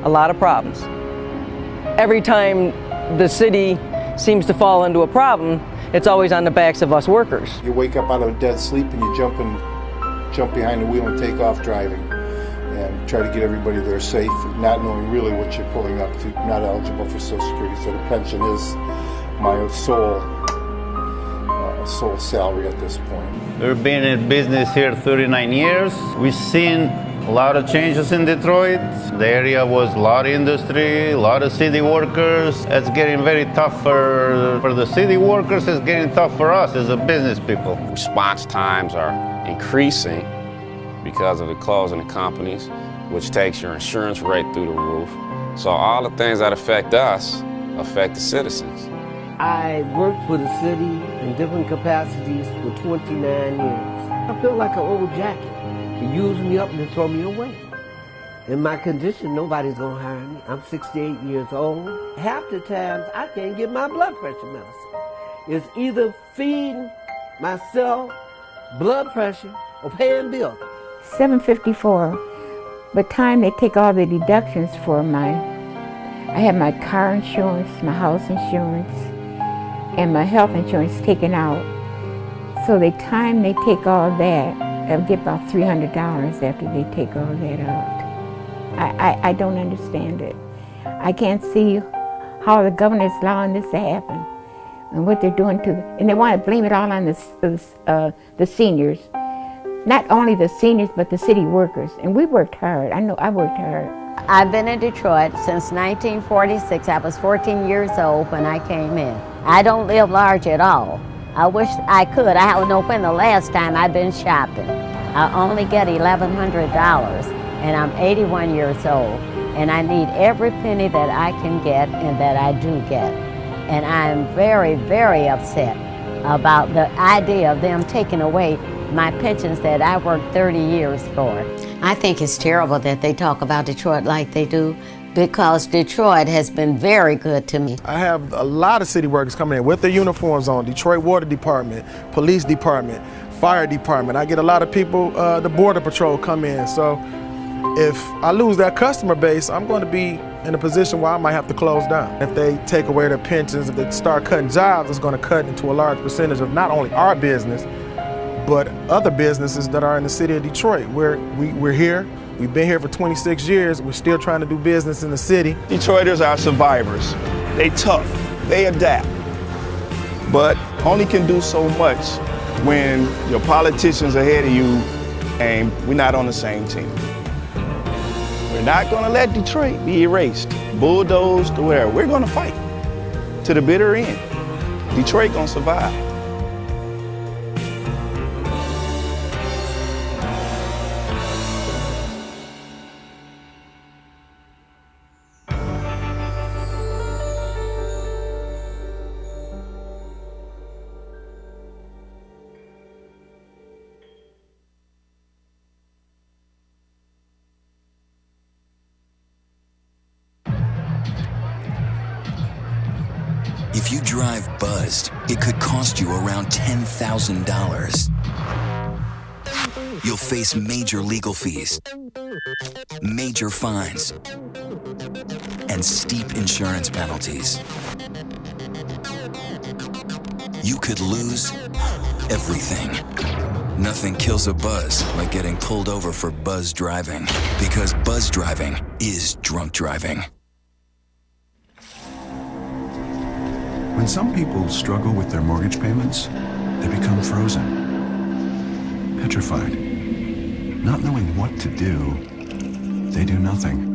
A lot of problems. Every time the city seems to fall into a problem, it's always on the backs of us workers.
You wake up out of a dead sleep and you jump behind the wheel and take off driving and try to get everybody there safe, not knowing really what you're pulling up to. Not eligible for Social Security, so the pension is my sole salary at this point.
We've been in business here 39 years. We've seen
A lot of changes in Detroit. The area was a lot of industry, a lot of city workers. It's getting very tough for the city workers. It's getting tough for us as a business people.
Response times are increasing because of the closing of companies, which takes your insurance rate through the roof. So all the things that affect us affect the citizens.
I worked for the city in different capacities for 29 years. I feel like an old jacket. They use me up and they throw me away. In my condition, nobody's gonna hire me. I'm 68 years old. Half the times, I can't get my blood pressure medicine. It's either feeding myself blood pressure or paying bills.
754. By the time they take all the deductions for I have my car insurance, my house insurance, and my health insurance taken out. So the time they take all that, I'll get about $300 after they take all that out. I don't understand it. I can't see how the governor is allowing this to happen and what they're doing and they want to blame it all on the seniors. Not only the seniors, but the city workers. And we worked hard. I know I worked hard.
I've been in Detroit since 1946. I was 14 years old when I came in. I don't live large at all. I wish I could. I don't know when the last time I've been shopping. I only get $1,100, and I'm 81 years old, and I need every penny that I can get and that I do get. And I'm very, very upset about the idea of them taking away my pensions that I worked 30 years for. I think it's terrible that they talk about Detroit like they do, because Detroit has been very good to me.
I have a lot of city workers coming in with their uniforms on, Detroit Water Department, Police Department, Fire Department. I get a lot of people, the Border Patrol come in. So if I lose that customer base, I'm going to be in a position where I might have to close down. If they take away their pensions, if they start cutting jobs, it's going to cut into a large percentage of not only our business, but other businesses that are in the city of Detroit. We're here. We've been here for 26 years. We're still trying to do business in the city.
Detroiters are survivors. They tough. They adapt. But only can do so much when your politicians ahead of you and we're not on the same team. We're not going to let Detroit be erased, bulldozed, or whatever. We're going to fight to the bitter end. Detroit going to survive.
If you drive buzzed, it could cost you around $10,000. You'll face major legal fees, major fines, and steep insurance penalties. You could lose everything. Nothing kills a buzz like getting pulled over for buzz driving, because buzz driving is drunk driving.
When some people struggle with their mortgage payments, they become frozen, petrified. Not knowing what to do, they do nothing.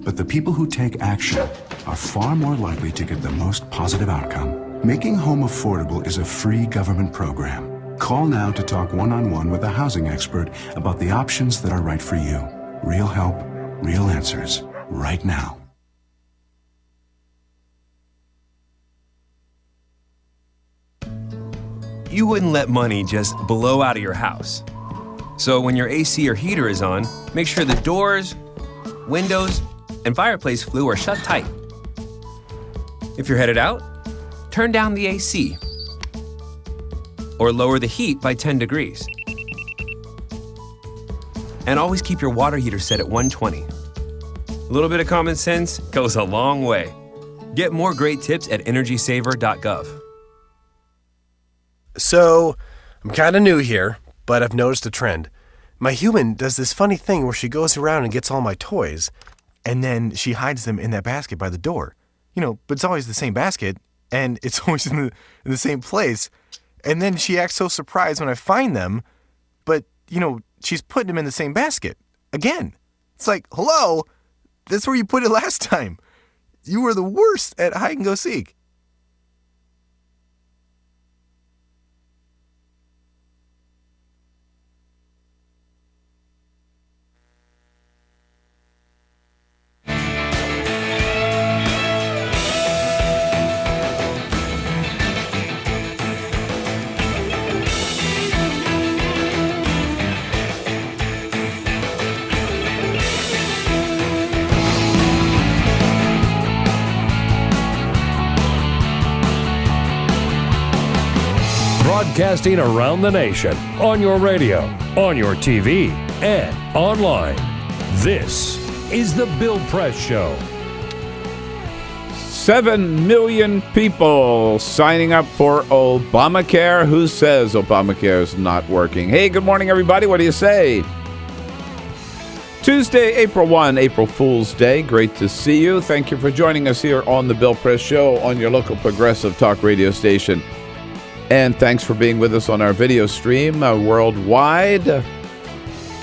But the people who take action are far more likely to get the most positive outcome. Making home affordable is a free government program. Call now to talk one-on-one with a housing expert about the options that are right for you. Real help, real answers, right now.
You wouldn't let money just blow out of your house. So when your AC or heater is on, make sure the doors, windows, and fireplace flue are shut tight. If you're headed out, turn down the AC or lower the heat by 10 degrees. And always keep your water heater set at 120. A little bit of common sense goes a long way. Get more great tips at energysaver.gov.
So, I'm kind of new here, but I've noticed a trend. My human does this funny thing where she goes around and gets all my toys, and then she hides them in that basket by the door. But it's always the same basket, and it's always in the same place. And then she acts so surprised when I find them, but, she's putting them in the same basket again. It's like, hello, that's where you put it last time. You were the worst at hide and go seek.
Broadcasting around the nation, on your radio, on your TV, and online. This is The Bill Press Show.
7 million people signing up for Obamacare. Who says Obamacare is not working? Hey, good morning, everybody. What do you say? Tuesday, April 1, April Fool's Day. Great to see you. Thank you for joining us here on The Bill Press Show on your local progressive talk radio station. And thanks for being with us on our video stream worldwide.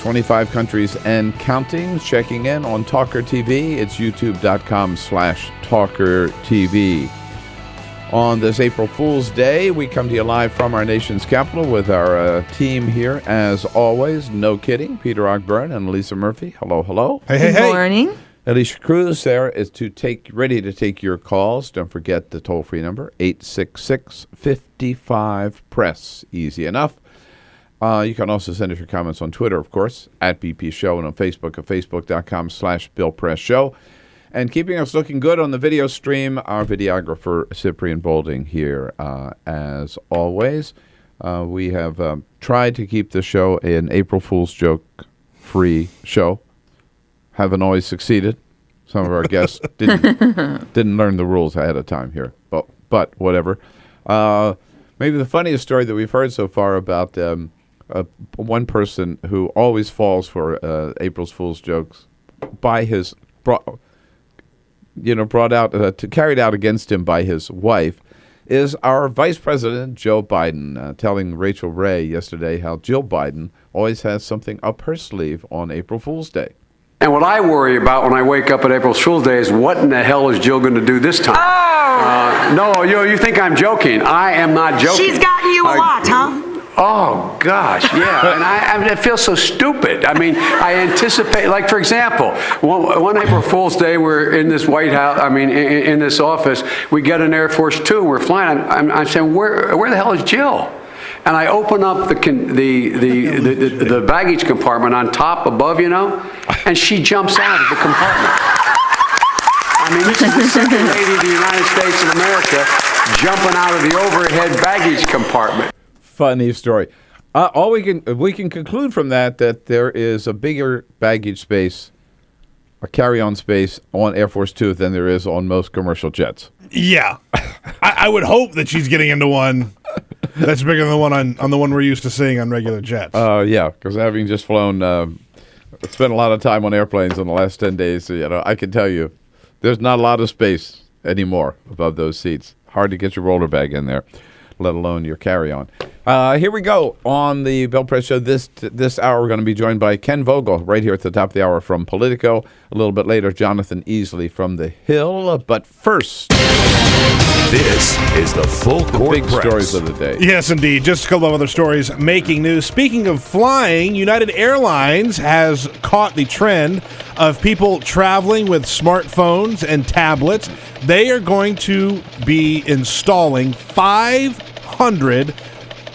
25 countries and counting. Checking in on TawkrTV. It's youtube.com/TawkrTV. On this April Fool's Day, we come to you live from our nation's capital with our team here, as always. No kidding. Peter Ogburn and Lisa Murphy. Hello, hello.
Hey.
Good morning.
Alicia Cruz there is ready to take your calls. Don't forget the toll-free number, 866-55-PRESS. Easy enough. You can also send us your comments on Twitter, of course, at BP Show, and on Facebook at facebook.com/BillPressShow. And keeping us looking good on the video stream, our videographer, Cyprian Bolding here, as always. We have tried to keep the show an April Fool's joke-free show. Haven't always succeeded. Some of our guests didn't learn the rules ahead of time here, but whatever. Maybe the funniest story that we've heard so far about one person who always falls for April Fool's jokes carried out against him by his wife is our Vice President Joe Biden, telling Rachel Ray yesterday how Jill Biden always has something up her sleeve on April Fool's Day.
And what I worry about when I wake up at April Fool's Day is what in the hell is Jill going to do this time?
Oh!
No, you think I'm joking. I am not joking.
She's got you a lot, huh?
Oh, gosh, yeah. And I mean, it feels so stupid. I mean, I anticipate, like, for example, one April Fool's Day, we're in this White House, in this office, we get an Air Force Two, we're flying. I'm saying, where the hell is Jill? And I open up the baggage compartment on top, above, and she jumps out of the compartment. I mean, this is the second lady of the United States of America jumping out of the overhead baggage compartment.
Funny story. We can conclude from that there is a bigger baggage space, a carry-on space on Air Force Two than there is on most commercial jets.
Yeah, I would hope that she's getting into one that's bigger than the one on the one we're used to seeing on regular jets.
Yeah, because having just flown, spent a lot of time on airplanes in the last 10 days, I can tell you, there's not a lot of space anymore above those seats. Hard to get your roller bag in there, let alone your carry-on. Here we go on the Bill Press Show. This hour, we're going to be joined by Ken Vogel right here at the top of the hour from Politico. A little bit later, Jonathan Easley from The Hill. But first,
this is the Full Court
big
Press.
Stories of the day.
Yes, indeed. Just a couple of other stories making news. Speaking of flying, United Airlines has caught the trend of people traveling with smartphones and tablets. They are going to be installing 500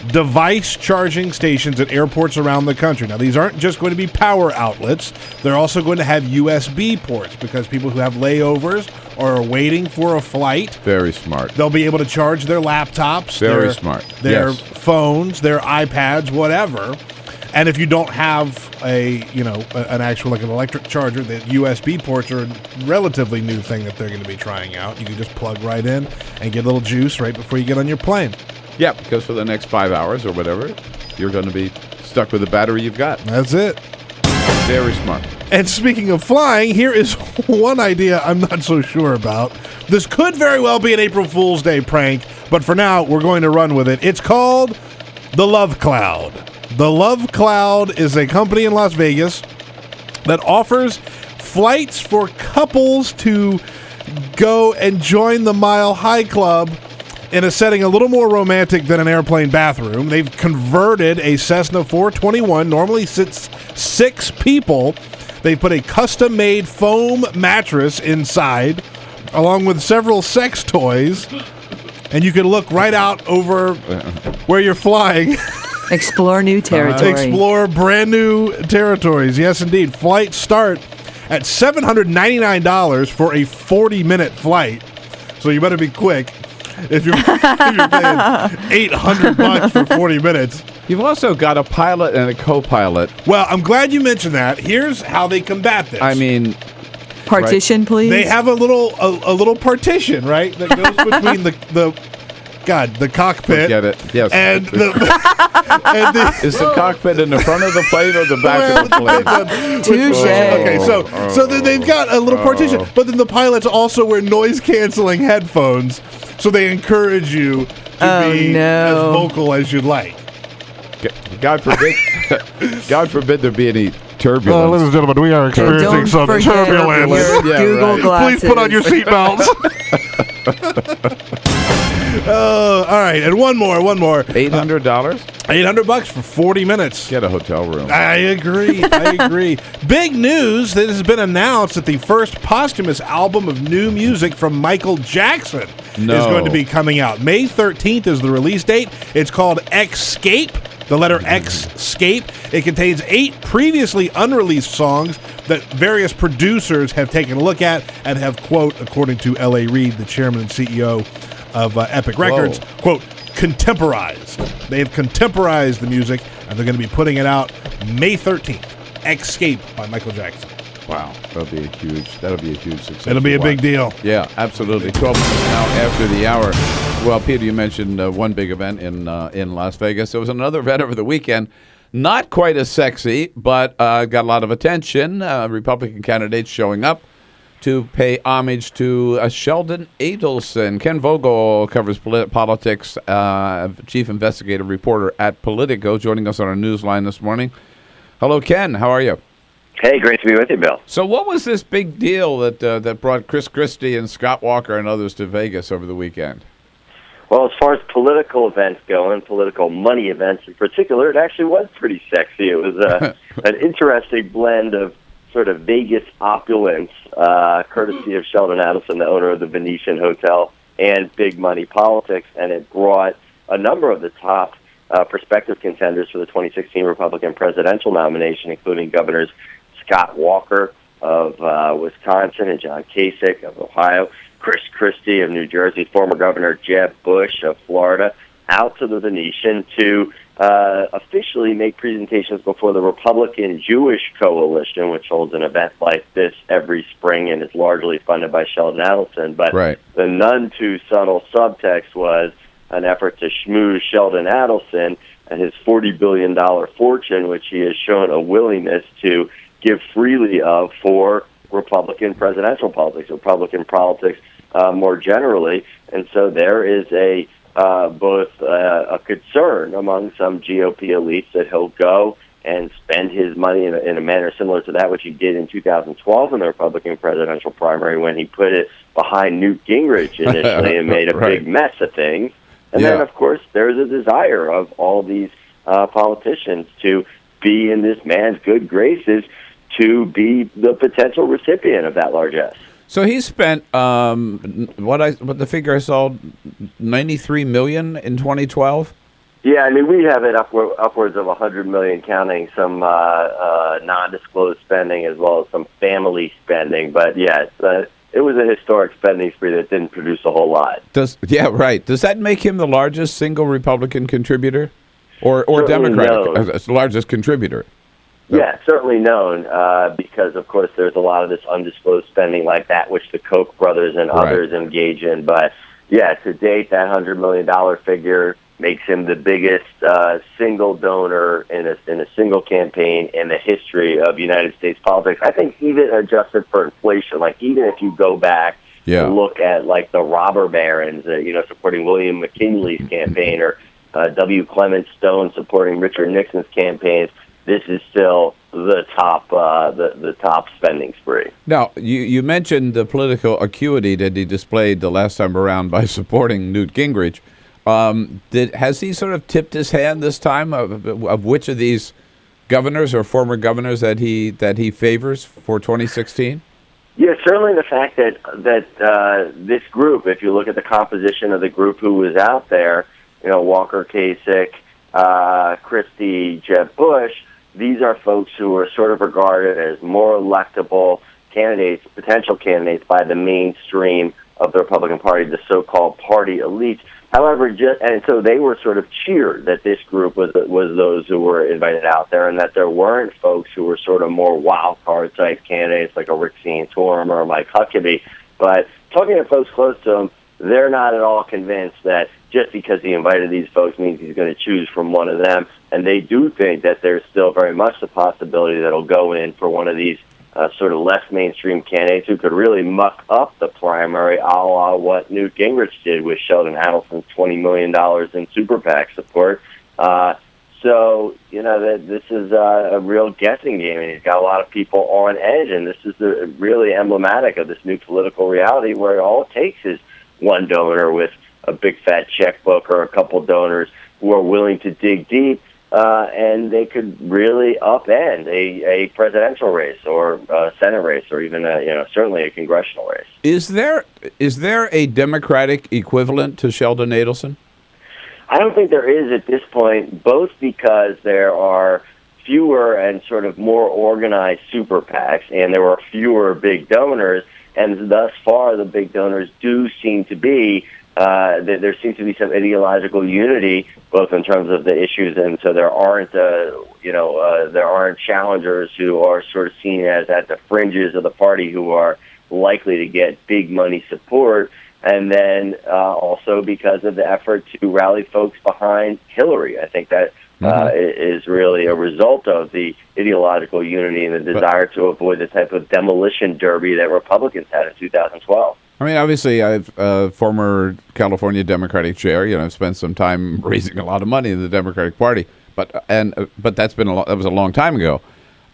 device charging stations at airports around the country. Now, these aren't just going to be power outlets. They're also going to have USB ports because people who have layovers or are waiting for a flight.
Very smart.
They'll be able to charge their laptops.
Very smart.
Their
Yes.
phones, their iPads, whatever. And if you don't have an actual like an electric charger, the USB ports are a relatively new thing that they're going to be trying out. You can just plug right in and get a little juice right before you get on your plane.
Yeah, because for the next 5 hours or whatever, you're going to be stuck with the battery you've got.
That's it.
Very smart.
And speaking of flying, here is one idea I'm not so sure about. This could very well be an April Fool's Day prank, but for now, we're going to run with it. It's called the Love Cloud. The Love Cloud is a company in Las Vegas that offers flights for couples to go and join the Mile High Club in a setting a little more romantic than an airplane bathroom. They've converted a Cessna 421, normally sits 6 people. They put a custom-made foam mattress inside, along with several sex toys, and you can look right out over where you're flying.
Explore new territory.
Explore brand new territories. Yes, indeed. Flights start at $799 for a 40-minute flight. So you better be quick if you're paying $800 for 40 minutes.
You've also got a pilot and a co-pilot.
Well, I'm glad you mentioned that. Here's how they combat this.
I mean,
partition, please.
They have a little partition, right, that goes between the cockpit.
Forget it. Yes.
And
is the cockpit in the front of the plane or the back of the plane?
Touche.
Okay, so they've got a little partition, but then the pilots also wear noise-canceling headphones, so they encourage you to be as vocal as you'd like.
God forbid there be any turbulence.
Ladies and gentlemen, we are experiencing some turbulence.
Google glasses.
Please put on your seatbelts. All right, and one more.
$800?
$800 for 40 minutes.
Get a hotel room.
I agree. Big news that has been announced that the first posthumous album of new music from Michael Jackson is going to be coming out. May 13th is the release date. It's called Escape. The letter Escape. It contains 8 previously unreleased songs that various producers have taken a look at and have, quote, according to L.A. Reid, the chairman and CEO of Epic Records, quote, contemporized. They have contemporized the music, and they're going to be putting it out May 13th. Escape by Michael Jackson.
Wow, that'll be a huge success.
It'll be a big deal.
Yeah, absolutely. 12 minutes now after the hour. Well, Peter, you mentioned one big event in Las Vegas. There was another event over the weekend. Not quite as sexy, but got a lot of attention. Republican candidates showing up to pay homage to Sheldon Adelson. Ken Vogel covers politics, chief investigative reporter at Politico, joining us on our newsline this morning. Hello, Ken. How are you?
Hey, great to be with you, Bill.
So what was this big deal that brought Chris Christie and Scott Walker and others to Vegas over the weekend?
Well, as far as political events go, and political money events in particular, it actually was pretty sexy. It was an interesting blend of sort of Vegas opulence, courtesy of Sheldon Adelson, the owner of the Venetian Hotel, and big money politics, and it brought a number of the top prospective contenders for the 2016 Republican presidential nomination, including Governors Scott Walker of Wisconsin and John Kasich of Ohio, Chris Christie of New Jersey, former Governor Jeb Bush of Florida, out to the Venetian to officially make presentations before the Republican Jewish Coalition, which holds an event like this every spring and is largely funded by Sheldon Adelson. But the none too subtle subtext was an effort to schmooze Sheldon Adelson and his $40 billion fortune, which he has shown a willingness to give freely of for Republican presidential politics, Republican politics more generally. And so there is both a concern among some GOP elites that he'll go and spend his money in a manner similar to that which he did in 2012 in the Republican presidential primary when he put it behind Newt Gingrich initially and made a big mess of things. And then, of course, there's a desire of all these politicians to be in this man's good graces, to be the potential recipient of that largesse.
So he spent what the figure I saw, $93 million in 2012.
Yeah, I mean, we have it upwards of $100 million, counting some non-disclosed spending as well as some family spending. But yeah, it was a historic spending spree that didn't produce a whole lot. Does
that make him the largest single Republican contributor, or Democratic largest contributor?
Yeah, certainly known because, of course, there's a lot of this undisclosed spending like that, which the Koch brothers and others engage in. But, yeah, to date, that $100 million figure makes him the biggest single donor in a single campaign in the history of United States politics. I think even adjusted for inflation, like even if you go back and look at like the robber barons, supporting William McKinley's campaign, or W. Clement Stone supporting Richard Nixon's campaigns, this is still the top the top spending spree.
Now, you mentioned the political acuity that he displayed the last time around by supporting Newt Gingrich. Has he sort of tipped his hand this time of which of these governors or former governors that he favors for 2016?
Yeah, certainly the fact that this group, if you look at the composition of the group who was out there, Walker Kasich, Christie, Jeb Bush, these are folks who are sort of regarded as more electable candidates, potential candidates by the mainstream of the Republican Party, the so-called party elites. However, and so they were sort of cheered that this group was those who were invited out there, and that there weren't folks who were sort of more wild card type candidates like a Rick Santorum or Mike Huckabee. But talking to folks close to him, they're not at all convinced that just because he invited these folks means he's going to choose from one of them. And they do think that there's still very much the possibility that he'll go in for one of these sort of less mainstream candidates who could really muck up the primary, a la what Newt Gingrich did with Sheldon Adelson's $20 million in super PAC support. So, this is a real guessing game, and he's got a lot of people on edge, and this is really emblematic of this new political reality where all it takes is one donor with a big fat checkbook or a couple donors who are willing to dig deep, and they could really upend a presidential race or a Senate race or even certainly a congressional race.
Is there a Democratic equivalent to Sheldon Adelson?
I don't think there is at this point, both because there are fewer and sort of more organized super PACs, and there are fewer big donors, and thus far the big donors do seem to be there seems to be some ideological unity, both in terms of the issues, and so there aren't challengers who are sort of seen as at the fringes of the party who are likely to get big money support, and then also because of the effort to rally folks behind Hillary. I think that is really a result of the ideological unity and the desire to avoid the type of demolition derby that Republicans had in 2012.
I mean, obviously, I've former California Democratic chair. I've spent some time raising a lot of money in the Democratic Party, but that's been that was a long time ago,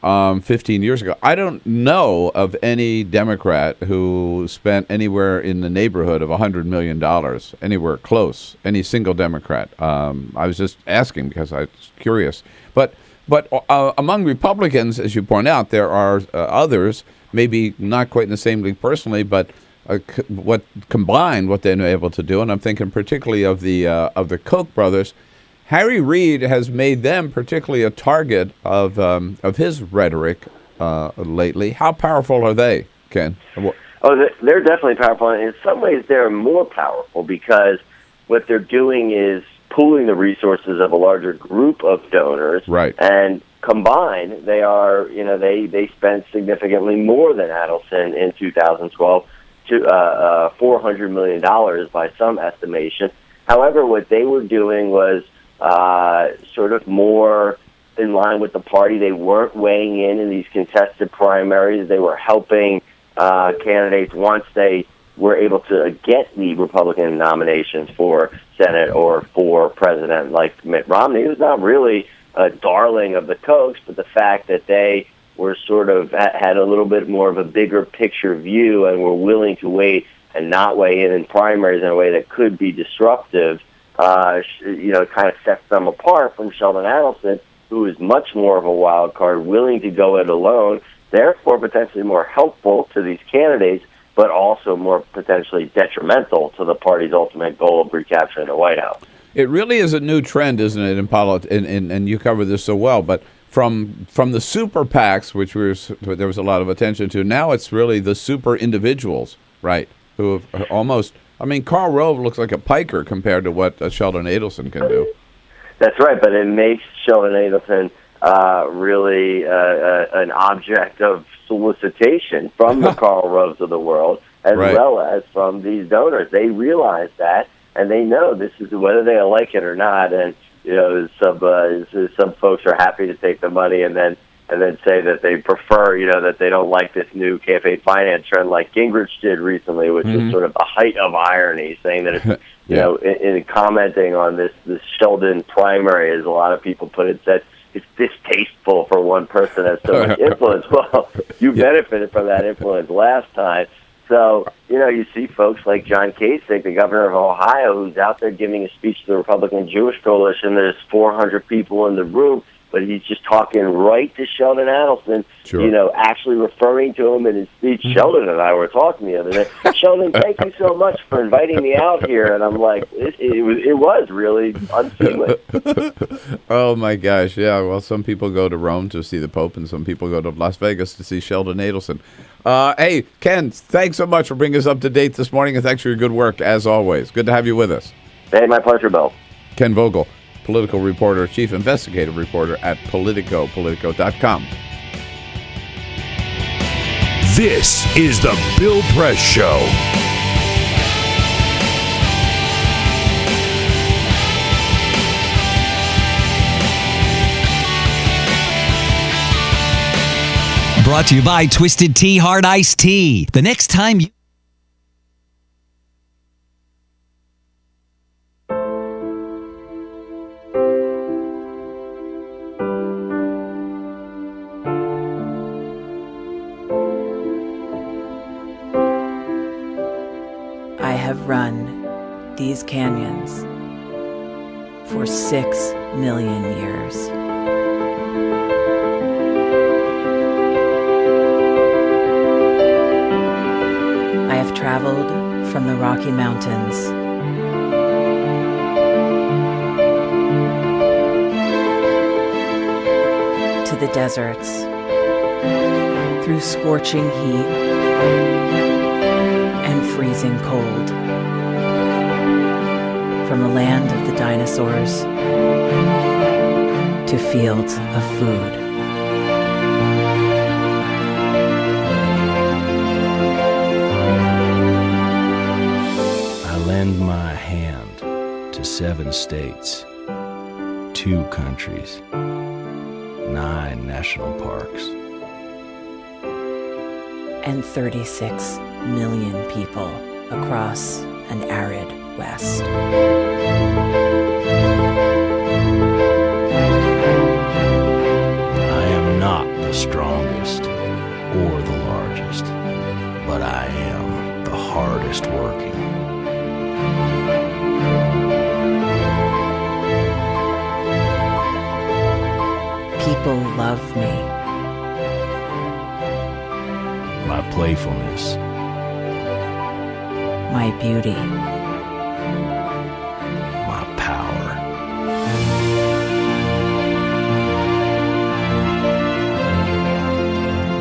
15 years ago. I don't know of any Democrat who spent anywhere in the neighborhood of $100 million, anywhere close, any single Democrat. I was just asking because I was curious. But among Republicans, as you point out, there are others, maybe not quite in the same league personally, but what they've been able to do, and I'm thinking particularly of the Koch brothers. Harry Reid has made them particularly a target of his rhetoric lately. How powerful are they, Ken?
Oh, they're definitely powerful. In some ways, they're more powerful because what they're doing is pooling the resources of a larger group of donors,
right? And
combined, they are they spent significantly more than Adelson in 2012. To $400 million by some estimation. However, what they were doing was sort of more in line with the party. They weren't weighing in these contested primaries. They were helping candidates once they were able to get the Republican nominations for Senate or for president, like Mitt Romney, who's not really a darling of the Kochs, but the fact that they were sort of had a little bit more of a bigger picture view and were willing to wait and not weigh in primaries in a way that could be disruptive, kind of sets them apart from Sheldon Adelson, who is much more of a wild card, willing to go it alone, therefore potentially more helpful to these candidates, but also more potentially detrimental to the party's ultimate goal of recapturing the White House.
It really is a new trend, isn't it, in politics? And you cover this so well, but from the super PACs, which there was a lot of attention to, now it's really the super individuals, right? Who have almost, Karl Rove looks like a piker compared to what Sheldon Adelson can do.
That's right, but it makes Sheldon Adelson really an object of solicitation from the Karl Roves of the world, as well as from these donors. They realize that, and they know this is whether they like it or not, and some folks are happy to take the money, and then and then say that they prefer, that they don't like this new campaign finance trend like Gingrich did recently, which is sort of the height of irony, saying that it's, in commenting on this Sheldon primary, as a lot of people put it, said it's distasteful for one person to have so much influence. Well, you benefited from that influence last time. So, you see folks like John Kasich, the governor of Ohio, who's out there giving a speech to the Republican Jewish Coalition. There's 400 people in the room, but he's just talking right to Sheldon Adelson, actually referring to him in his speech. Sheldon and I were talking the other day. Sheldon, thank you so much for inviting me out here. And I'm like, it was really unseemly.
Oh, my gosh. Yeah, well, some people go to Rome to see the Pope, and some people go to Las Vegas to see Sheldon Adelson. Hey, Ken, thanks so much for bringing us up to date this morning, and thanks for your good work, as always. Good to have you with us.
Hey, my pleasure, Bill.
Ken Vogel, political reporter, chief investigative reporter at Politico, Politico.com.
This is the Bill Press Show.
Brought to you by Twisted Tea Hard Iced Tea. The next time you...
I have run these canyons for 6 million years. I have traveled from the Rocky Mountains to the deserts, through scorching heat and freezing cold, from the land of the dinosaurs to fields of food.
I lend my hand to 7 states, 2 countries, 9 national parks,
and 36 million people across an arid West.
I am not the strongest or the largest, but I am the hardest working.
People love me.
My playfulness,
My beauty.
my power,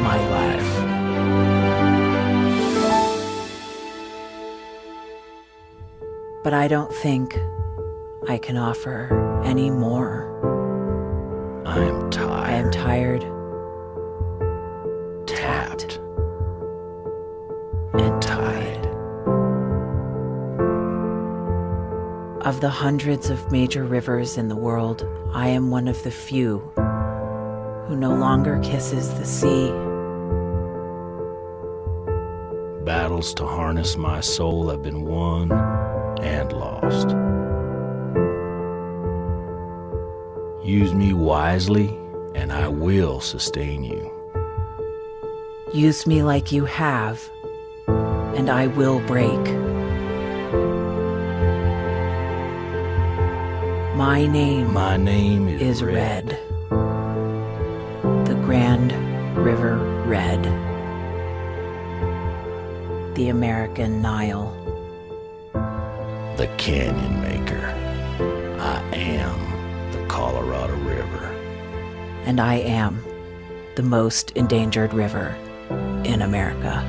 My life. But I don't think I can offer any more.
I am tired.
I am tired,
tapped,
and tied. Of the hundreds of major rivers in the world, I am one of the few who no longer kisses the sea.
Battles to harness my soul have been won and lost. Use me wisely, and I will sustain you.
Use me like you have, and I will break. My name
is
Red. The Grand River Red. The American Nile.
The Canyon Maker. I am the Colorado River.
And I am the most endangered river in America.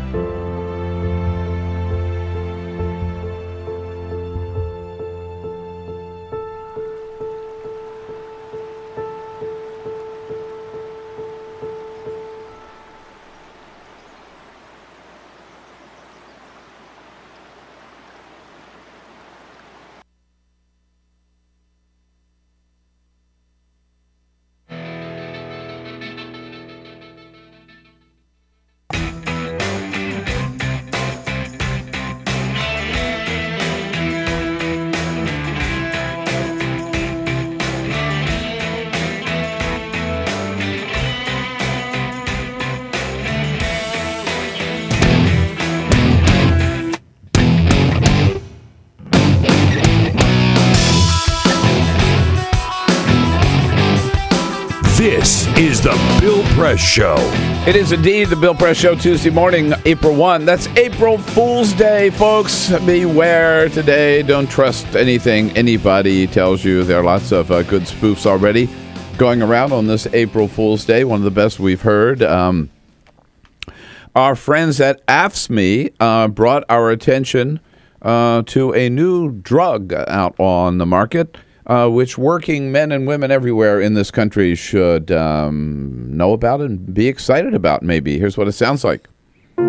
is the Bill Press Show.
It is indeed the Bill Press Show, Tuesday morning, April 1. That's April Fool's Day, folks. Beware today. Don't trust anything anybody tells you. There are lots of good spoofs already going around on this April Fool's Day, one of the best we've heard. Our friends at AFSCME brought our attention to a new drug out on the market, which working men and women everywhere in this country should know about and be excited about, maybe. Here's what it sounds like.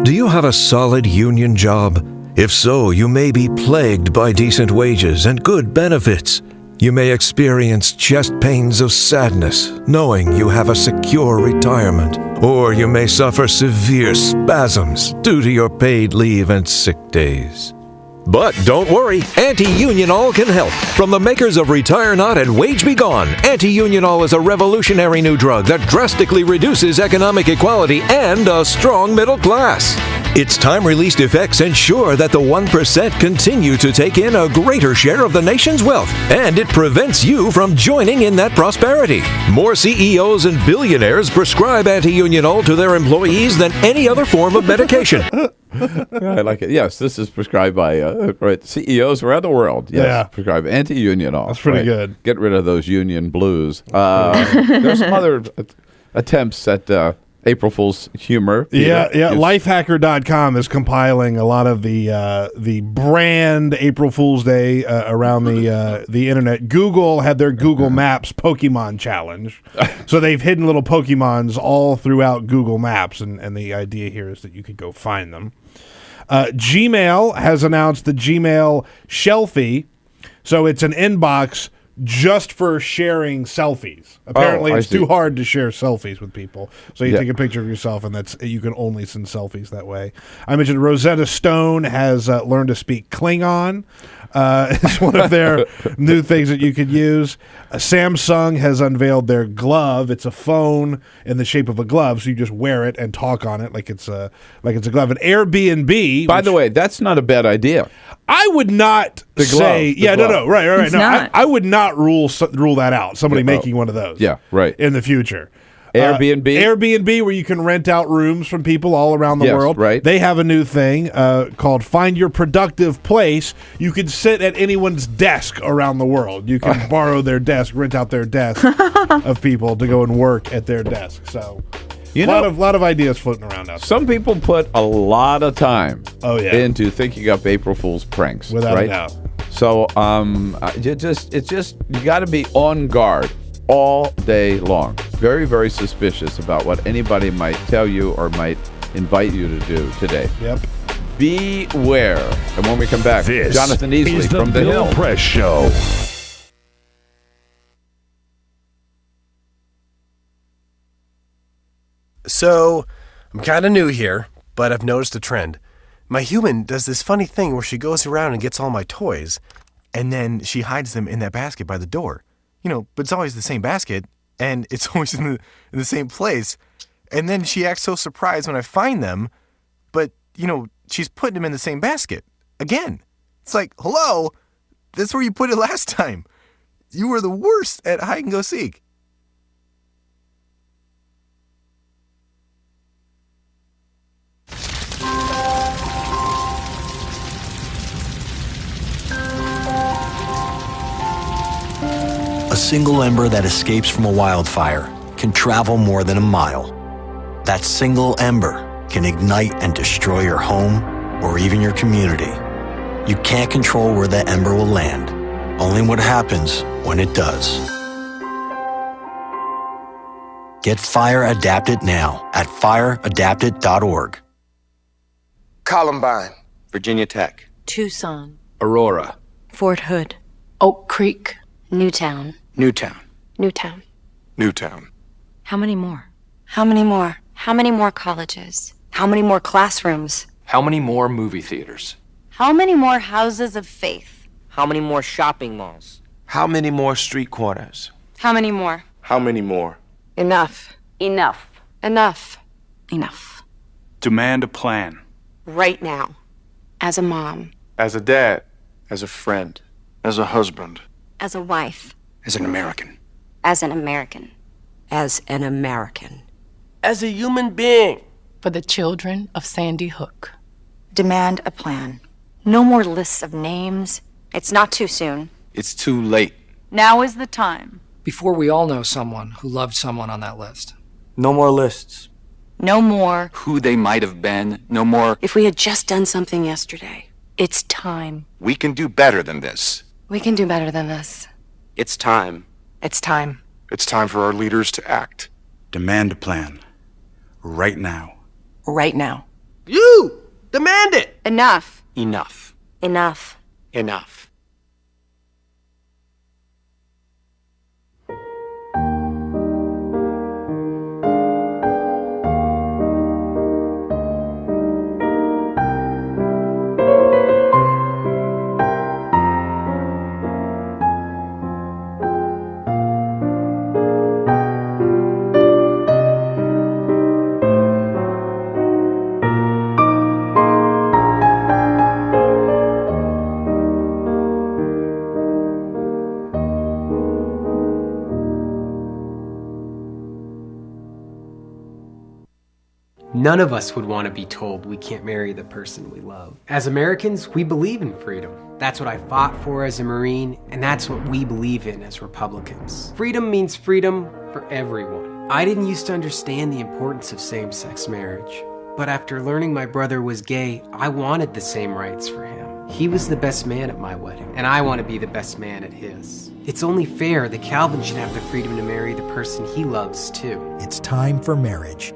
Do you have a solid union job? If so, you may be plagued by decent wages and good benefits. You may experience chest pains of sadness, knowing you have a secure retirement. Or you may suffer severe spasms due to your paid leave and sick days. But don't worry, Anti-Union-All can help. From the makers of Retire Not and Wage Be Gone, Anti-Union-All is a revolutionary new drug that drastically reduces economic equality and a strong middle class. Its time-released effects ensure that the 1% continue to take in a greater share of the nation's wealth, and it prevents you from joining in that prosperity. More CEOs and billionaires prescribe Anti-Union-All to their employees than any other form of medication.
I like it. Yes, this is prescribed by CEOs around the world. Yes,
Yeah.
prescribe Anti-Union-All.
That's pretty good.
Get rid of those union blues. There's some other attempts at April Fool's humor.
Yeah. Lifehacker.com is compiling a lot of the brand April Fool's Day around the internet. Google had their Google Maps Pokemon challenge, so they've hidden little Pokemons all throughout Google Maps, and the idea here is that you could go find them. Gmail has announced the Gmail Shelfie, so it's an inbox just for sharing selfies. Apparently, it's too hard to share selfies with people. So you take a picture of yourself, and you can only send selfies that way. I mentioned Rosetta Stone has learned to speak Klingon. It's one of their new things that you could use. Samsung has unveiled their glove. It's a phone in the shape of a glove, so you just wear it and talk on it like it's a glove. And Airbnb.
By the way, that's not a bad idea.
I would not say, right.
It's not.
I would not rule that out. Somebody making one of those, in the future. Airbnb, where you can rent out rooms from people all around the world.
Right.
They have a new thing called Find Your Productive Place. You can sit at anyone's desk around the world. You can borrow their desk, rent out their desk of people to go and work at their desk. So. A lot of ideas floating around out there.
Some people put a lot of time into thinking up April Fool's pranks.
Without a doubt.
So it's just you got to be on guard all day long. Very, very suspicious about what anybody might tell you or might invite you to do today.
Yep.
Beware. And when we come back,
This
Jonathan Easley
is the
from The
Bill
Hill.
Press Show.
So, I'm kind of new here, but I've noticed a trend. My human does this funny thing where she goes around and gets all my toys, and then she hides them in that basket by the door. But it's always the same basket, and it's always in the same place. And then she acts so surprised when I find them, but, she's putting them in the same basket. Again. It's like, hello, that's where you put it last time. You were the worst at hide and go seek.
A single ember that escapes from a wildfire can travel more than a mile. That single ember can ignite and destroy your home or even your community. You can't control where that ember will land, only what happens when it does. Get Fire Adapted now at fireadapted.org.
Columbine, Virginia Tech,
Tucson,
Aurora,
Fort Hood, Oak Creek, Newtown.
Newtown,
Newtown.
Newtown.
How many more? How many more? How many more colleges? How many more classrooms?
How many more movie theaters?
How many more houses of faith?
How many more shopping malls?
How many more street corners?
How many more?
How many more?
Enough. Enough. Enough. Enough.
Demand a plan.
Right now. As a mom.
As a dad. As a friend. As a husband.
As a wife.
As an American.
As an American.
as an American.
As a human being.
For the children of Sandy Hook.
Demand a plan. No more lists of names. It's not too soon.
It's too late.
Now is the time.
Before we all know someone who loved someone on that list.
No more lists.
No more.
Who they might have been. No more.
If we had just done something yesterday. It's time.
We can do better than this.
We can do better than this.
It's time.
It's time.
It's time for our leaders to act.
Demand a plan. Right now.
Right now.
You! Demand it!
Enough.
Enough.
Enough.
Enough.
None of us would want to be told we can't marry the person we love. As Americans, we believe in freedom. That's what I fought for as a Marine, and that's what we believe in as Republicans. Freedom means freedom for everyone. I didn't used to understand the importance of same-sex marriage, but after learning my brother was gay, I wanted the same rights for him. He was the best man at my wedding, and I want to be the best man at his. It's only fair that Calvin should have the freedom to marry the person he loves, too.
It's time for marriage.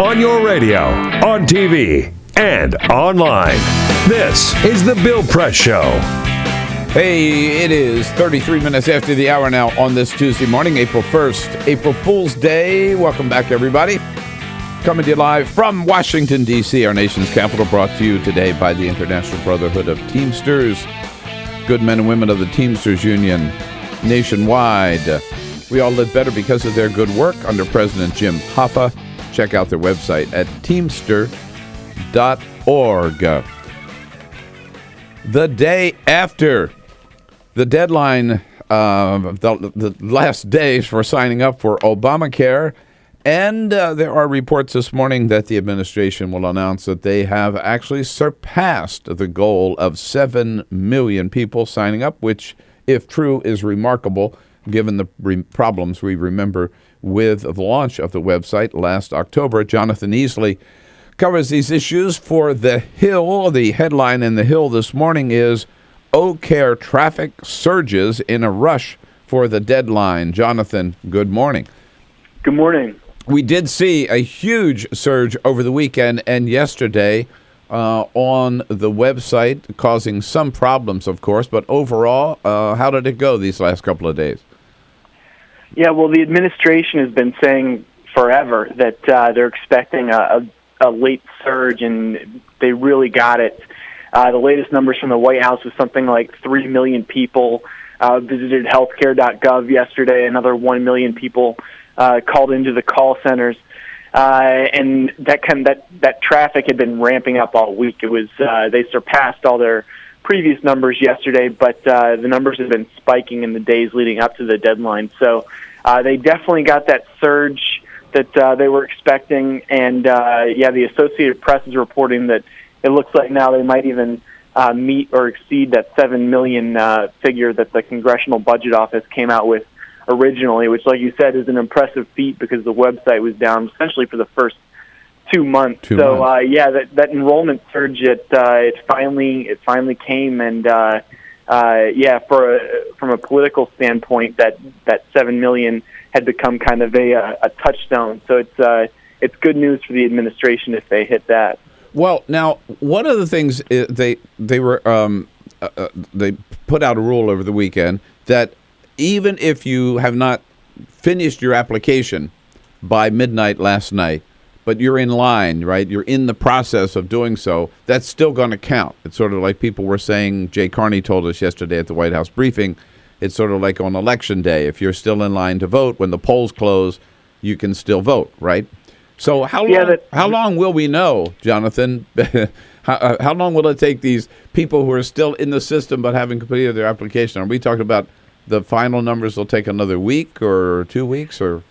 On your radio, on TV, and online. This is The Bill Press Show.
Hey, it is 33 minutes after the hour now on this Tuesday morning, April 1st, April Fool's Day. Welcome back, everybody. Coming to you live from Washington, D.C., our nation's capital, brought to you today by the International Brotherhood of Teamsters, good men and women of the Teamsters Union nationwide. We all live better because of their good work under President Jim Hoffa. Check out their website at teamster.org. The day after the deadline, the last days for signing up for Obamacare, and there are reports this morning that the administration will announce that they have actually surpassed the goal of 7 million people signing up, which, if true, is remarkable given the problems we remember with the launch of the website last October. Jonathan Easley covers these issues for The Hill. The headline in The Hill this morning is Obamacare traffic surges in a rush for the deadline. Jonathan, good morning.
Good morning.
We did see a huge surge over the weekend and yesterday on the website, causing some problems, of course, but overall, how did it go these last couple of days?
Yeah, well, the administration has been saying forever that they're expecting a late surge, and they really got it. The latest numbers from the White House was something like 3 million people visited healthcare.gov yesterday. Another 1 million people called into the call centers, and that traffic had been ramping up all week. It was they surpassed all their previous numbers yesterday, but the numbers have been spiking in the days leading up to the deadline. So they definitely got that surge that they were expecting. And, the Associated Press is reporting that it looks like now they might even meet or exceed that 7 million figure that the Congressional Budget Office came out with originally, which, like you said, is an impressive feat because the website was down essentially for the first 2 months. That enrollment surge, it finally came, and from a political standpoint, that 7 million had become kind of a touchstone. So it's good news for the administration if they hit that.
Well, now one of the things they put out a rule over the weekend that even if you have not finished your application by midnight last night, but you're in line, right? You're in the process of doing so. That's still going to count. It's sort of like people were saying, Jay Carney told us yesterday at the White House briefing, it's sort of like on Election Day. If you're still in line to vote, when the polls close, you can still vote, right? So how long will we know, Jonathan? How long will it take these people who are still in the system but haven't completed their application? Are we talking about the final numbers will take another week or 2 weeks or?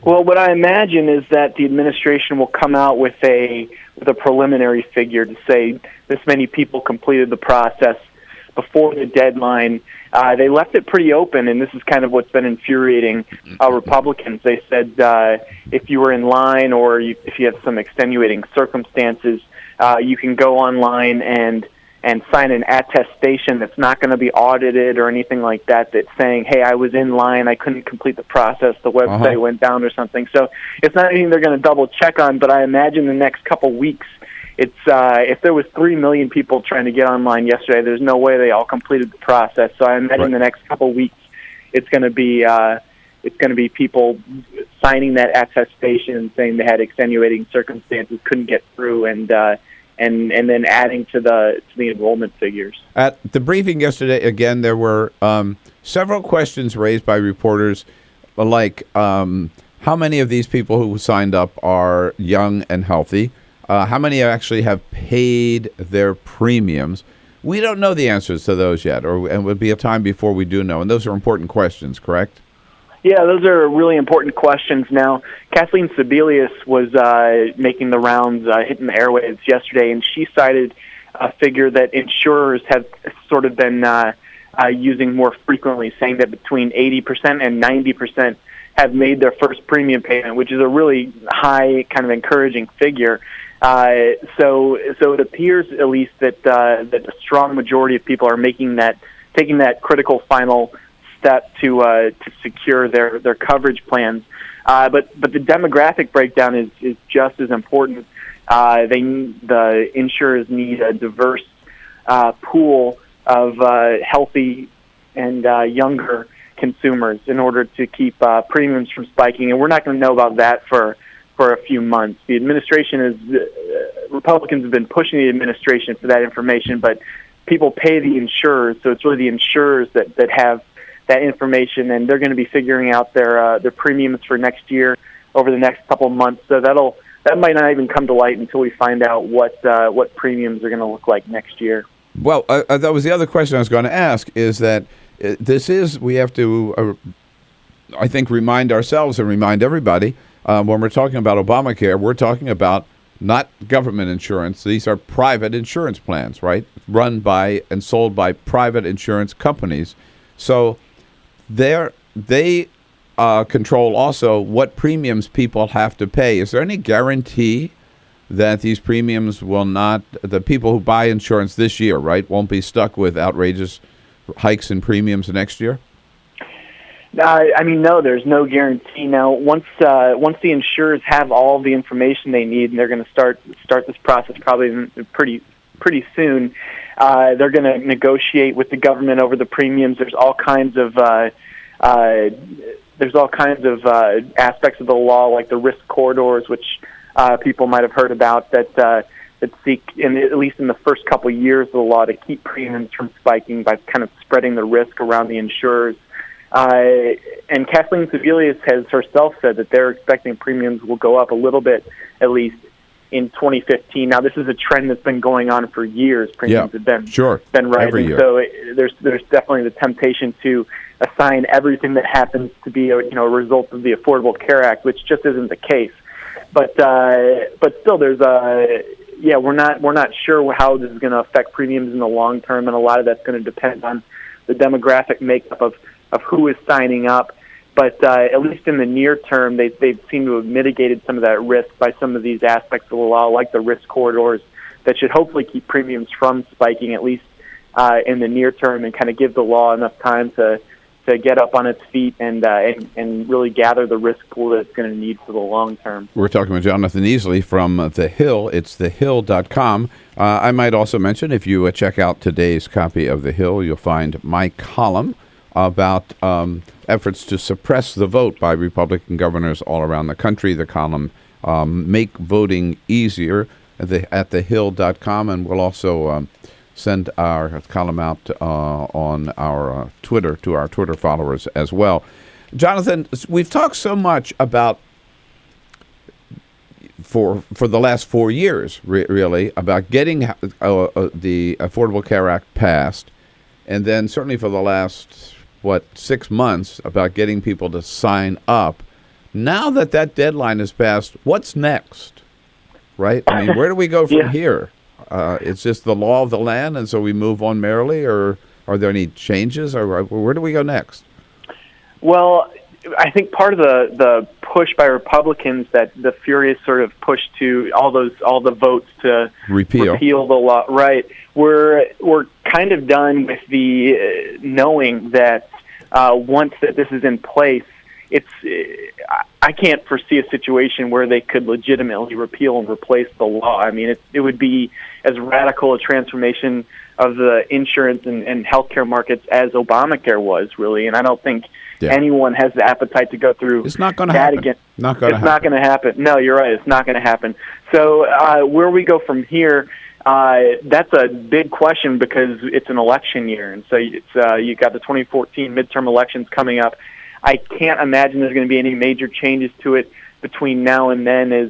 Well, what I imagine is that the administration will come out with a preliminary figure to say this many people completed the process before the deadline. They left it pretty open, and this is kind of what's been infuriating Republicans. They said if you were in line or if you have some extenuating circumstances, you can go online and sign an attestation that's not going to be audited or anything like that, that's saying, hey, I was in line, I couldn't complete the process, the website went down or something. So it's not anything they're going to double check on, but I imagine the next couple weeks, it's if there was 3 million people trying to get online yesterday, there's no way they all completed the process. So I imagine the next couple weeks, it's going to be people signing that attestation and saying they had extenuating circumstances, couldn't get through, and then adding to the enrollment figures.
At the briefing yesterday, again, there were several questions raised by reporters, like how many of these people who signed up are young and healthy? How many actually have paid their premiums? We don't know the answers to those yet, and it would be a time before we do know. And those are important questions, correct?
Yeah, those are really important questions. Now, Kathleen Sebelius was making the rounds, hitting the airwaves yesterday, and she cited a figure that insurers have sort of been using more frequently, saying that between 80% and 90% have made their first premium payment, which is a really high, kind of encouraging figure. So it appears, at least, that a strong majority of people are taking that critical final step to secure their coverage plans. But the demographic breakdown is just as important. The insurers need a diverse pool of healthy and younger consumers in order to keep premiums from spiking, and we're not going to know about that for a few months. The administration Republicans have been pushing the administration for that information, but people pay the insurers, so it's really the insurers that have that information, and they're going to be figuring out their premiums for next year over the next couple of months. So that might not even come to light until we find out what premiums are going to look like next year.
Well, that was the other question I was going to ask, is that we have to, I think, remind ourselves and remind everybody, when we're talking about Obamacare, we're talking about not government insurance. These are private insurance plans, right? Run by and sold by private insurance companies. So they control also what premiums people have to pay. Is there any guarantee that these premiums will not, the people who buy insurance this year, right, won't be stuck with outrageous hikes in premiums next year?
No, there's no guarantee. Now, once the insurers have all the information they need, and they're going to start this process probably pretty soon, they're going to negotiate with the government over the premiums. There's all kinds of aspects of the law, like the risk corridors, which people might have heard about, that seek, at least in the first couple of years of the law, to keep premiums from spiking by kind of spreading the risk around the insurers. And Kathleen Sebelius has herself said that they're expecting premiums will go up a little bit, at least in 2015. Now, this is a trend that's been going on for years. Premiums have been rising.
Every year.
So there's definitely the temptation to assign everything that happens to be a result of the Affordable Care Act, which just isn't the case. But still, there's we're not sure how this is going to affect premiums in the long term, and a lot of that's going to depend on the demographic makeup of who is signing up. But at least in the near term, they seem to have mitigated some of that risk by some of these aspects of the law, like the risk corridors, that should hopefully keep premiums from spiking, at least in the near term, and kind of give the law enough time to to get up on its feet and really gather the risk pool that it's going to need for the long term.
We're talking with Jonathan Easley from The Hill. It's thehill.com. I might also mention, if you check out today's copy of The Hill, you'll find my column about efforts to suppress the vote by Republican governors all around the country. The column, Make Voting Easier, at thehill.com, and we'll also send our column out on our Twitter, to our Twitter followers as well. Jonathan, we've talked so much about, for the last 4 years, really, about getting the Affordable Care Act passed, and then certainly for the last, 6 months, about getting people to sign up. Now that deadline is passed, what's next? Right? I mean, where do we go from here? It's just the law of the land, and so we move on merrily, or are there any changes, or where do we go next?
Well, I think part of the push by Republicans, that the furious sort of push to all the votes to repeal the law, right? We're kind of done with the knowing that once that this is in place, I can't foresee a situation where they could legitimately repeal and replace the law. I mean, it would be as radical a transformation of the insurance and healthcare markets as Obamacare was, really. And I don't think anyone has the appetite to go through
it's not going to
that
happen.
again.
Not going to happen.
Not going to happen. No, you're right. It's not going to happen. So where we go from here, that's a big question because it's an election year. And so you've got the 2014 midterm elections coming up. I can't imagine there's going to be any major changes to it between now and then as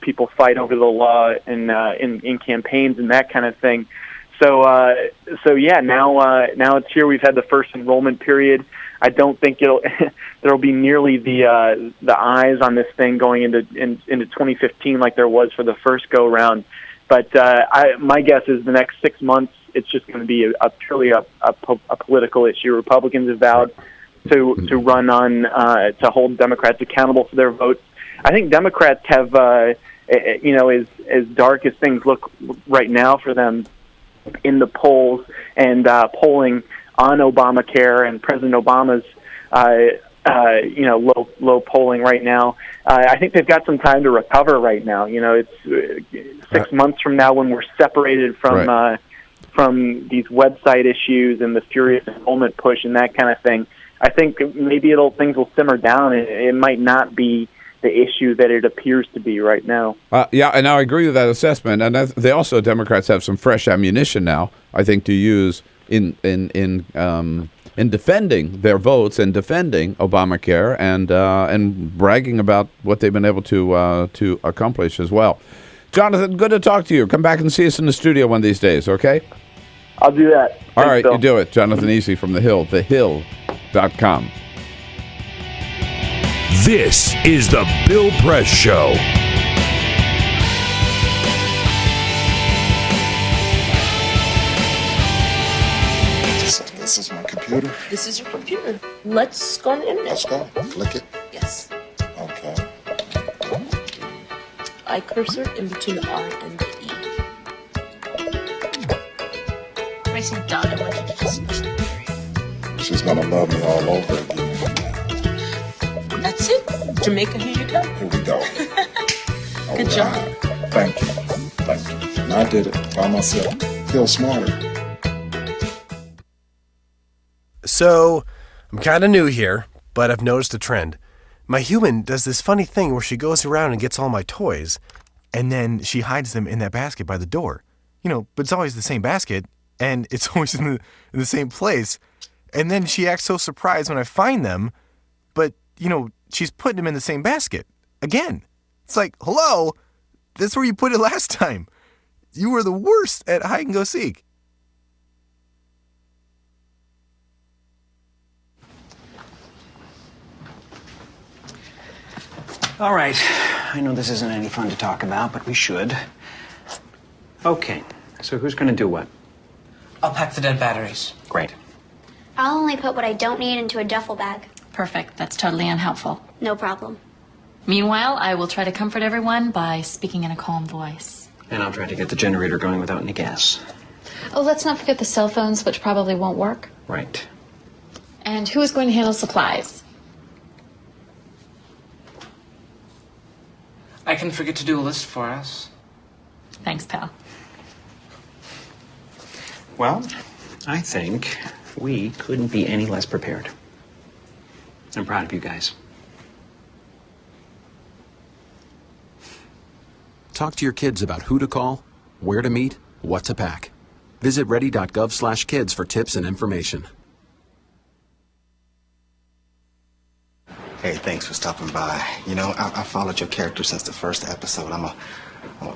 people fight over the law and in campaigns and that kind of thing. So now it's here. We've had the first enrollment period. I don't think there'll be nearly the eyes on this thing going into 2015 like there was for the first go round. But my guess is the next 6 months it's just going to be purely a political issue. Republicans have vowed to run on to hold Democrats accountable for their votes. I think Democrats have as dark as things look right now for them in the polls and polling on Obamacare and President Obama's low polling right now. I think they've got some time to recover right now. It's 6 months from now when we're separated from these website issues and the furious enrollment push and that kind of thing. I think maybe things will simmer down. It might not be the issue that it appears to be right now.
And I agree with that assessment. And they also, Democrats have some fresh ammunition now, I think, to use in defending their votes and defending Obamacare and bragging about what they've been able to accomplish as well. Jonathan, good to talk to you. Come back and see us in the studio one of these days, okay?
I'll do that.
All right, Bill. You do it. Jonathan Easley from The Hill, thehill.com.
This is the Bill Press Show.
This is my computer.
This is your computer. Let's go on the internet.
Let's go. Click it.
Yes.
Okay.
I cursor in between the R and the E. Pressing down, I want you to just push the period.
She's gonna love me all over again.
That's it. Jamaica, here you go.
Here we go.
Good job.
Thank you. And I did it by myself. Feel smarter.
So, I'm kind of new here, but I've noticed a trend. My human does this funny thing where she goes around and gets all my toys, and then she hides them in that basket by the door. But it's always the same basket, and it's always in the same place. And then she acts so surprised when I find them, but, she's putting them in the same basket. Again. It's like, hello, that's where you put it last time. You were the worst at hide and go seek.
All right. I know this isn't any fun to talk about, but we should. Okay. So who's going to do what?
I'll pack the dead batteries.
Great.
I'll only put what I don't need into a duffel bag.
Perfect. That's totally unhelpful.
No problem.
Meanwhile, I will try to comfort everyone by speaking in a calm voice.
And I'll try to get the generator going without any gas.
Oh, let's not forget the cell phones, which probably won't work.
Right.
And who is going to handle supplies?
I can forget to do a list for us.
Thanks, pal.
Well, I think we couldn't be any less prepared. I'm proud of you guys.
Talk to your kids about who to call, where to meet, what to pack. Visit ready.gov/kids for tips and information.
Hey, thanks for stopping by. You know, I followed your character since the first episode. I'm a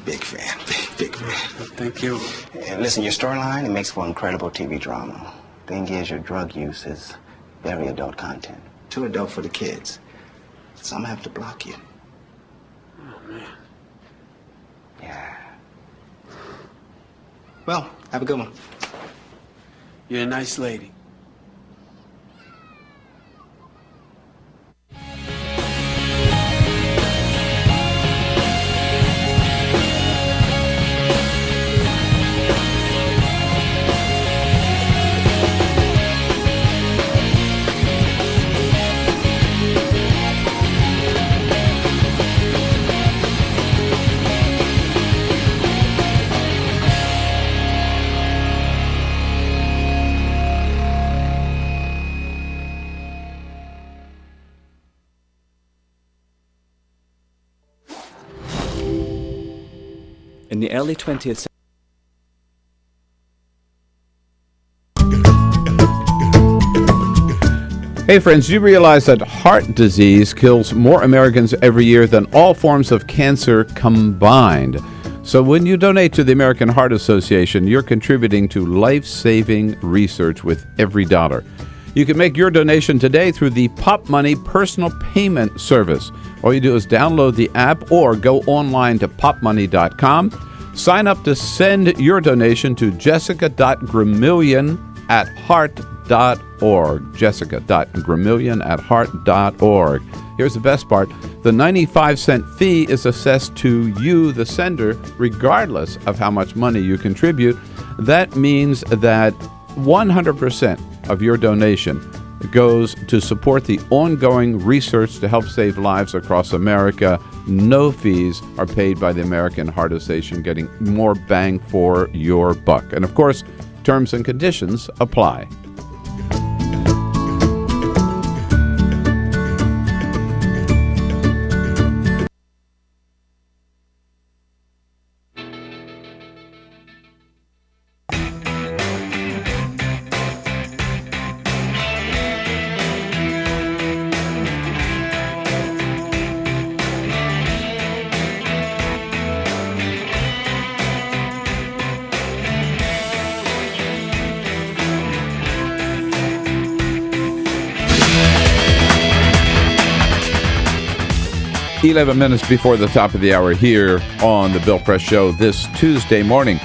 big fan, big fan.
Thank you.
And listen, your storyline, it makes for incredible TV drama. Thing is, your drug use is very adult content. Too adult for the kids. So I'm gonna have to block you.
Oh, man.
Yeah. Well, have a good one.
You're a nice lady.
In the early 20th century,
Hey friends, do you realize that heart disease kills more Americans every year than all forms of cancer combined? So when you donate to the American Heart Association, you're contributing to life-saving research with every dollar. You can make your donation today through the Pop Money personal payment service. All you do is download the app or go online to popmoney.com. Sign up to send your donation to jessica.gramillion@heart.org. jessica.gramillion@heart.org. Here's the best part. The 95-cent fee is assessed to you, the sender, regardless of how much money you contribute. That means that 100% of your donation goes to support the ongoing research to help save lives across America. No fees are paid by the American Heart Association, getting more bang for your buck. And of course, terms and conditions apply. Eleven minutes before the top of the hour here on the Bill Press Show this Tuesday morning.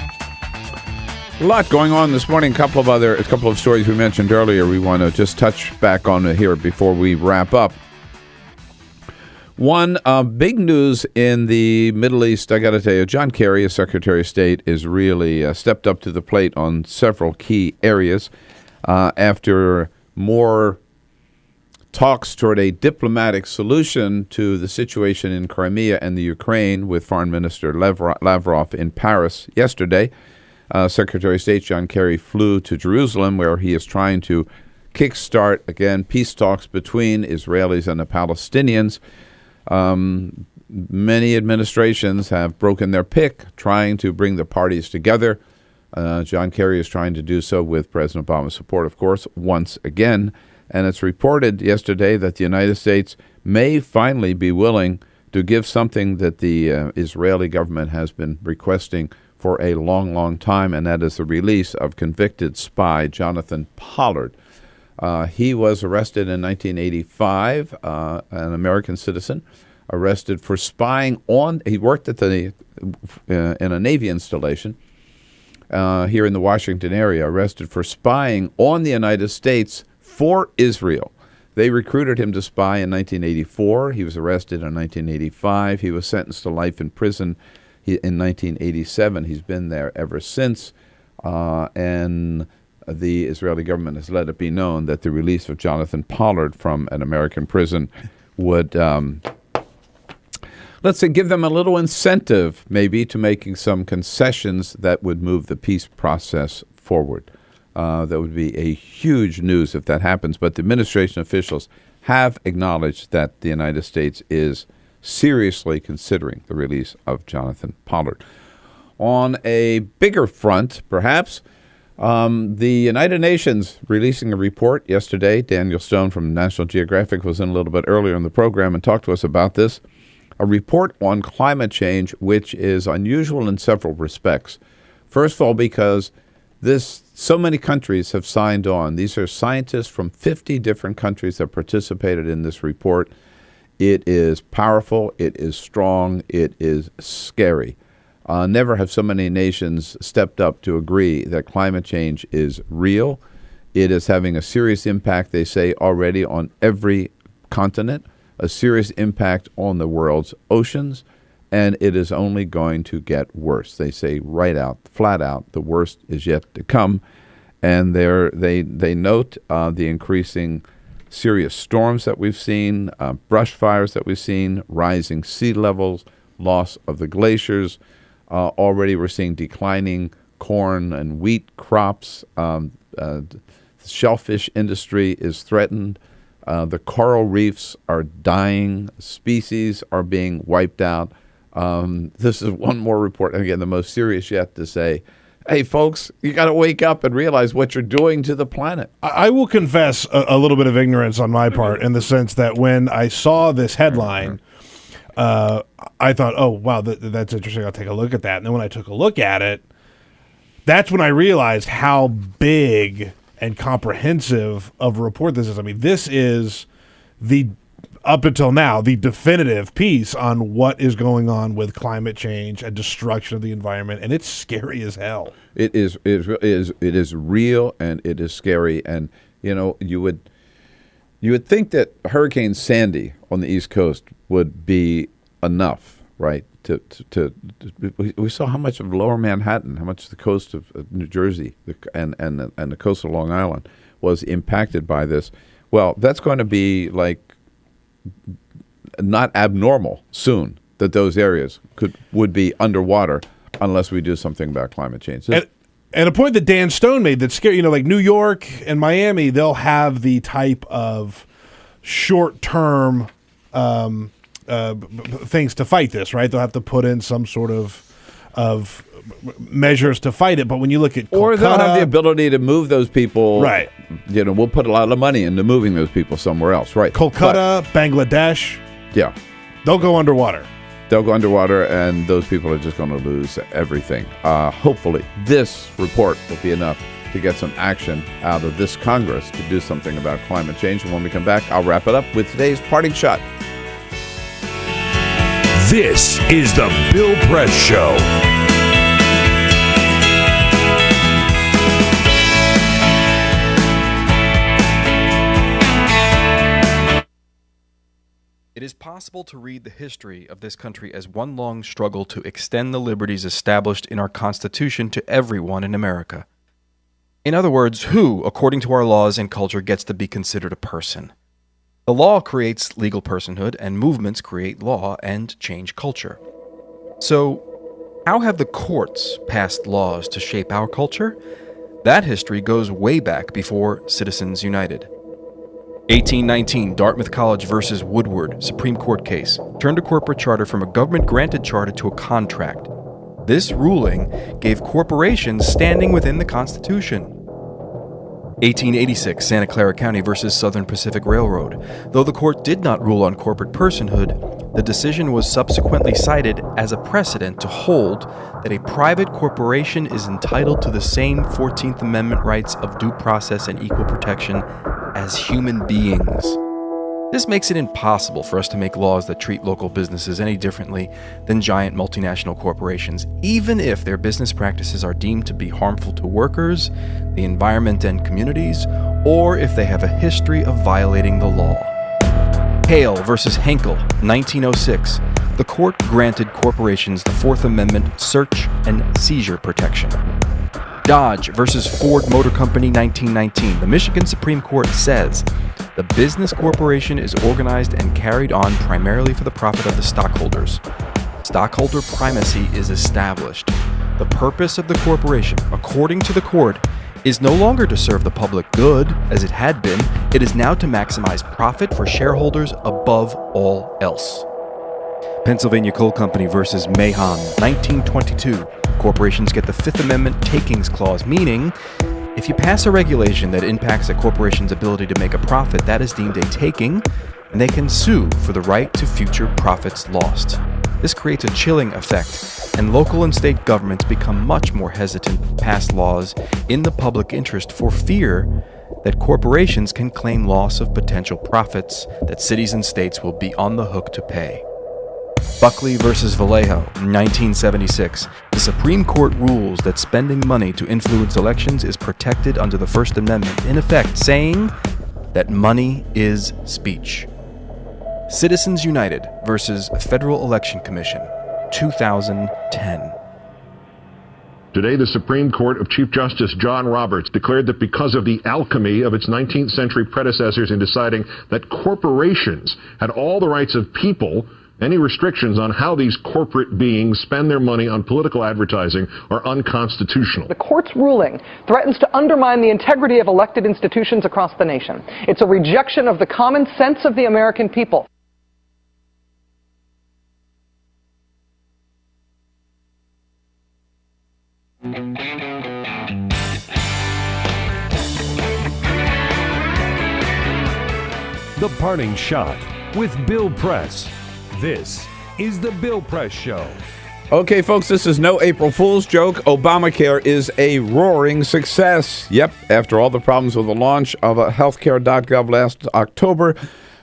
A lot going on this morning. A couple of stories we mentioned earlier we want to just touch back on here before we wrap up. One big news in the Middle East, I got to tell you, John Kerry, as Secretary of State, is really stepped up to the plate on several key areas after more talks toward a diplomatic solution to the situation in Crimea and the Ukraine with Foreign Minister Lavrov in Paris yesterday. Secretary of State John Kerry flew to Jerusalem, where he is trying to kickstart, again, peace talks between Israelis and the Palestinians. Many administrations have broken their pick trying to bring the parties together. John Kerry is trying to do so with President Obama's support, of course, once again. And it's reported yesterday that the United States may finally be willing to give something that the Israeli government has been requesting for a long, long time, and that is the release of convicted spy Jonathan Pollard. He was arrested in 1985, an American citizen, arrested for spying on, he worked at in a Navy installation here in the Washington area, arrested for spying on the United States for Israel. They recruited him to spy in 1984. He was arrested in 1985. He was sentenced to life in prison in 1987. He's been there ever since. And the Israeli government has let it be known that the release of Jonathan Pollard from an American prison would, let's say, give them a little incentive maybe to making some concessions that would move the peace process forward. That would be a huge news if that happens. But the administration officials have acknowledged that the United States is seriously considering the release of Jonathan Pollard. On a bigger front, perhaps, the United Nations releasing a report yesterday. Daniel Stone from National Geographic was in a little bit earlier in the program and talked to us about this. A report on climate change, which is unusual in several respects. First of all, because so many countries have signed on. These are scientists from 50 different countries that participated in this report. It is powerful, it is strong, it is scary. Never have so many nations stepped up to agree that climate change is real. It is having a serious impact, they say, already on every continent, a serious impact on the world's oceans, and it is only going to get worse. They say right out, flat out, the worst is yet to come. And they note the increasing serious storms that we've seen, brush fires that we've seen, rising sea levels, loss of the glaciers. Already we're seeing declining corn and wheat crops. The shellfish industry is threatened. The coral reefs are dying. Species are being wiped out. This is one more report, and again, the most serious yet, to say, hey, folks, you got to wake up and realize what you're doing to the planet.
I will confess a little bit of ignorance on my part in the sense that when I saw this headline, I thought, oh, wow, that's interesting. I'll take a look at that. And then when I took a look at it, that's when I realized how big and comprehensive of a report this is. I mean, this is up until now, the definitive piece on what is going on with climate change and destruction of the environment, and it's scary as hell.
It is real, and it is scary. And you would think that Hurricane Sandy on the East Coast would be enough, right? We saw how much of Lower Manhattan, how much the coast of New Jersey and the coast of Long Island was impacted by this. Well, that's going to be like not abnormal soon that those areas would be underwater unless we do something about climate change.
And a point that Dan Stone made that's scary, like New York and Miami, they'll have the type of short-term things to fight this, right? They'll have to put in some sort of measures to fight it. But when you look at Kolkata,
or they'll have the ability to move those people.
Right.
We'll put a lot of money into moving those people somewhere else. Right.
Kolkata, Bangladesh.
Yeah.
They'll go underwater.
They'll go underwater, and those people are just going to lose everything. Hopefully, this report will be enough to get some action out of this Congress to do something about climate change. And when we come back, I'll wrap it up with today's parting shot.
This is the Bill Press Show.
It is possible to read the history of this country as one long struggle to extend the liberties established in our Constitution to everyone in America. In other words, who, according to our laws and culture, gets to be considered a person? The law creates legal personhood, and movements create law and change culture. So, how have the courts passed laws to shape our culture? That history goes way back before Citizens United. 1819, Dartmouth College versus Woodward, Supreme Court case, turned a corporate charter from a government-granted charter to a contract. This ruling gave corporations standing within the Constitution. 1886, Santa Clara County versus Southern Pacific Railroad. Though the court did not rule on corporate personhood, the decision was subsequently cited as a precedent to hold that a private corporation is entitled to the same 14th Amendment rights of due process and equal protection as human beings. This makes it impossible for us to make laws that treat local businesses any differently than giant multinational corporations, even if their business practices are deemed to be harmful to workers, the environment and communities, or if they have a history of violating the law. Hale versus Henkel, 1906. The court granted corporations the Fourth Amendment search and seizure protection. Dodge versus Ford Motor Company, 1919. The Michigan Supreme Court says the business corporation is organized and carried on primarily for the profit of the stockholders. Stockholder primacy is established. The purpose of the corporation, according to the court, is no longer to serve the public good, as it had been. It is now to maximize profit for shareholders above all else. Pennsylvania Coal Company versus Mahon, 1922. Corporations get the Fifth Amendment takings clause, meaning if you pass a regulation that impacts a corporation's ability to make a profit, that is deemed a taking, and they can sue for the right to future profits lost. This creates a chilling effect, and local and state governments become much more hesitant to pass laws in the public interest for fear that corporations can claim loss of potential profits that cities and states will be on the hook to pay. Buckley versus Vallejo, 1976. The Supreme Court rules that spending money to influence elections is protected under the First Amendment, in effect saying that money is speech. Citizens United versus Federal Election Commission, 2010.
Today, the Supreme Court of Chief Justice John Roberts declared that because of the alchemy of its 19th century predecessors in deciding that corporations had all the rights of people, any restrictions on how these corporate beings spend their money on political advertising are unconstitutional.
The court's ruling threatens to undermine the integrity of elected institutions across the nation. It's a rejection of the common sense of the American people.
The Parting Shot with Bill Press. This is the Bill Press Show.
Okay, folks, this is no April Fool's joke. Obamacare is a roaring success. Yep, after all the problems with the launch of healthcare.gov last October,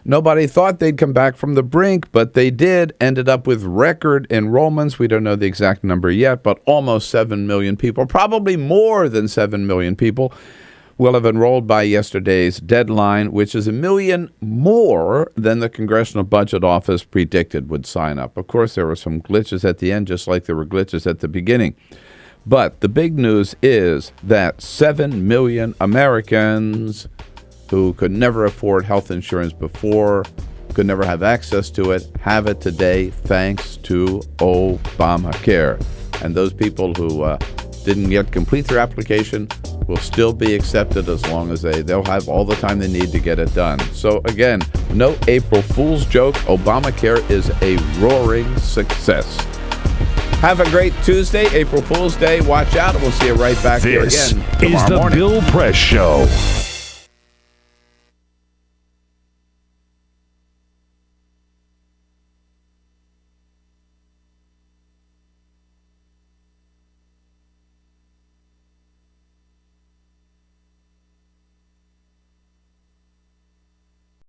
nobody thought they'd come back from the brink, but they did. Ended up with record enrollments. We don't know the exact number yet, but almost 7 million people, probably more than 7 million people, will have enrolled by yesterday's deadline, which is 1 million more than the Congressional Budget Office predicted would sign up. Of course, there were some glitches at the end, just like there were glitches at the beginning. But the big news is that 7 million Americans who could never afford health insurance before, could never have access to it, have it today thanks to Obamacare. And those people who didn't yet complete their application will still be accepted as long as they'll have all the time they need to get it done. So again, no April Fool's joke. Obamacare is a roaring success. Have a great Tuesday, April Fool's Day. Watch out, and we'll see you right back here again tomorrow morning.
This is the Bill Press Show.